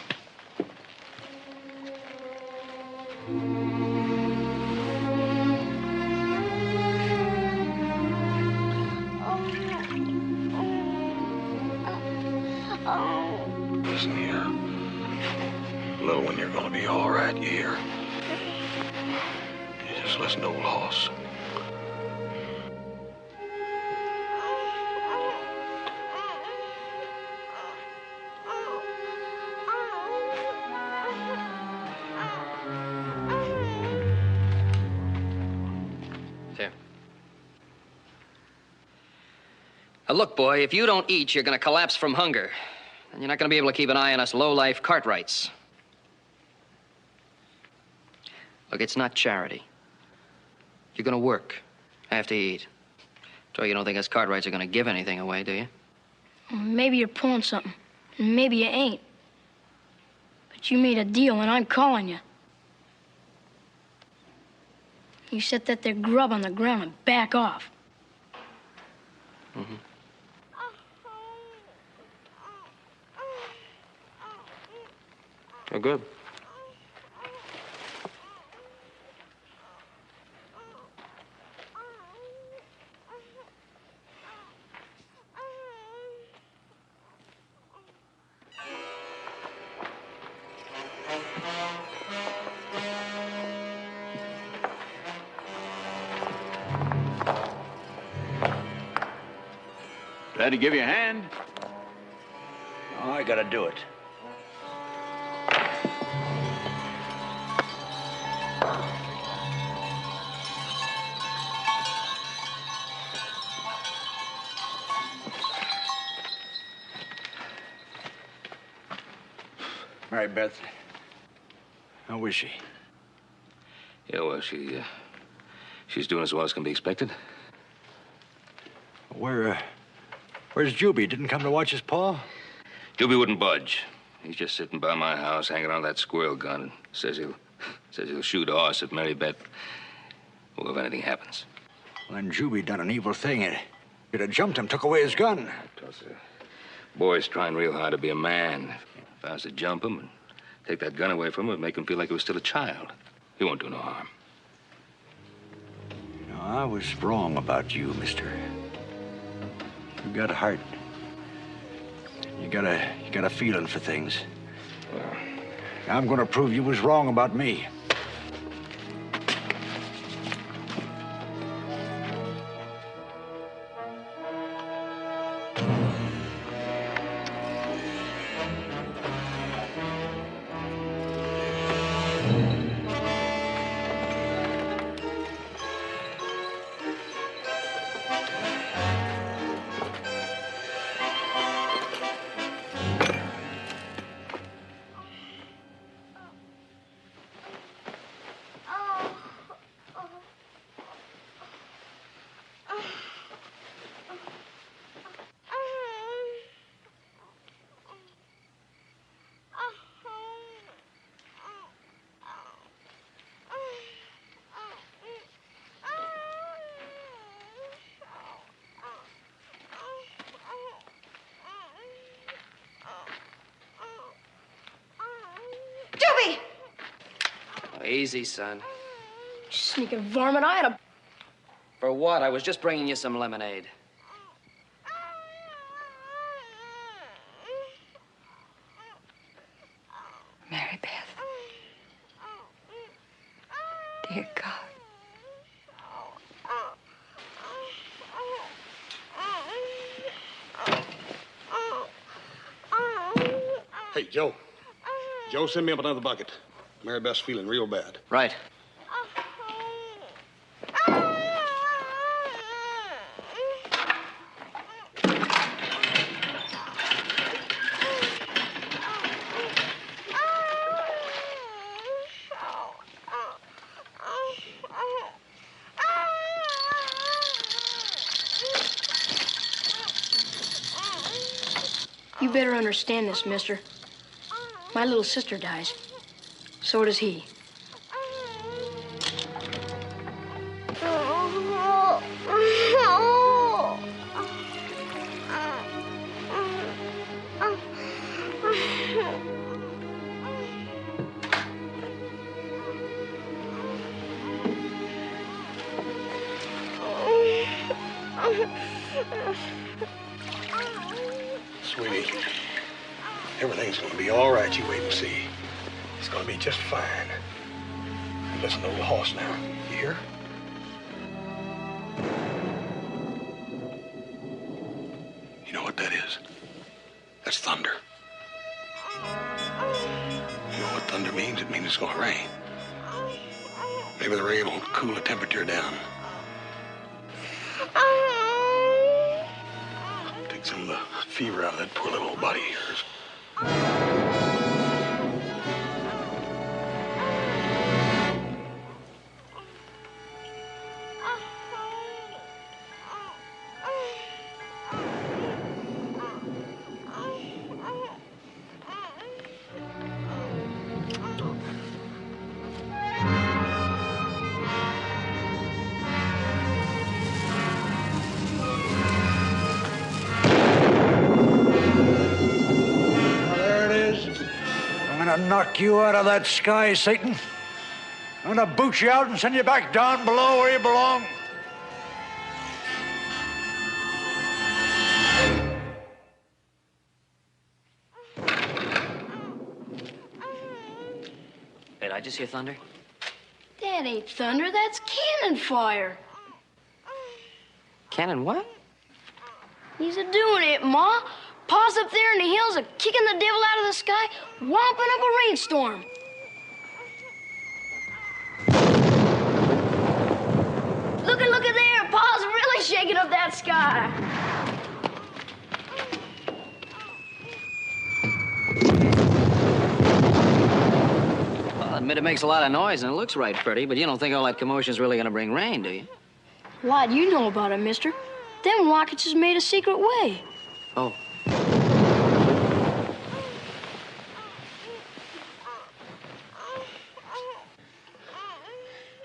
Listen here. Little one, you're gonna be all right, you hear? You just listen to old Hoss. There. Now, look, boy, if you don't eat, you're gonna collapse from hunger. And you're not gonna be able to keep an eye on us low-life Cartwrights. Look, it's not charity. You're gonna work after you eat. So you don't think us Cartwrights are gonna give anything away, do you? Well, maybe you're pulling something, and maybe you ain't. But you made a deal, and I'm calling you. You set that there grub on the ground and back off. Mm-hmm. You're good. Glad to give you a hand. Oh, I gotta do it. Mary Beth, how is she? Yeah, well, she's doing as well as can be expected. Where's Juby? Didn't come to watch his paw? Juby wouldn't budge. He's just sitting by my house, hanging on that squirrel gun, and says he'll shoot a horse if Mary Beth, well, if anything happens. Well, then Juby done an evil thing. You'd have jumped him, took away his gun. Boy's trying real hard to be a man. If I was to jump him and take that gun away from him, it'd make him feel like he was still a child. He won't do no harm. You know, I was wrong about you, mister. You got a heart. You got a feeling for things. Well, I'm gonna prove you was wrong about me. Juby! Oh, easy, son. Sneaking varmint, I had a... For what? I was just bringing you some lemonade. Hey, Joe. Joe, send me up another bucket. Mary Beth's feeling real bad. Right. You better understand this, mister. My little sister dies. So does he. Sweetie, everything's gonna be all right. You wait and see. It's gonna be just fine. And listen to the horse now. You hear? You know what that is? That's thunder. You know what thunder means? It means it's gonna rain. Maybe the rain will cool the temperature down. Take some of the fever out of that poor little old body of yours. Knock you out of that sky, Satan. I'm gonna boot you out and send you back down below where you belong. Hey, did I just hear thunder? That ain't thunder, that's cannon fire. Cannon what? He's a-doing it, Ma. Pa's up there in the hills kicking the devil out of the sky, whomping up a rainstorm. Look at there. Pa's really shaking up that sky. Well, I admit it makes a lot of noise and it looks right pretty, but you don't think all that commotion's really gonna bring rain, do you? What do you know about it, mister? Them rockets is made a secret way. Oh.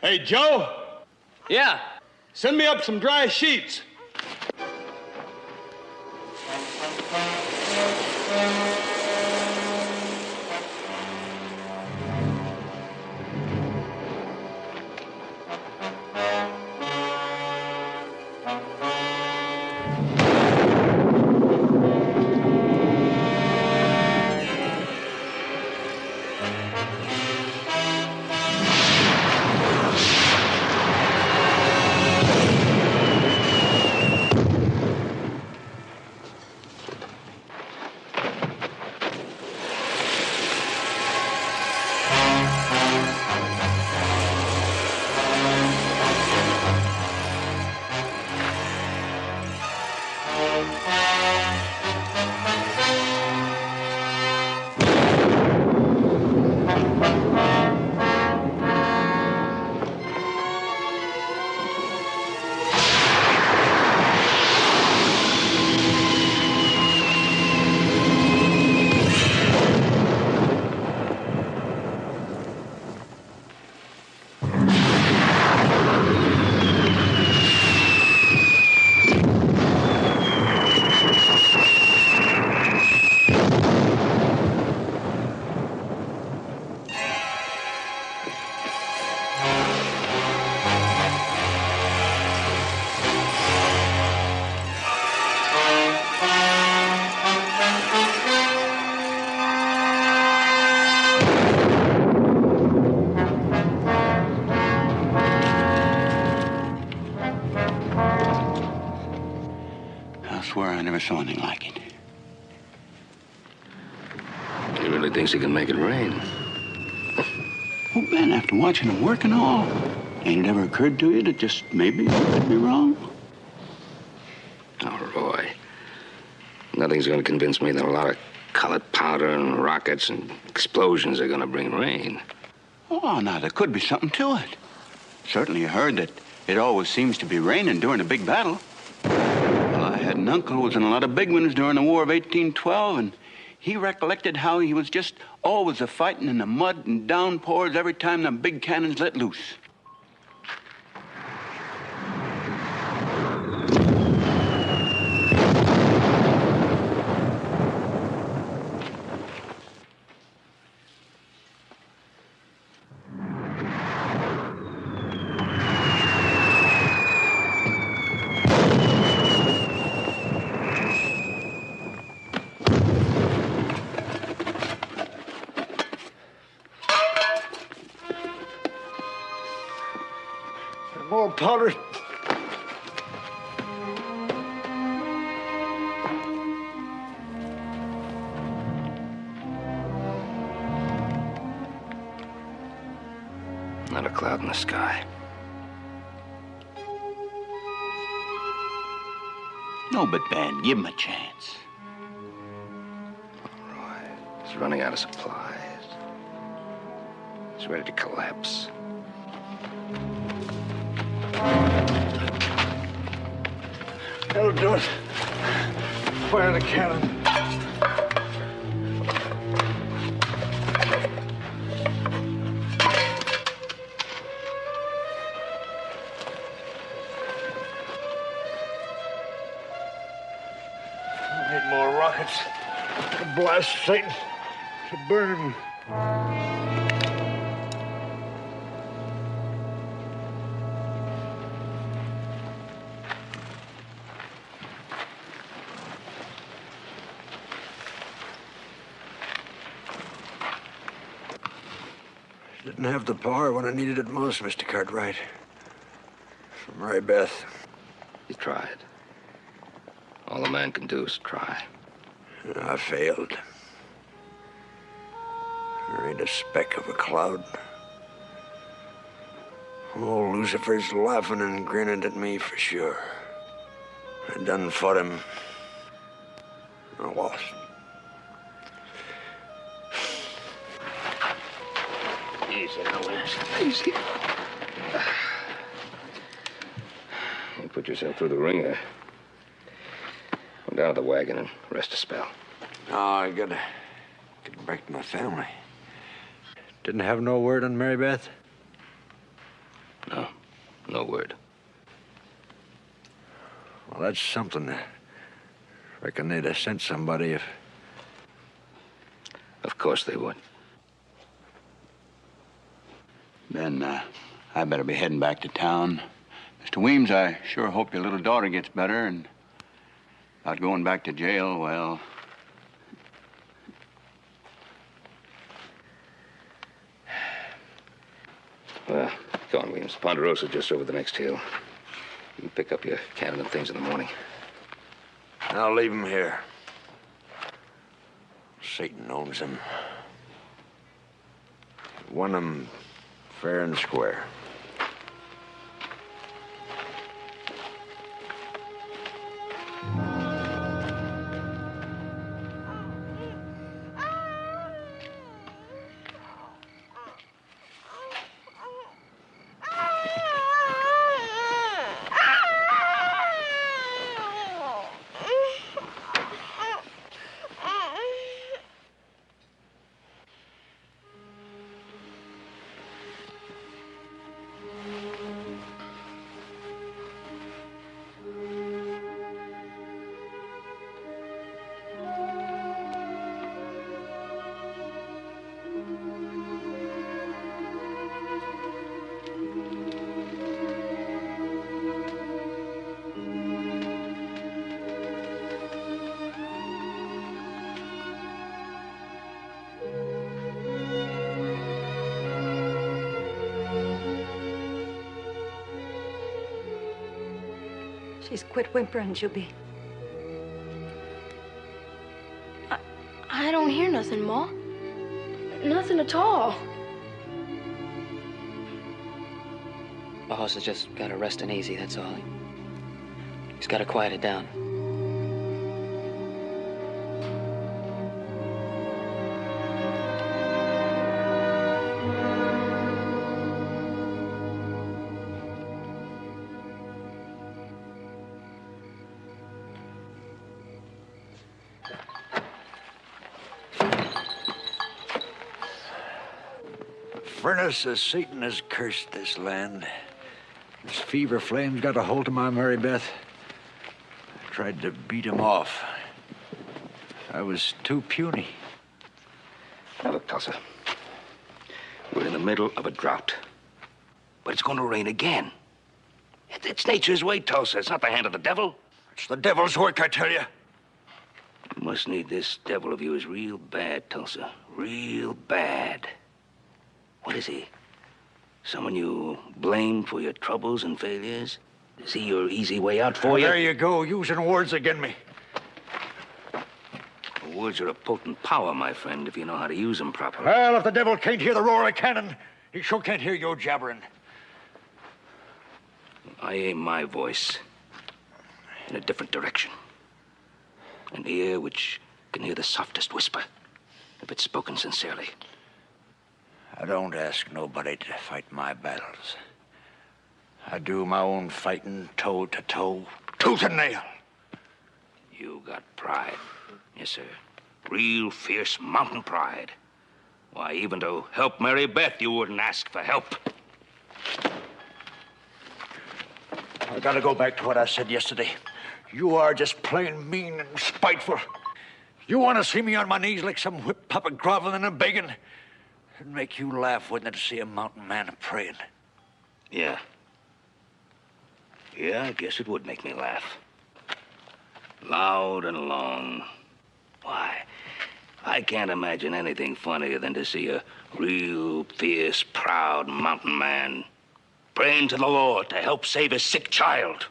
Hey, Joe. Yeah? Send me up some dry sheets. I swear I never saw anything like it. He really thinks he can make it rain. Well, Ben, after watching him work and all, ain't it ever occurred to you that just maybe I could be wrong? Oh, Roy. Nothing's going to convince me that a lot of colored powder and rockets and explosions are going to bring rain. Oh, now, there could be something to it. Certainly you heard that it always seems to be raining during a big battle. Well, I had an uncle who was in a lot of big ones during the War of 1812, and he recollected how he was just always a-fighting in the mud and downpours every time the big cannons let loose. More powder. Not a cloud in the sky. No, but Ben, give him a chance. He's running out of supplies. He's ready to collapse. That'll do it. Fire the cannon. I need more rockets to blast Satan, to burn him. Didn't have the power when I needed it most, Mr. Cartwright. From Mary Beth. He tried. All a man can do is try. I failed. There ain't a speck of a cloud. Oh, Lucifer's laughing and grinning at me for sure. I done fought him. I lost. Easy now, Williams. Easy. You put yourself through the ringer. Go down to the wagon and rest a spell. No, I gotta get back to my family. Didn't have no word on Mary Beth? No, no word. Well, that's something. Reckon they'd have sent somebody if... Of course they would. Ben, I better be heading back to town. Mr. Weems, I sure hope your little daughter gets better, and about going back to jail, well... Well, go on, Williams. Ponderosa's just over the next hill. You can pick up your cannon and things in the morning. I'll leave him here. Satan owns him. Won him fair and square. She's quit whimpering, Juby. I don't hear nothing, Ma. Nothing at all. Boss has just got to rest and easy, that's all. He's got to quiet it down. Furnace of Satan has cursed this land. This fever flame's got a hold of my Mary Beth. I tried to beat him off. I was too puny. Now look, Tulsa. We're in the middle of a drought. But it's going to rain again. It's nature's way, Tulsa. It's not the hand of the devil. It's the devil's work, I tell you. You must need this devil of yours real bad, Tulsa. Real bad. What is he? Someone you blame for your troubles and failures? Is he your easy way out for you? There you go, using words against me. Words are a potent power, my friend, if you know how to use them properly. Well, if the devil can't hear the roar of cannon, he sure can't hear your jabbering. I aim my voice in a different direction. An ear which can hear the softest whisper, if it's spoken sincerely. I don't ask nobody to fight my battles. I do my own fighting toe to toe, tooth and nail. You got pride. Yes, sir. Real fierce mountain pride. Why, even to help Mary Beth, you wouldn't ask for help. I gotta go back to what I said yesterday. You are just plain mean and spiteful. You want to see me on my knees like some whip puppet groveling and begging? It'd make you laugh, wouldn't it, to see a mountain man praying? Yeah. Yeah, I guess it would make me laugh. Loud and long. Why, I can't imagine anything funnier than to see a real fierce, proud mountain man praying to the Lord to help save his sick child.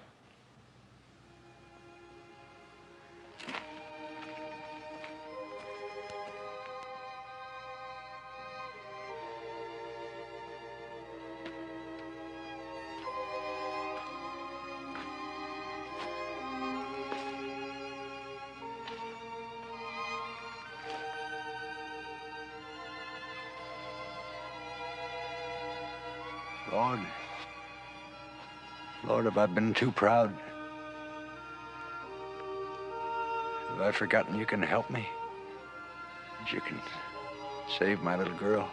Lord, have I been too proud? Have I forgotten you can help me? That you can save my little girl?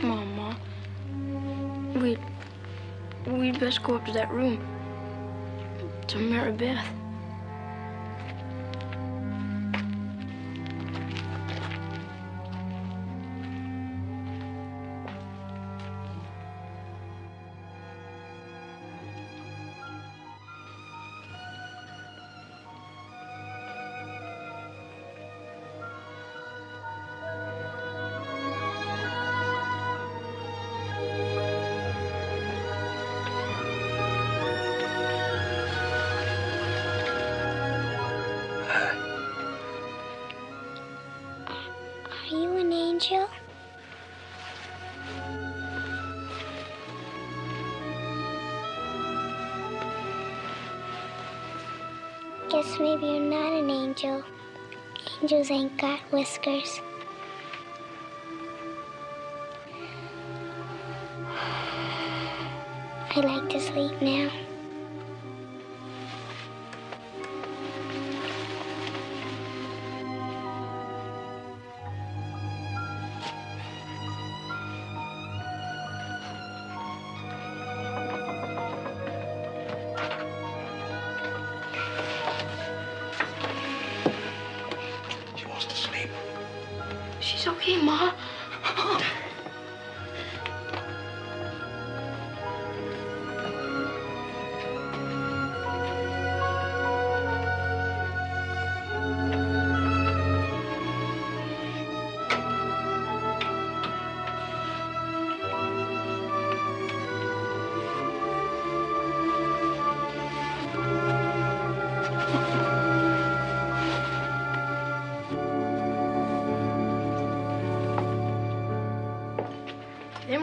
Mama, we'd best go up to that room to Mary Beth. Are you an angel? Guess maybe you're not an angel. Angels ain't got whiskers. I like to sleep now. She wants to sleep. She's okay, Ma.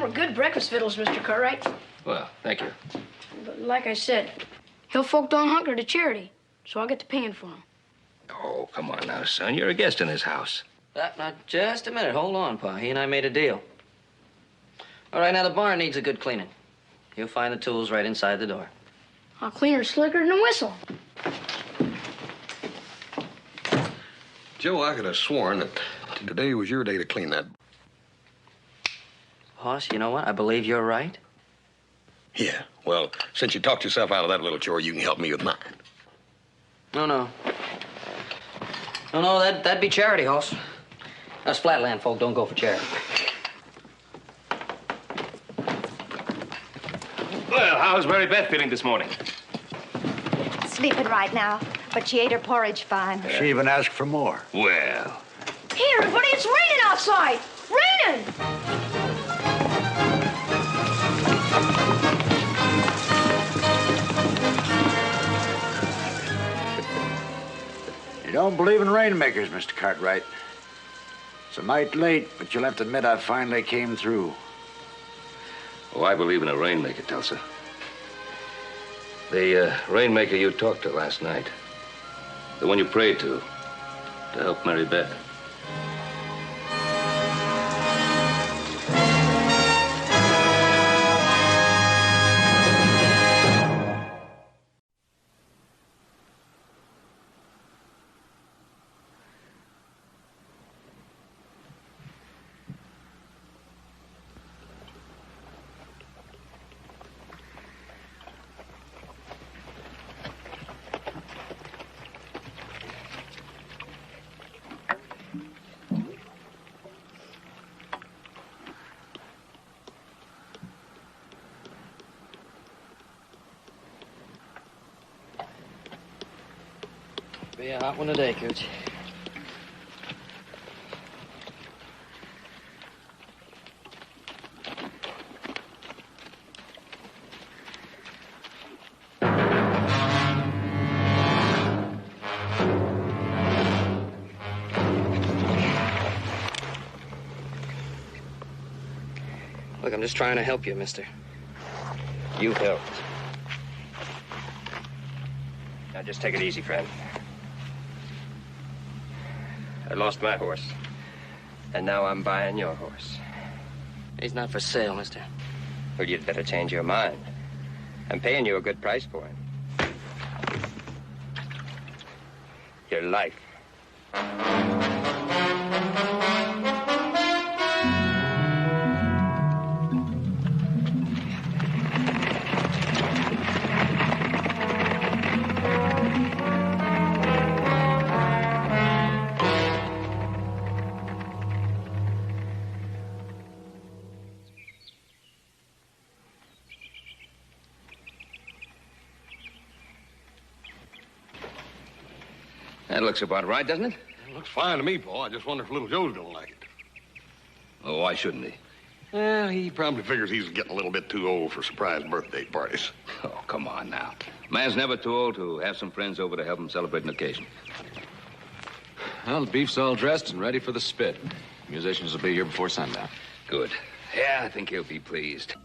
are good breakfast victuals, Mr. Cartwright. Well, thank you. But like I said, hill folk don't hunker to charity, so I'll get to paying for them. Oh, come on now, son. You're a guest in this house. Now, just a minute. Hold on, Pa. He and I made a deal. All right, now the barn needs a good cleaning. You'll find the tools right inside the door. I'll clean her slicker than a whistle. Joe, I could have sworn that today was your day to clean that. Hoss, you know what? I believe you're right. Yeah, well, since you talked yourself out of that little chore, you can help me with mine. No, that'd be charity, Hoss. Us flatland folk don't go for charity. Well, how's Mary Beth feeling this morning? Sleeping right now, but she ate her porridge fine. She even asked for more. Well. Here, everybody, it's raining outside. Raining! You don't believe in rainmakers, Mr. Cartwright. It's a mite late, but you'll have to admit I finally came through. Oh, I believe in a rainmaker, Tulsa. The rainmaker you talked to last night. The one you prayed to help Mary Beth. Be a hot one today, Cooch. Look, I'm just trying to help you, mister. You helped. Now, just take it easy, friend. I lost my horse. And now I'm buying your horse. He's not for sale, mister. Well, you'd better change your mind. I'm paying you a good price for him. Your life. That looks about right, doesn't it? It looks fine to me, Paul. I just wonder if little Joe's gonna like it. Oh, why shouldn't he? Well, he probably figures he's getting a little bit too old for surprise birthday parties. Oh, come on now. Man's never too old to have some friends over to help him celebrate an occasion. Well, the beef's all dressed and ready for the spit. Musicians will be here before sundown. Good. Yeah, I think he'll be pleased.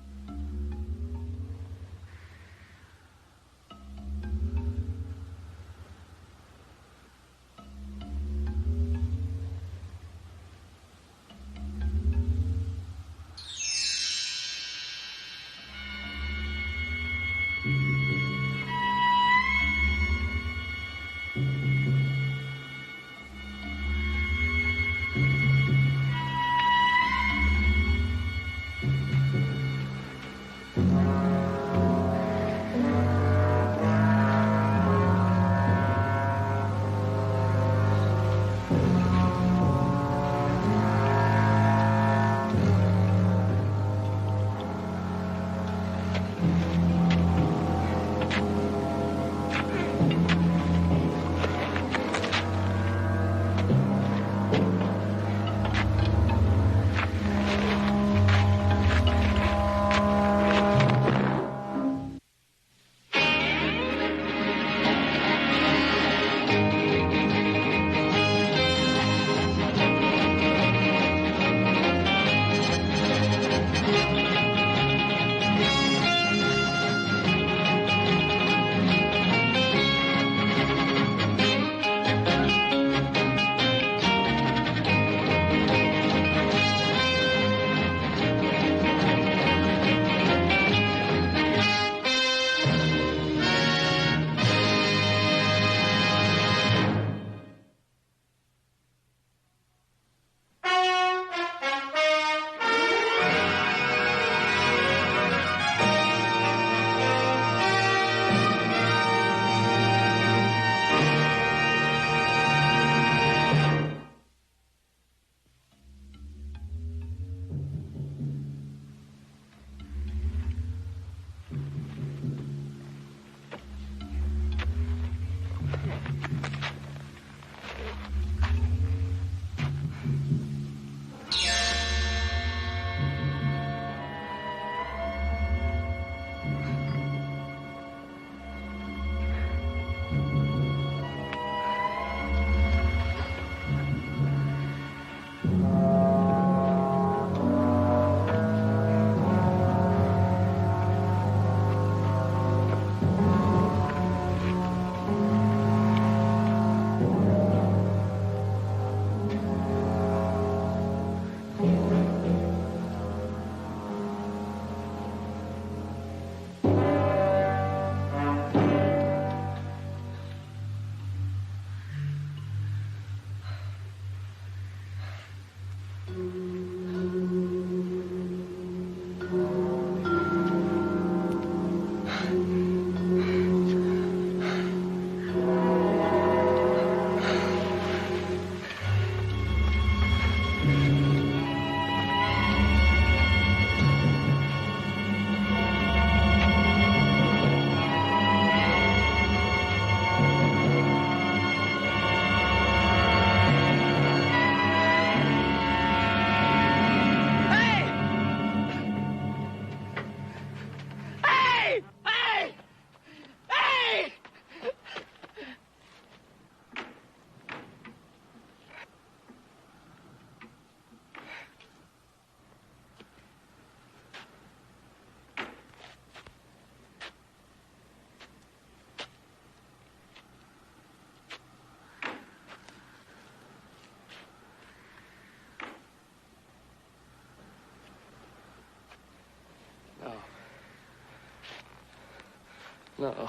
No.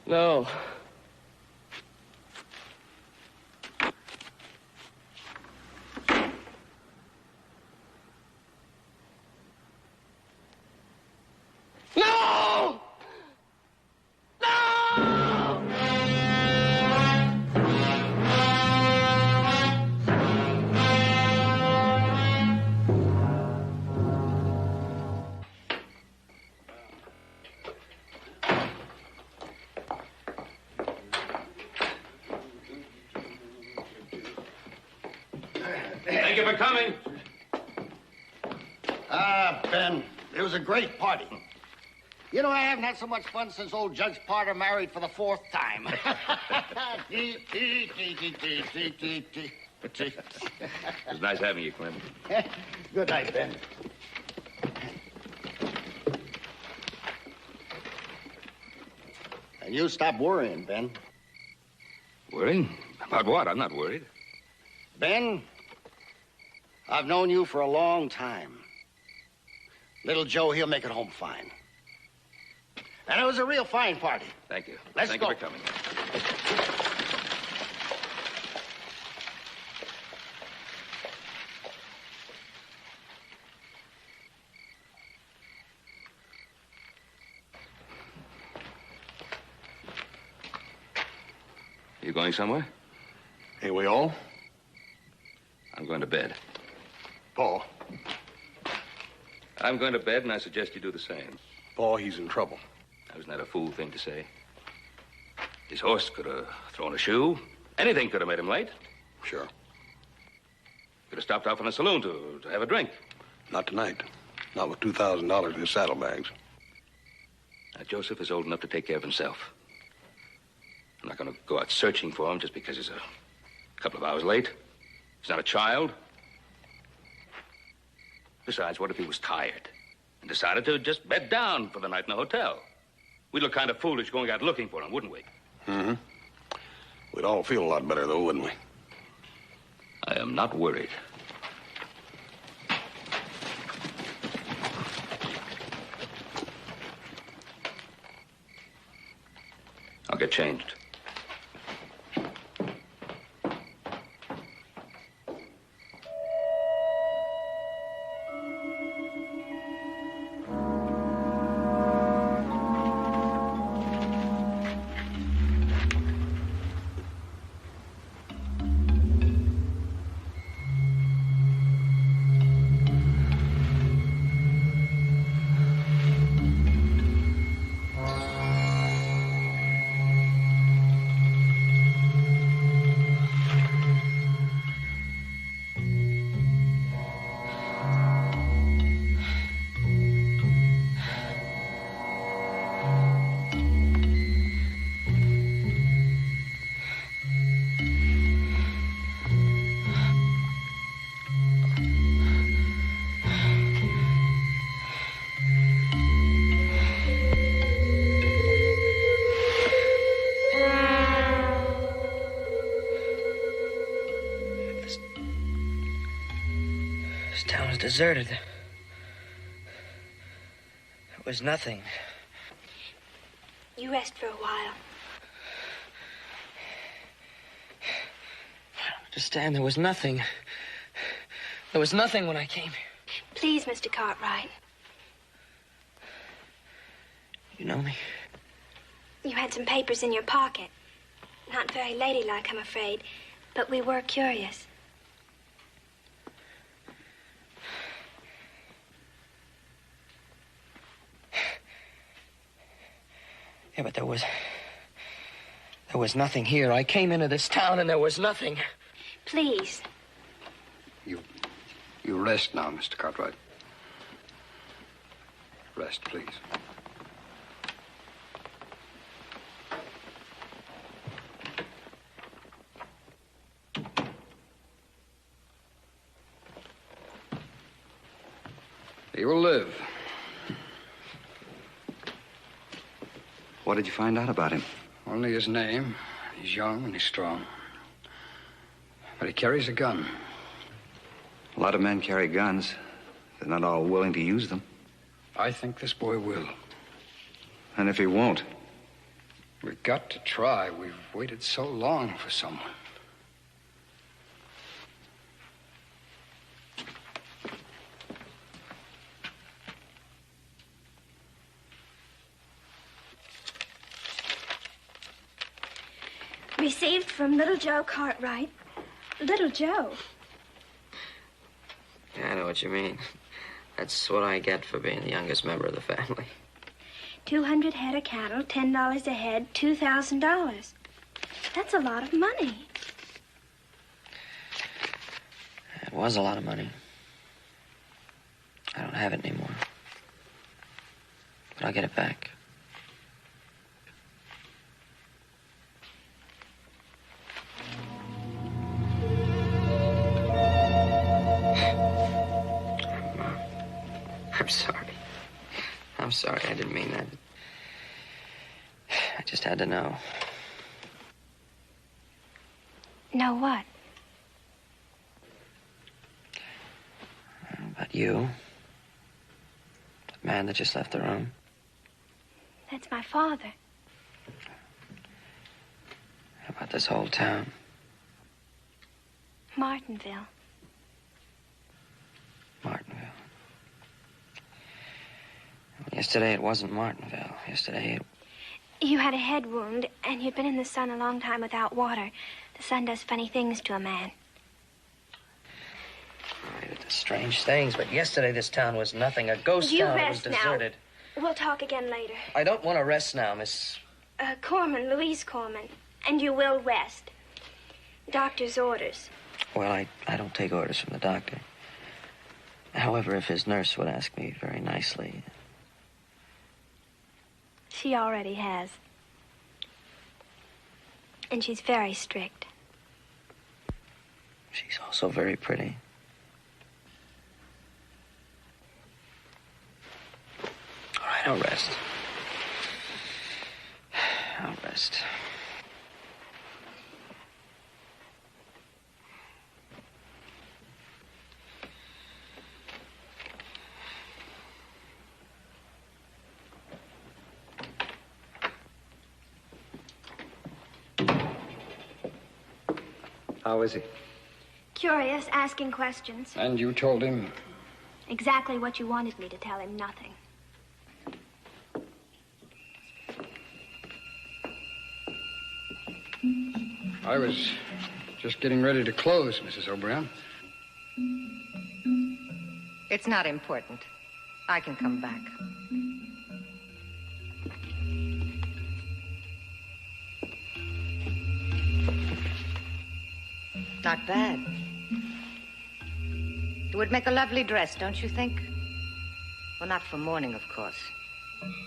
No. No! Thank you for coming. Ben, it was a great party. You know, I haven't had so much fun since old Judge Potter married for the 4th time. It was nice having you, Clem. Good night, Ben. And you stop worrying, Ben. Worrying? About what? I'm not worried. Ben, I've known you for a long time. Little Joe, he'll make it home fine. And it was a real fine party. Thank you. Let's Thank go. you for coming. You going somewhere? Ain't we all? I'm going to bed. Paul. I'm going to bed, and I suggest you do the same. Paul, he's in trouble. That wasn't that a fool thing to say? His horse could have thrown a shoe. Anything could have made him late. Sure. Could have stopped off in a saloon to have a drink. Not tonight. Not with $2,000 in his saddlebags. Now, Joseph is old enough to take care of himself. I'm not going to go out searching for him just because he's a couple of hours late. He's not a child. Besides, what if he was tired and decided to just bed down for the night in the hotel? We'd look kind of foolish going out looking for him, wouldn't we? Mm-hmm. We'd all feel a lot better, though, wouldn't we? I am not worried. I'll get changed. This town was deserted. There was nothing. You rest for a while. I don't understand. There was nothing. There was nothing when I came here. Please, Mr. Cartwright. You know me? You had some papers in your pocket. Not very ladylike, I'm afraid, but we were curious. Yeah, but there was nothing here. I came into this town and there was nothing. Please. You rest now, Mr. Cartwright. Rest, please. He will live. What did you find out about him? Only his name. He's young and he's strong. But he carries a gun. A lot of men carry guns. They're not all willing to use them. I think this boy will. And if he won't? We've got to try. We've waited so long for someone. Received from Little Joe Cartwright. Little Joe? Yeah, I know what you mean. That's what I get for being the youngest member of the family. 200 head of cattle, $10 a head, $2,000. That's a lot of money. It was a lot of money. I don't have it anymore. But I'll get it back. I'm sorry. I'm sorry. I didn't mean that. I just had to know. Know what? About you. The man that just left the room. That's my father. About this whole town. Martinville. Martinville. Yesterday it wasn't Martinville. Yesterday it... You had a head wound, and you'd been in the sun a long time without water. The sun does funny things to a man. It does strange things, but yesterday this town was nothing. A ghost You town. It was rest now. deserted. We'll talk again later. I don't want to rest now, Miss... Corman, Louise Corman. And you will rest. Doctor's orders. Well, I don't take orders from the doctor. However, if his nurse would ask me very nicely... She already has. And she's very strict. She's also very pretty. All right, I'll rest. I'll rest. How is he? Curious, asking questions. And you told him? Exactly what you wanted me to tell him, nothing. I was just getting ready to close, Mrs. O'Brien. It's not important. I can come back. Not bad. It would make a lovely dress, don't you think? Well, not for mourning, of course.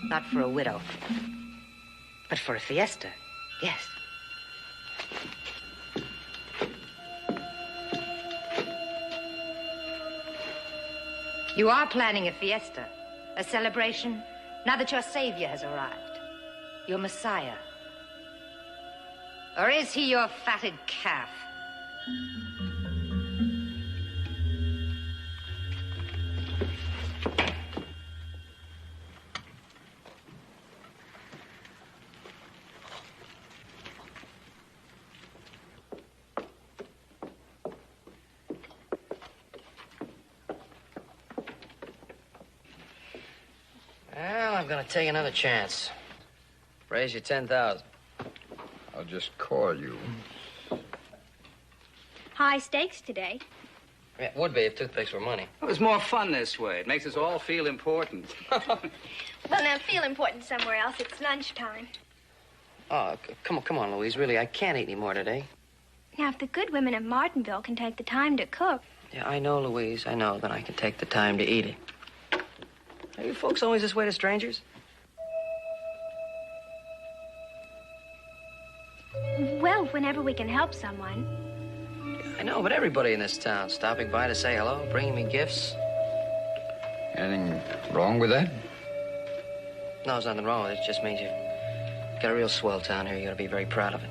Not for a widow. But for a fiesta, yes. You are planning a fiesta, a celebration, now that your savior has arrived, your Messiah. Or is he your fatted calf? Well, I'm gonna take another chance. Raise you 10,000. I'll just call you. High stakes today. Yeah, it would be if toothpicks were money. It was more fun this way. It makes us all feel important. Well, now, feel important somewhere else. It's lunchtime. Oh, come on, Louise. Really, I can't eat any more today. Now, if the good women of Martinville can take the time to cook... Yeah, I know, Louise. I know that I can take the time to eat it. Are you folks always this way to strangers? Well, whenever we can help someone. I know, but everybody in this town stopping by to say hello, bringing me gifts. Anything wrong with that? No, there's nothing wrong with it. It just means you've got a real swell town here. You gotta be very proud of it.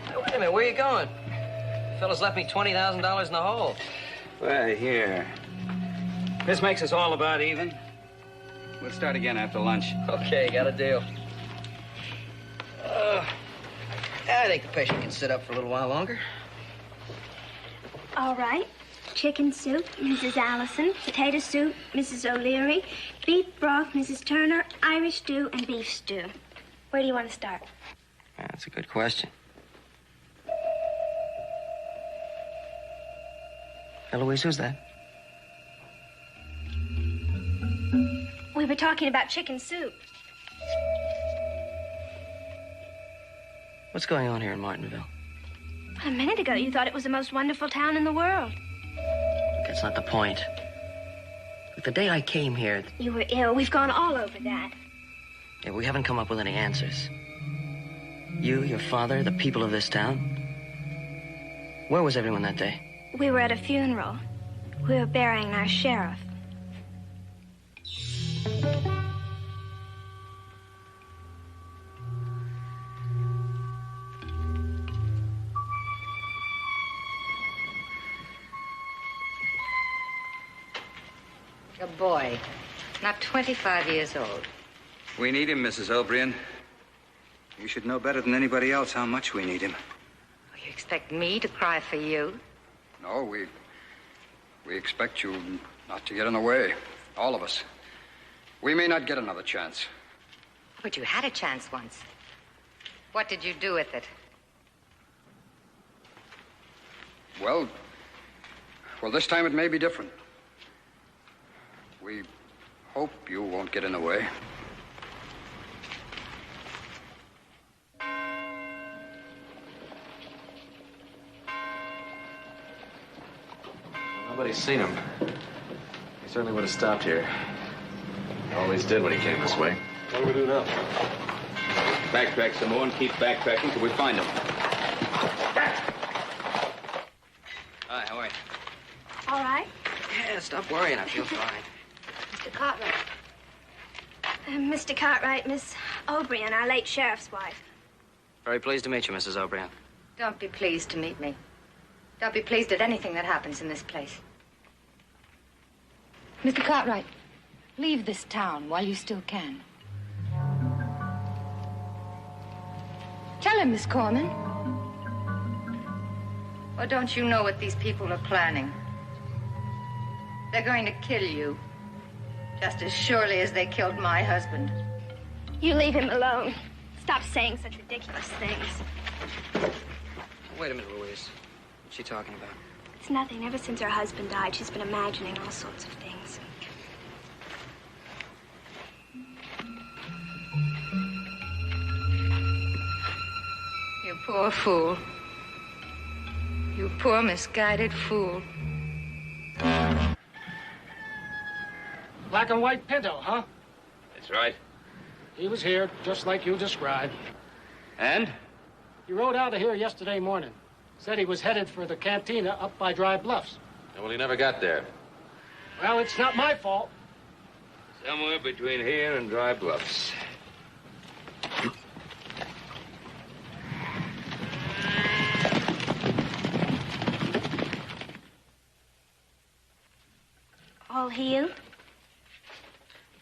Hey, wait a minute, where are you going? The fella's left me $20,000 in the hole. Well, here. This makes us all about even. We'll start again after lunch. Okay, got a deal. I think the patient can sit up for a little while longer. All right. Chicken soup, Mrs. Allison. Potato soup, Mrs. O'Leary. Beef broth, Mrs. Turner. Irish stew, and beef stew. Where do you want to start? That's a good question. Eloise, who's that? We were talking about chicken soup. What's going on here in Martinville? A minute ago, you thought it was the most wonderful town in the world. Look, that's not the point. Look, the day I came here... You were ill. We've gone all over that. Yeah, we haven't come up with any answers. You, your father, the people of this town. Where was everyone that day? We were at a funeral. We were burying our sheriff. A boy, not 25 years old. We need him, Mrs. O'Brien. You should know better than anybody else how much we need him. You expect me to cry for you? No, we expect you not to get in the way. All of us. We may not get another chance. But you had a chance once. What did you do with it? Well, this time it may be different. We hope you won't get in the way. Nobody's seen him. He certainly would have stopped here. He always did when he came this way. What do we do now? Backtrack some more and keep backtracking till we find him. Hi, how are you? All right. Yeah, stop worrying. I feel fine. Mr. Cartwright. Mr. Cartwright, Miss O'Brien, our late sheriff's wife. Very pleased to meet you, Mrs. O'Brien. Don't be pleased to meet me. Don't be pleased at anything that happens in this place. Mr. Cartwright, leave this town while you still can. Tell him, Miss Corman. Or don't you know what these people are planning? They're going to kill you. Just as surely as they killed my husband. You leave him alone. Stop saying such ridiculous things. Wait a minute, Louise. What's she talking about? It's nothing. Ever since her husband died, she's been imagining all sorts of things. You poor fool. You poor misguided fool. Black and white Pinto, huh? That's right. He was here, just like you described. And? He rode out of here yesterday morning. Said he was headed for the cantina up by Dry Bluffs. Well, he never got there. Well, it's not my fault. Somewhere between here and Dry Bluffs. All healed?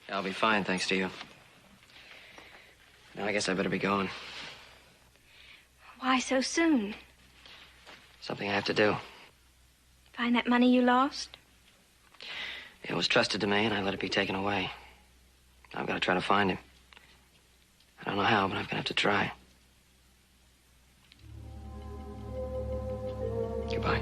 I'll be fine, thanks to you. Now, I guess I better be going. Why so soon? Something I have to do. Find that money you lost? It was trusted to me, and I let it be taken away. I've got to try to find him. I don't know how, but I'm going to have to try. Goodbye.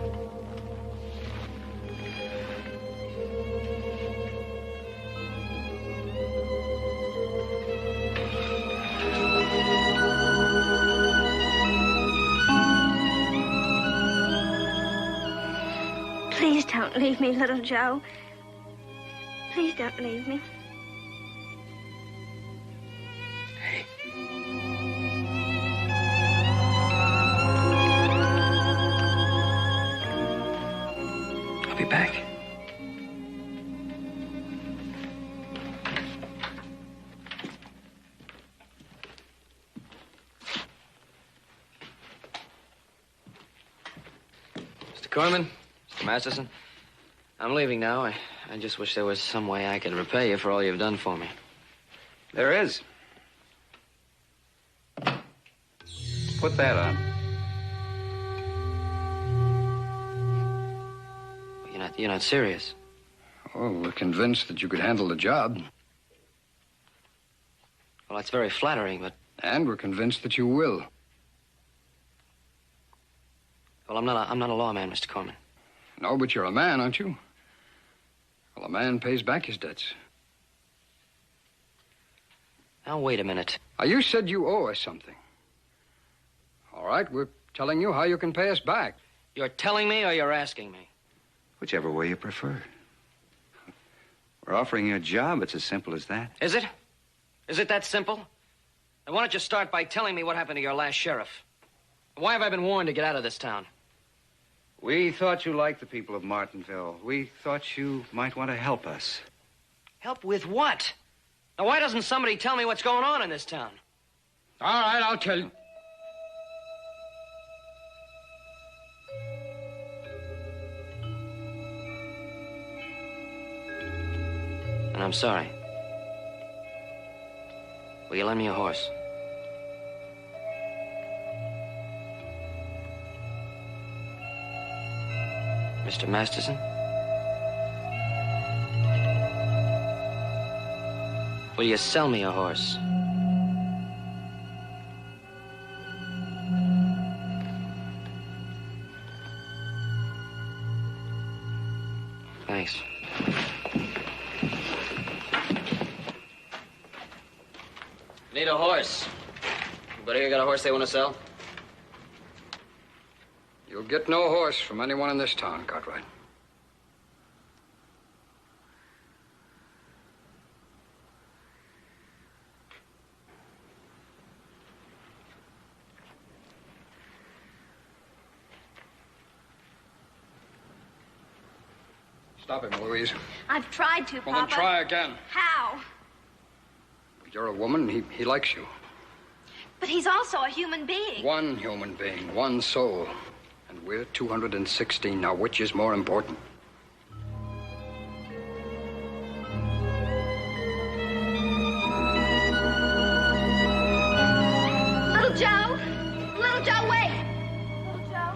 Please don't leave me, little Joe. Please don't leave me. I'll be back. Mr. Corman, Mr. Masterson, I'm leaving now. I just wish there was some way I could repay you for all you've done for me. There is. Put that on. You're not serious. Oh, we're convinced that you could handle the job. Well, that's very flattering, but... And we're convinced that you will. Well, I'm not a lawman, Mr. Corman. No, but you're a man, aren't you? Well, a man pays back his debts. Now, wait a minute. Now, you said you owe us something. All right, we're telling you how you can pay us back. You're telling me or you're asking me? Whichever way you prefer. We're offering you a job. It's as simple as that. Is it? Is it that simple? Then why don't you start by telling me what happened to your last sheriff? Why have I been warned to get out of this town? We thought you liked the people of Martinville. We thought you might want to help us. Help with what? Now, why doesn't somebody tell me what's going on in this town? All right, I'll tell you. And I'm sorry. Will you lend me a horse? Mr. Masterson? Will you sell me a horse? Thanks. Need a horse. Anybody here got a horse they want to sell? You'll get no horse from anyone in this town, Cartwright. Stop him, Louise. I've tried to, Papa. Well, then try again. How? You're a woman. He likes you. But he's also a human being. One human being, one soul. And we're 216 now. Which is more important? Little Joe! Little Joe, wait! Little Joe?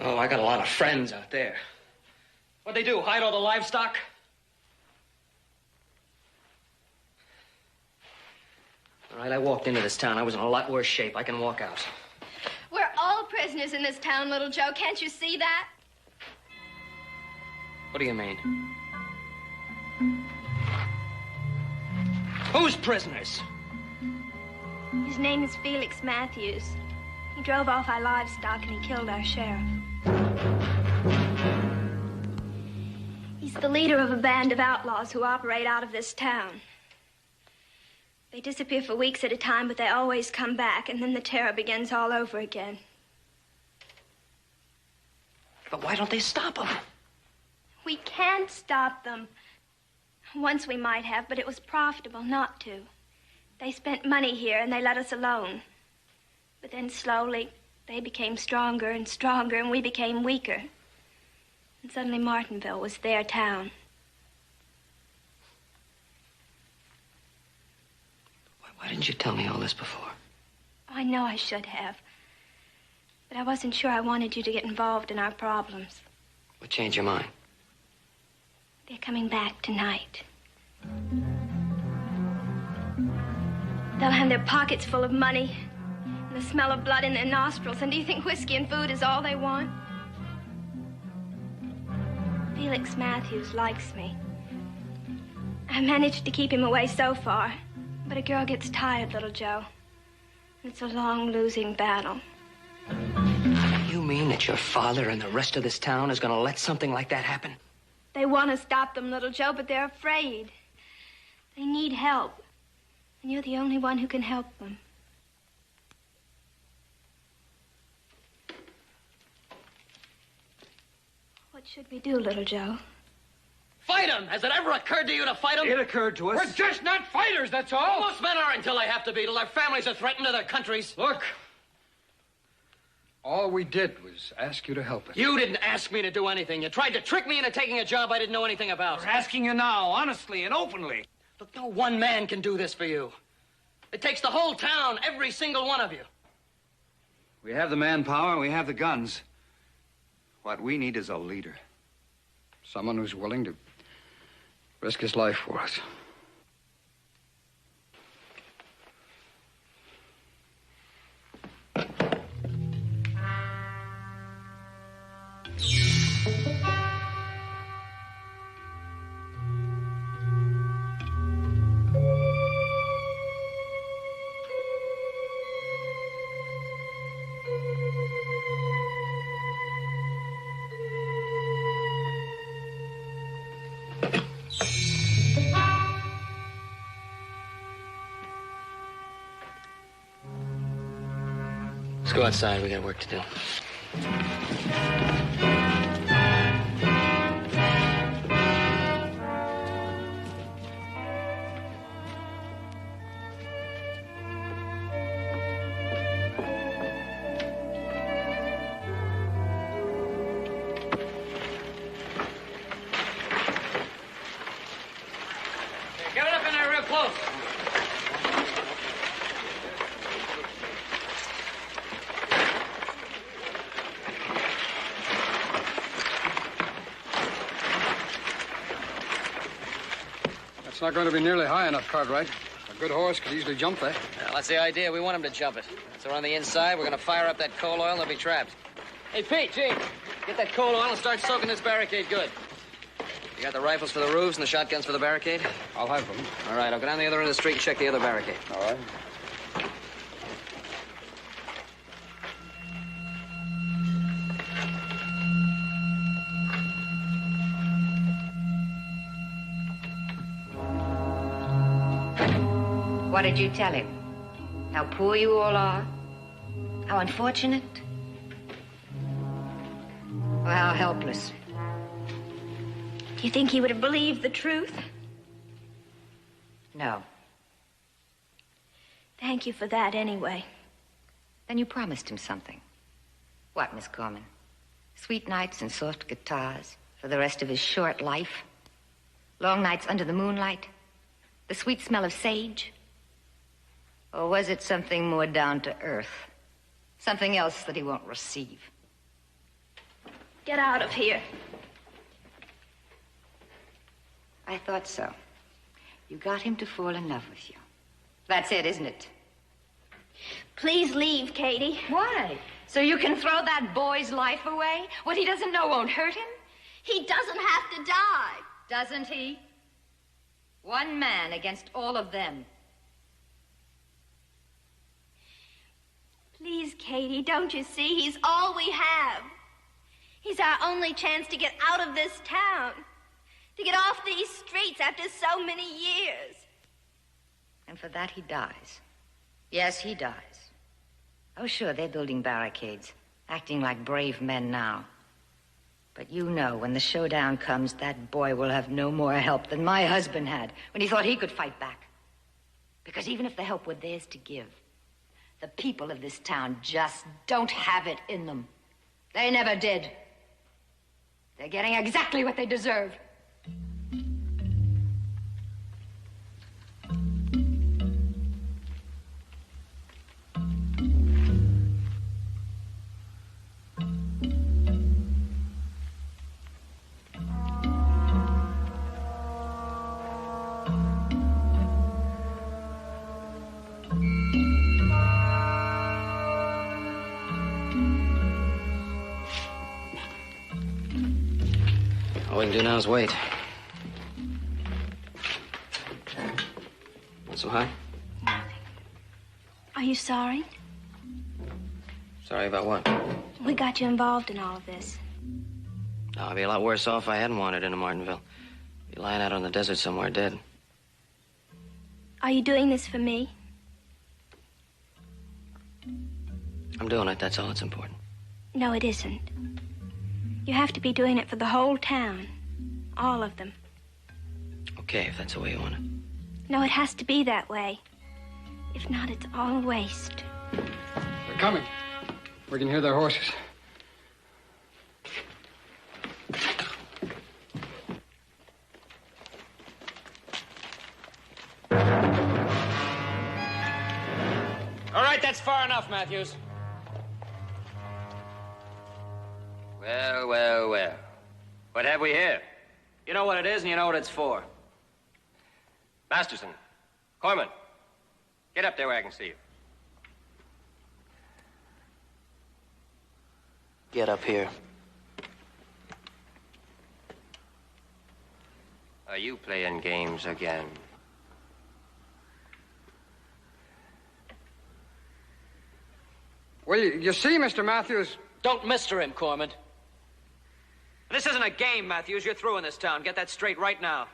Oh, I got a lot of friends out there. What'd they do, hide all the livestock? All right, I walked into this town. I was in a lot worse shape. I can walk out. We're all prisoners in this town, Little Joe. Can't you see that? What do you mean? Who's prisoners? His name is Felix Matthews. He drove off our livestock and he killed our sheriff. He's the leader of a band of outlaws who operate out of this town. They disappear for weeks at a time, but they always come back, and then the terror begins all over again. But why don't they stop them? We can't stop them. Once we might have, but it was profitable not to. They spent money here, and they let us alone. But then slowly, they became stronger and stronger, and we became weaker. And suddenly Martinville was their town. Why didn't you tell me all this before? I know I should have. But I wasn't sure I wanted you to get involved in our problems. What changed your mind? They're coming back tonight. They'll have their pockets full of money and the smell of blood in their nostrils. And do you think whiskey and food is all they want? Felix Matthews likes me. I managed to keep him away so far. But a girl gets tired, Little Joe. It's a long losing battle. You mean that your father and the rest of this town is going to let something like that happen? They want to stop them, Little Joe, but they're afraid. They need help. And you're the only one who can help them. What should we do, Little Joe? Fight him! Has it ever occurred to you to fight him? It occurred to us. We're just not fighters, that's all. Most men are until they have to be, till their families are threatened to their countries. Look, all we did was ask you to help us. You didn't ask me to do anything. You tried to trick me into taking a job I didn't know anything about. We're asking you now, honestly and openly. Look, no one man can do this for you. It takes the whole town, every single one of you. We have the manpower, we have the guns. What we need is a leader. Someone who's willing to risk his life for us. Let's go outside. We got work to do. Get it up in there real close. It's not going to be nearly high enough, Cartwright. A good horse could easily jump that. Well, that's the idea. We want him to jump it. So on the inside, we're going to fire up that coal oil and they'll be trapped. Hey, Pete, Gene, get that coal oil and start soaking this barricade good. You got the rifles for the roofs and the shotguns for the barricade? I'll have them. All right, I'll go down the other end of the street and check the other barricade. All right. What did you tell him? How poor you all are? How unfortunate? Or how helpless? Do you think he would have believed the truth? No. Thank you for that, anyway. Then you promised him something. What, Miss Corman? Sweet nights and soft guitars for the rest of his short life? Long nights under the moonlight? The sweet smell of sage? Or was it something more down to earth? Something else that he won't receive? Get out of here. I thought so. You got him to fall in love with you. That's it, isn't it? Please leave, Katie. Why? So you can throw that boy's life away? What he doesn't know won't hurt him? He doesn't have to die. Doesn't he? One man against all of them. Please, Katie, don't you see? He's all we have. He's our only chance to get out of this town. To get off these streets after so many years. And for that, he dies. Yes, he dies. Oh, sure, they're building barricades, acting like brave men now. But you know, when the showdown comes, that boy will have no more help than my husband had when he thought he could fight back. Because even if the help were theirs to give, the people of this town just don't have it in them. They never did. They're getting exactly what they deserve. All we can do now is wait. What's so high? Are you sorry? Sorry about what? We got you involved in all of this. No, I'd be a lot worse off if I hadn't wandered into Martinville. Be lying out on the desert somewhere dead. Are you doing this for me? I'm doing it, that's all that's important. No, it isn't. You have to be doing it for the whole town. All of them. Okay, if that's the way you want it. No, it has to be that way. If not, it's all a waste. They're coming. We can hear their horses. All right, that's far enough, Matthews. Well, well, well. What have we here? You know what it is and you know what it's for. Masterson. Corman. Get up there where I can see you. Get up here. Are you playing games again? Well, you see, Mr. Matthews... Don't mister him, Corman. This isn't a game, Matthews. You're through in this town. Get that straight right now.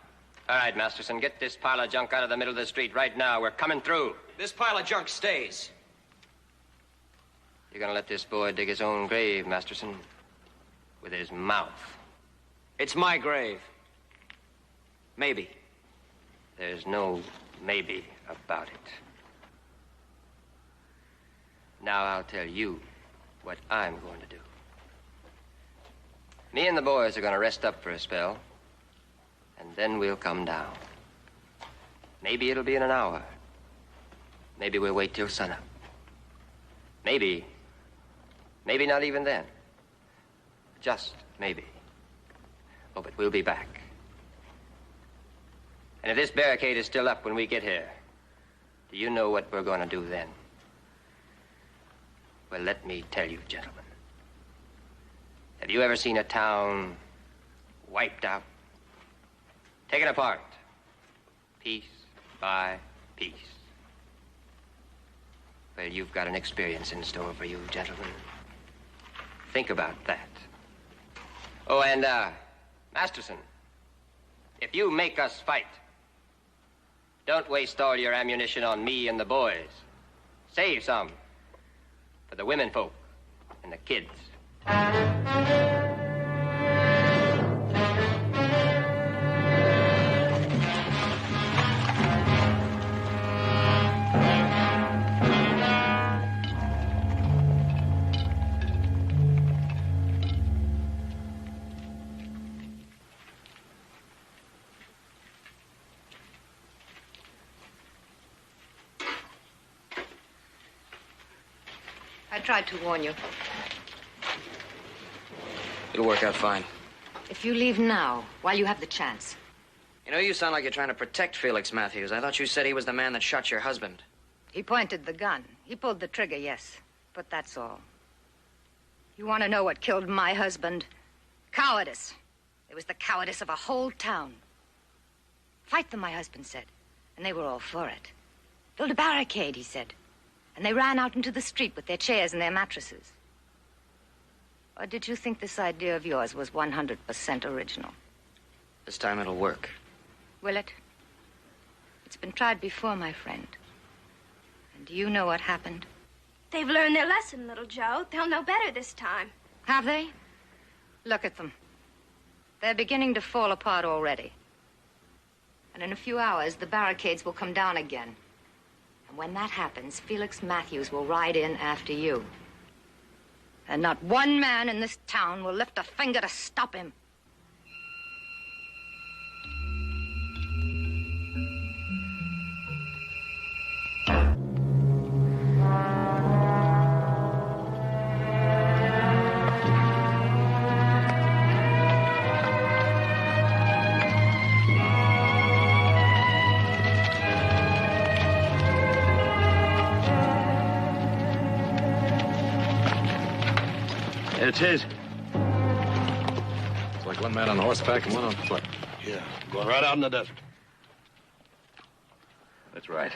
All right, Masterson, get this pile of junk out of the middle of the street right now. We're coming through. This pile of junk stays. You're gonna let this boy dig his own grave, Masterson, with his mouth. It's my grave. Maybe. There's no maybe about it. Now I'll tell you what I'm going to do. Me and the boys are going to rest up for a spell, and then we'll come down. Maybe it'll be in an hour. Maybe we'll wait till sunup. Maybe not even then. Just maybe. Oh, but we'll be back. And if this barricade is still up when we get here, do you know what we're going to do then? Well, let me tell you, gentlemen. Have you ever seen a town wiped out? Taken apart, piece by piece? Well, you've got an experience in store for you, gentlemen. Think about that. Oh, and, Masterson, if you make us fight, don't waste all your ammunition on me and the boys. Save some for the women folk and the kids. I tried to warn you. It'll work out fine. If you leave now, while you have the chance. You know, you sound like you're trying to protect Felix Matthews. I thought you said he was the man that shot your husband. He pointed the gun. He pulled the trigger, yes. But that's all. You want to know what killed my husband? Cowardice. It was the cowardice of a whole town. Fight them, my husband said. And they were all for it. Build a barricade, he said. And they ran out into the street with their chairs and their mattresses. Or did you think this idea of yours was 100% original? This time it'll work. Will it? It's been tried before, my friend. And do you know what happened? They've learned their lesson, little Joe. They'll know better this time. Have they? Look at them. They're beginning to fall apart already. And in a few hours, the barricades will come down again. And when that happens, Felix Matthews will ride in after you. And not one man in this town will lift a finger to stop him. It's his. It's like one man on horseback and one on foot. Yeah, going right out in the desert. That's right.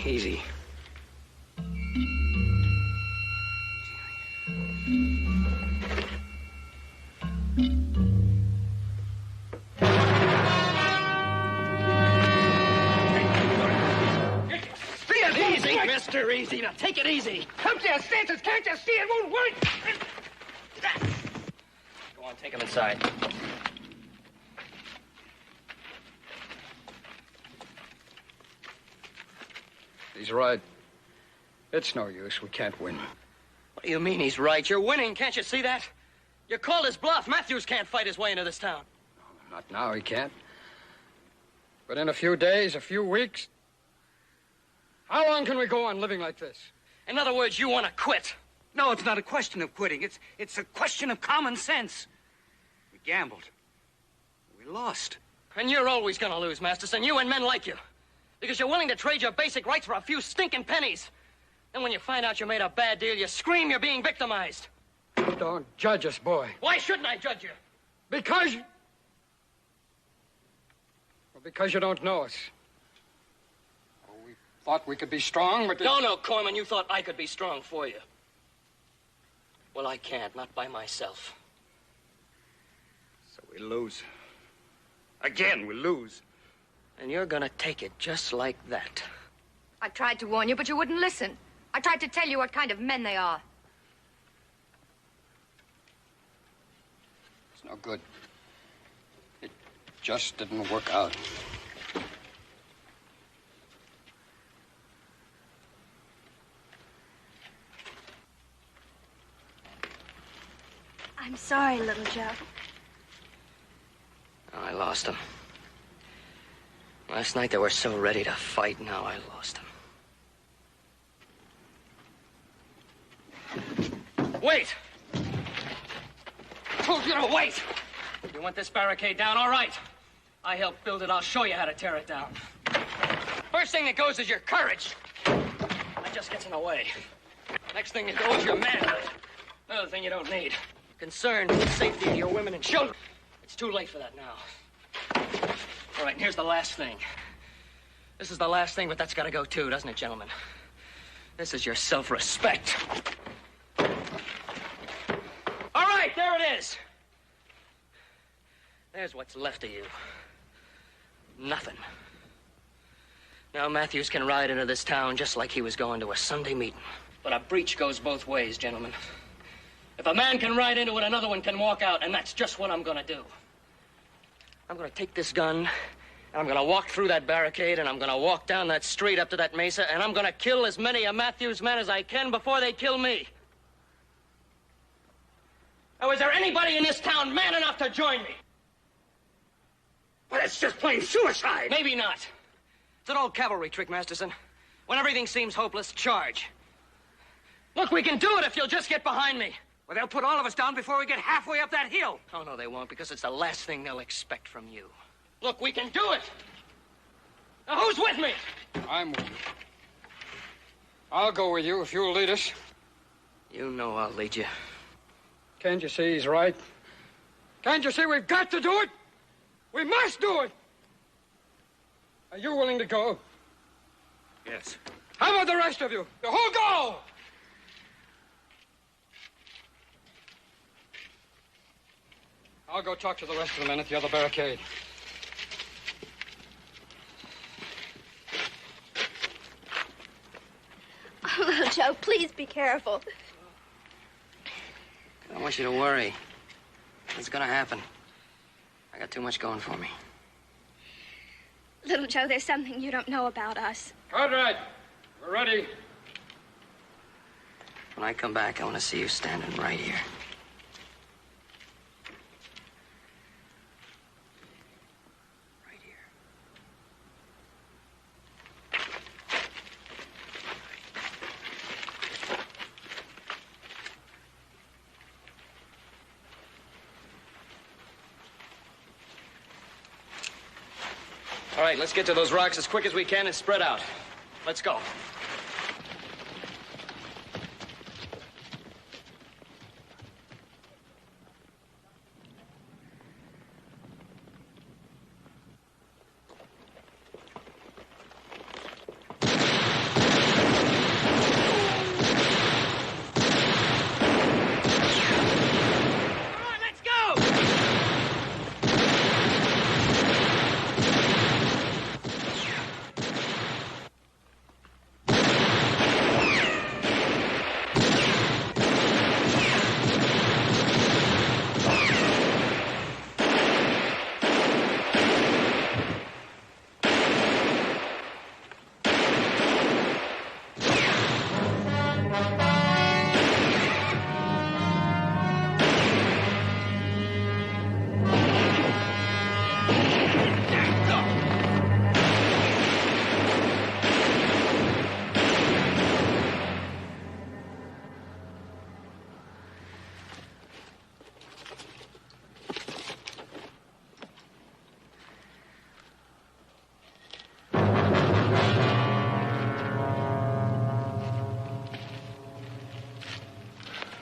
Easy. Easy, mister, easy. Now, take it easy. Come to your senses, can't you see it won't work? Go on, take him inside. He's right. It's no use. We can't win. What do you mean he's right? You're winning, can't you see that? You called his bluff. Matthews can't fight his way into this town. Not now, he can't. But in a few days, a few weeks... How long can we go on living like this? In other words, you want to quit. No, it's not a question of quitting. It's a question of common sense. We gambled. We lost. And you're always going to lose, Masterson. You and men like you. Because you're willing to trade your basic rights for a few stinking pennies. Then when you find out you made a bad deal, you scream you're being victimized. Don't judge us, boy. Why shouldn't I judge you? Because you don't know us. Oh, we thought we could be strong, but... No, Corman, you thought I could be strong for you. Well, I can't, not by myself. So we lose. Again, we lose. And you're gonna take it just like that. I tried to warn you, but you wouldn't listen. I tried to tell you what kind of men they are. It's no good. It just didn't work out. I'm sorry, little Joe. I lost him. Last night they were so ready to fight, now I lost him. Wait! I told you to wait! You want this barricade down? All right. I helped build it. I'll show you how to tear it down. First thing that goes is your courage. That just gets in the way. Next thing that goes is your manhood. Another thing you don't need. Concern for the safety of your women and children. It's too late for that now. All right, and here's the last thing. This is the last thing, but that's got to go too, doesn't it, gentlemen? This is your self-respect. All right, there it is. There's what's left of you. Nothing. Now Matthews can ride into this town just like he was going to a Sunday meeting. But a breach goes both ways, gentlemen. If a man can ride into it, another one can walk out, and that's just what I'm going to do. I'm going to take this gun, and I'm going to walk through that barricade, and I'm going to walk down that street up to that mesa, and I'm going to kill as many of Matthews' men as I can before they kill me. Now, is there anybody in this town man enough to join me? Well, it's just plain suicide. Maybe not. It's an old cavalry trick, Masterson. When everything seems hopeless, charge. Look, we can do it if you'll just get behind me. Well, they'll put all of us down before we get halfway up that hill. Oh, no, they won't, because it's the last thing they'll expect from you. Look, we can do it. Now, who's with me? I'm with you. I'll go with you if you'll lead us. You know I'll lead you. Can't you see he's right? Can't you see we've got to do it? We must do it. Are you willing to go? Yes. How about the rest of you? The whole go! I'll go talk to the rest of the men at the other barricade. Oh, little Joe, please be careful. I don't want you to worry. It's gonna happen. I got too much going for me. Little Joe, there's something you don't know about us. All right. We're ready. When I come back, I want to see you standing right here. All right, let's get to those rocks as quick as we can and spread out. Let's go.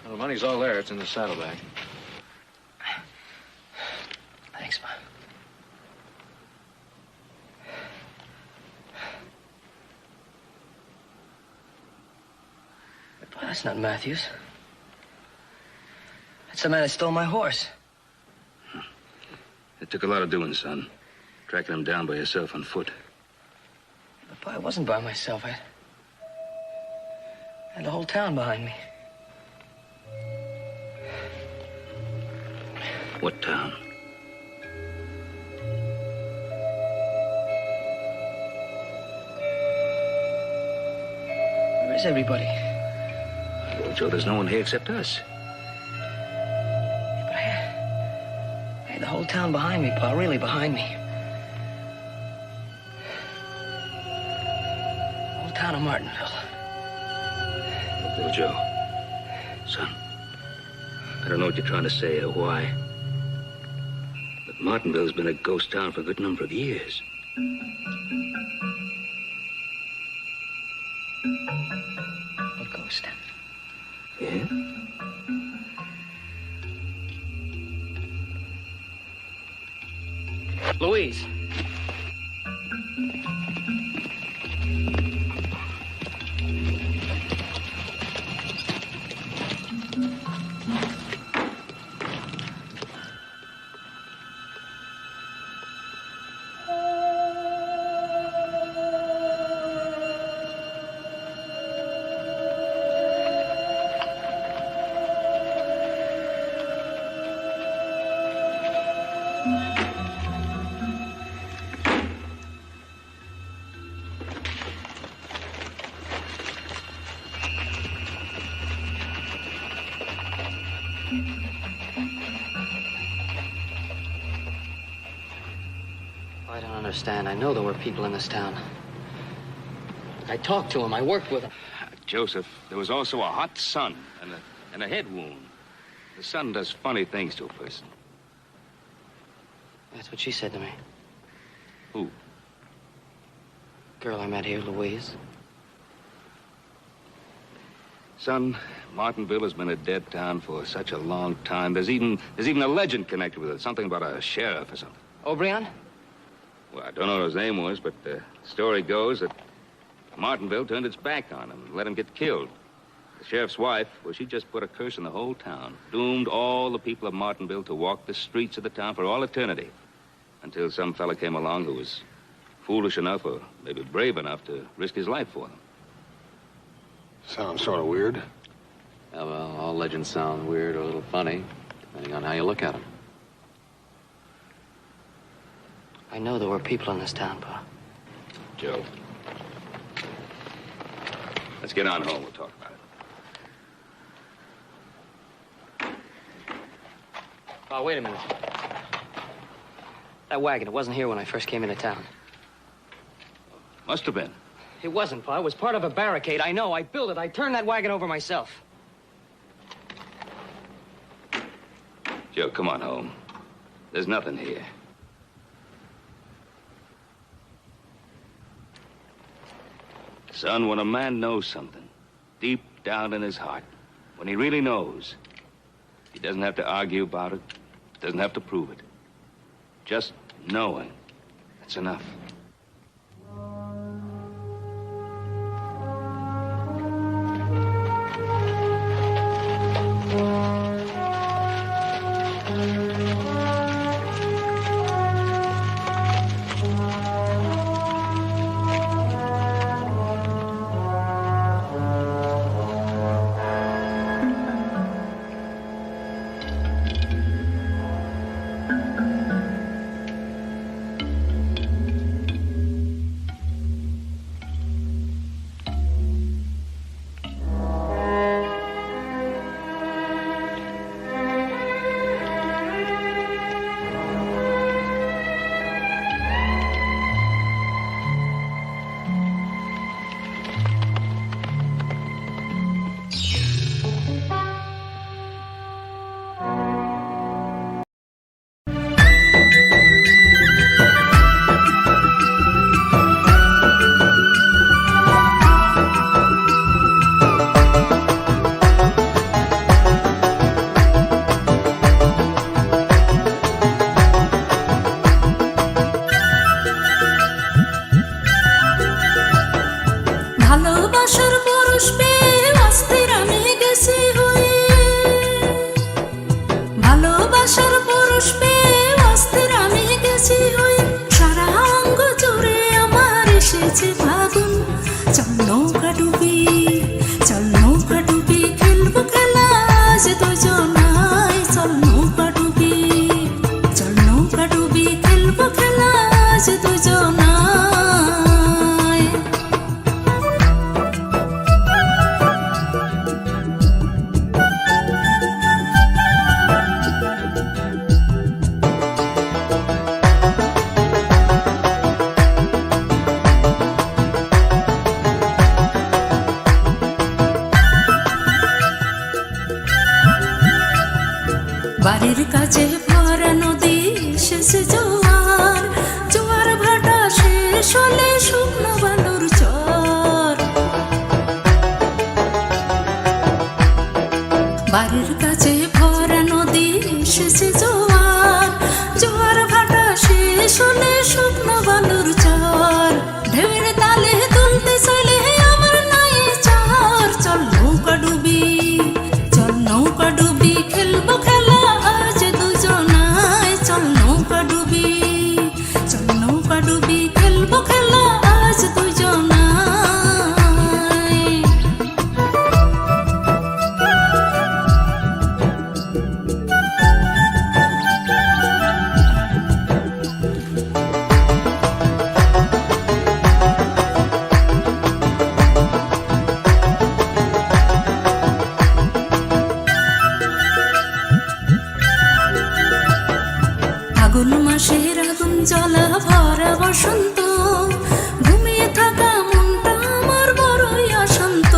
Well, the money's all there. It's in the saddlebag. Thanks, Ma. But that's not Matthews. That's the man that stole my horse. It took a lot of doing, son. Tracking him down by yourself on foot. But Pa, I wasn't by myself. I had the whole town behind me. What town? Where is everybody? Well, Joe, there's no one here except us. But I had the whole town behind me, Pa, really behind me. The whole town of Martinville. Look, little Joe. Son, I don't know what you're trying to say or why. But Martinville's been a ghost town for a good number of years. What ghost? Yeah? Louise. I don't understand. I know there were people in this town. I talked to them. I worked with them. Joseph, there was also a hot sun and a head wound. The sun does funny things to a person. That's what she said to me. Who? Girl I met here, Louise. Son, Martinville has been a dead town for such a long time. There's even a legend connected with it. Something about a sheriff or something. O'Brien? Well, I don't know what his name was, but the story goes that Martinville turned its back on him and let him get killed. The sheriff's wife, well, she just put a curse on the whole town. Doomed all the people of Martinville to walk the streets of the town for all eternity. Until some fella came along who was foolish enough or maybe brave enough to risk his life for them. Sounds sort of weird. Yeah, well, all legends sound weird or a little funny, depending on how you look at them. I know there were people in this town, Pa. Joe. Let's get on home. We'll talk about it. Pa, wait a minute. That wagon, it wasn't here when I first came into town. Must have been. It wasn't, Pa. It was part of a barricade. I know. I built it. I turned that wagon over myself. Joe, come on home. There's nothing here. Son, when a man knows something, deep down in his heart, when he really knows, he doesn't have to argue about it, doesn't have to prove it. Just knowing, that's enough. বাড়ির কাছে ভরা নদী শেষে জোয়ার, জোয়ার ভাটা শেষ হলে শুকনো বালুর চর। বাড়ির কাছে ভরা নদী শেষে জোয়ার, জোয়ার ভাটা শেষ হলে শুকনো বালুর চর। ঢেউয়ের তালে তুলতে চলে আমার নাই চর। চল নৌকা ডুবি, চল নৌকা ডুবি, খেলবো খেলা আজ দুজনায়। চল নৌকা ডুবি, চল নৌকা ডুবি, খেলবো খেলা আজ দুজনায়। ফাগুন মাসের আগুন জ্বলা ভরা বসন্ত, ঘুমিয়ে থাকা মনটা আমার বড়ই অশান্ত।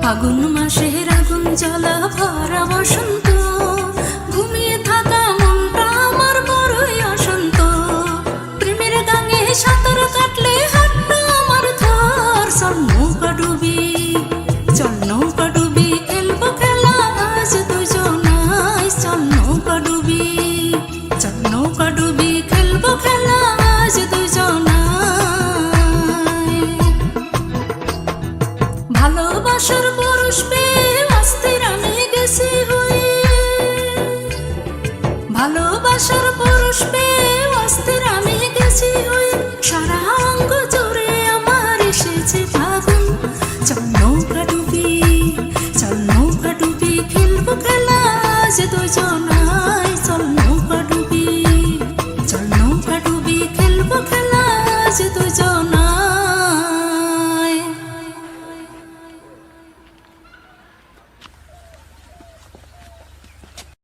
ফাগুন মাসের আগুন জ্বলা ভরা বসন্ত, ঘুমিয়ে থাকা মনটা আমার বড়ই অশান্ত। প্রেমের গাঙে সাঁতার কাটলে হাতটা আমার ধর। চল নৌকা ডুবি, চল নৌকা ডুবি, খেলবো খেলা আজ দুজনায়। চল নৌকা ডুবি, চল নৌকা ডুবি, খেলবো খেলা আজ দুজনায়। ভালোবাসার পরশ পেয়ে অস্থির আমি গেছি হয়ে, ভালোবাসার পরশ পেয়ে অস্থির আমি গেছি হয়ে। সারা অঙ্গ জুড়ে আমার এসেছে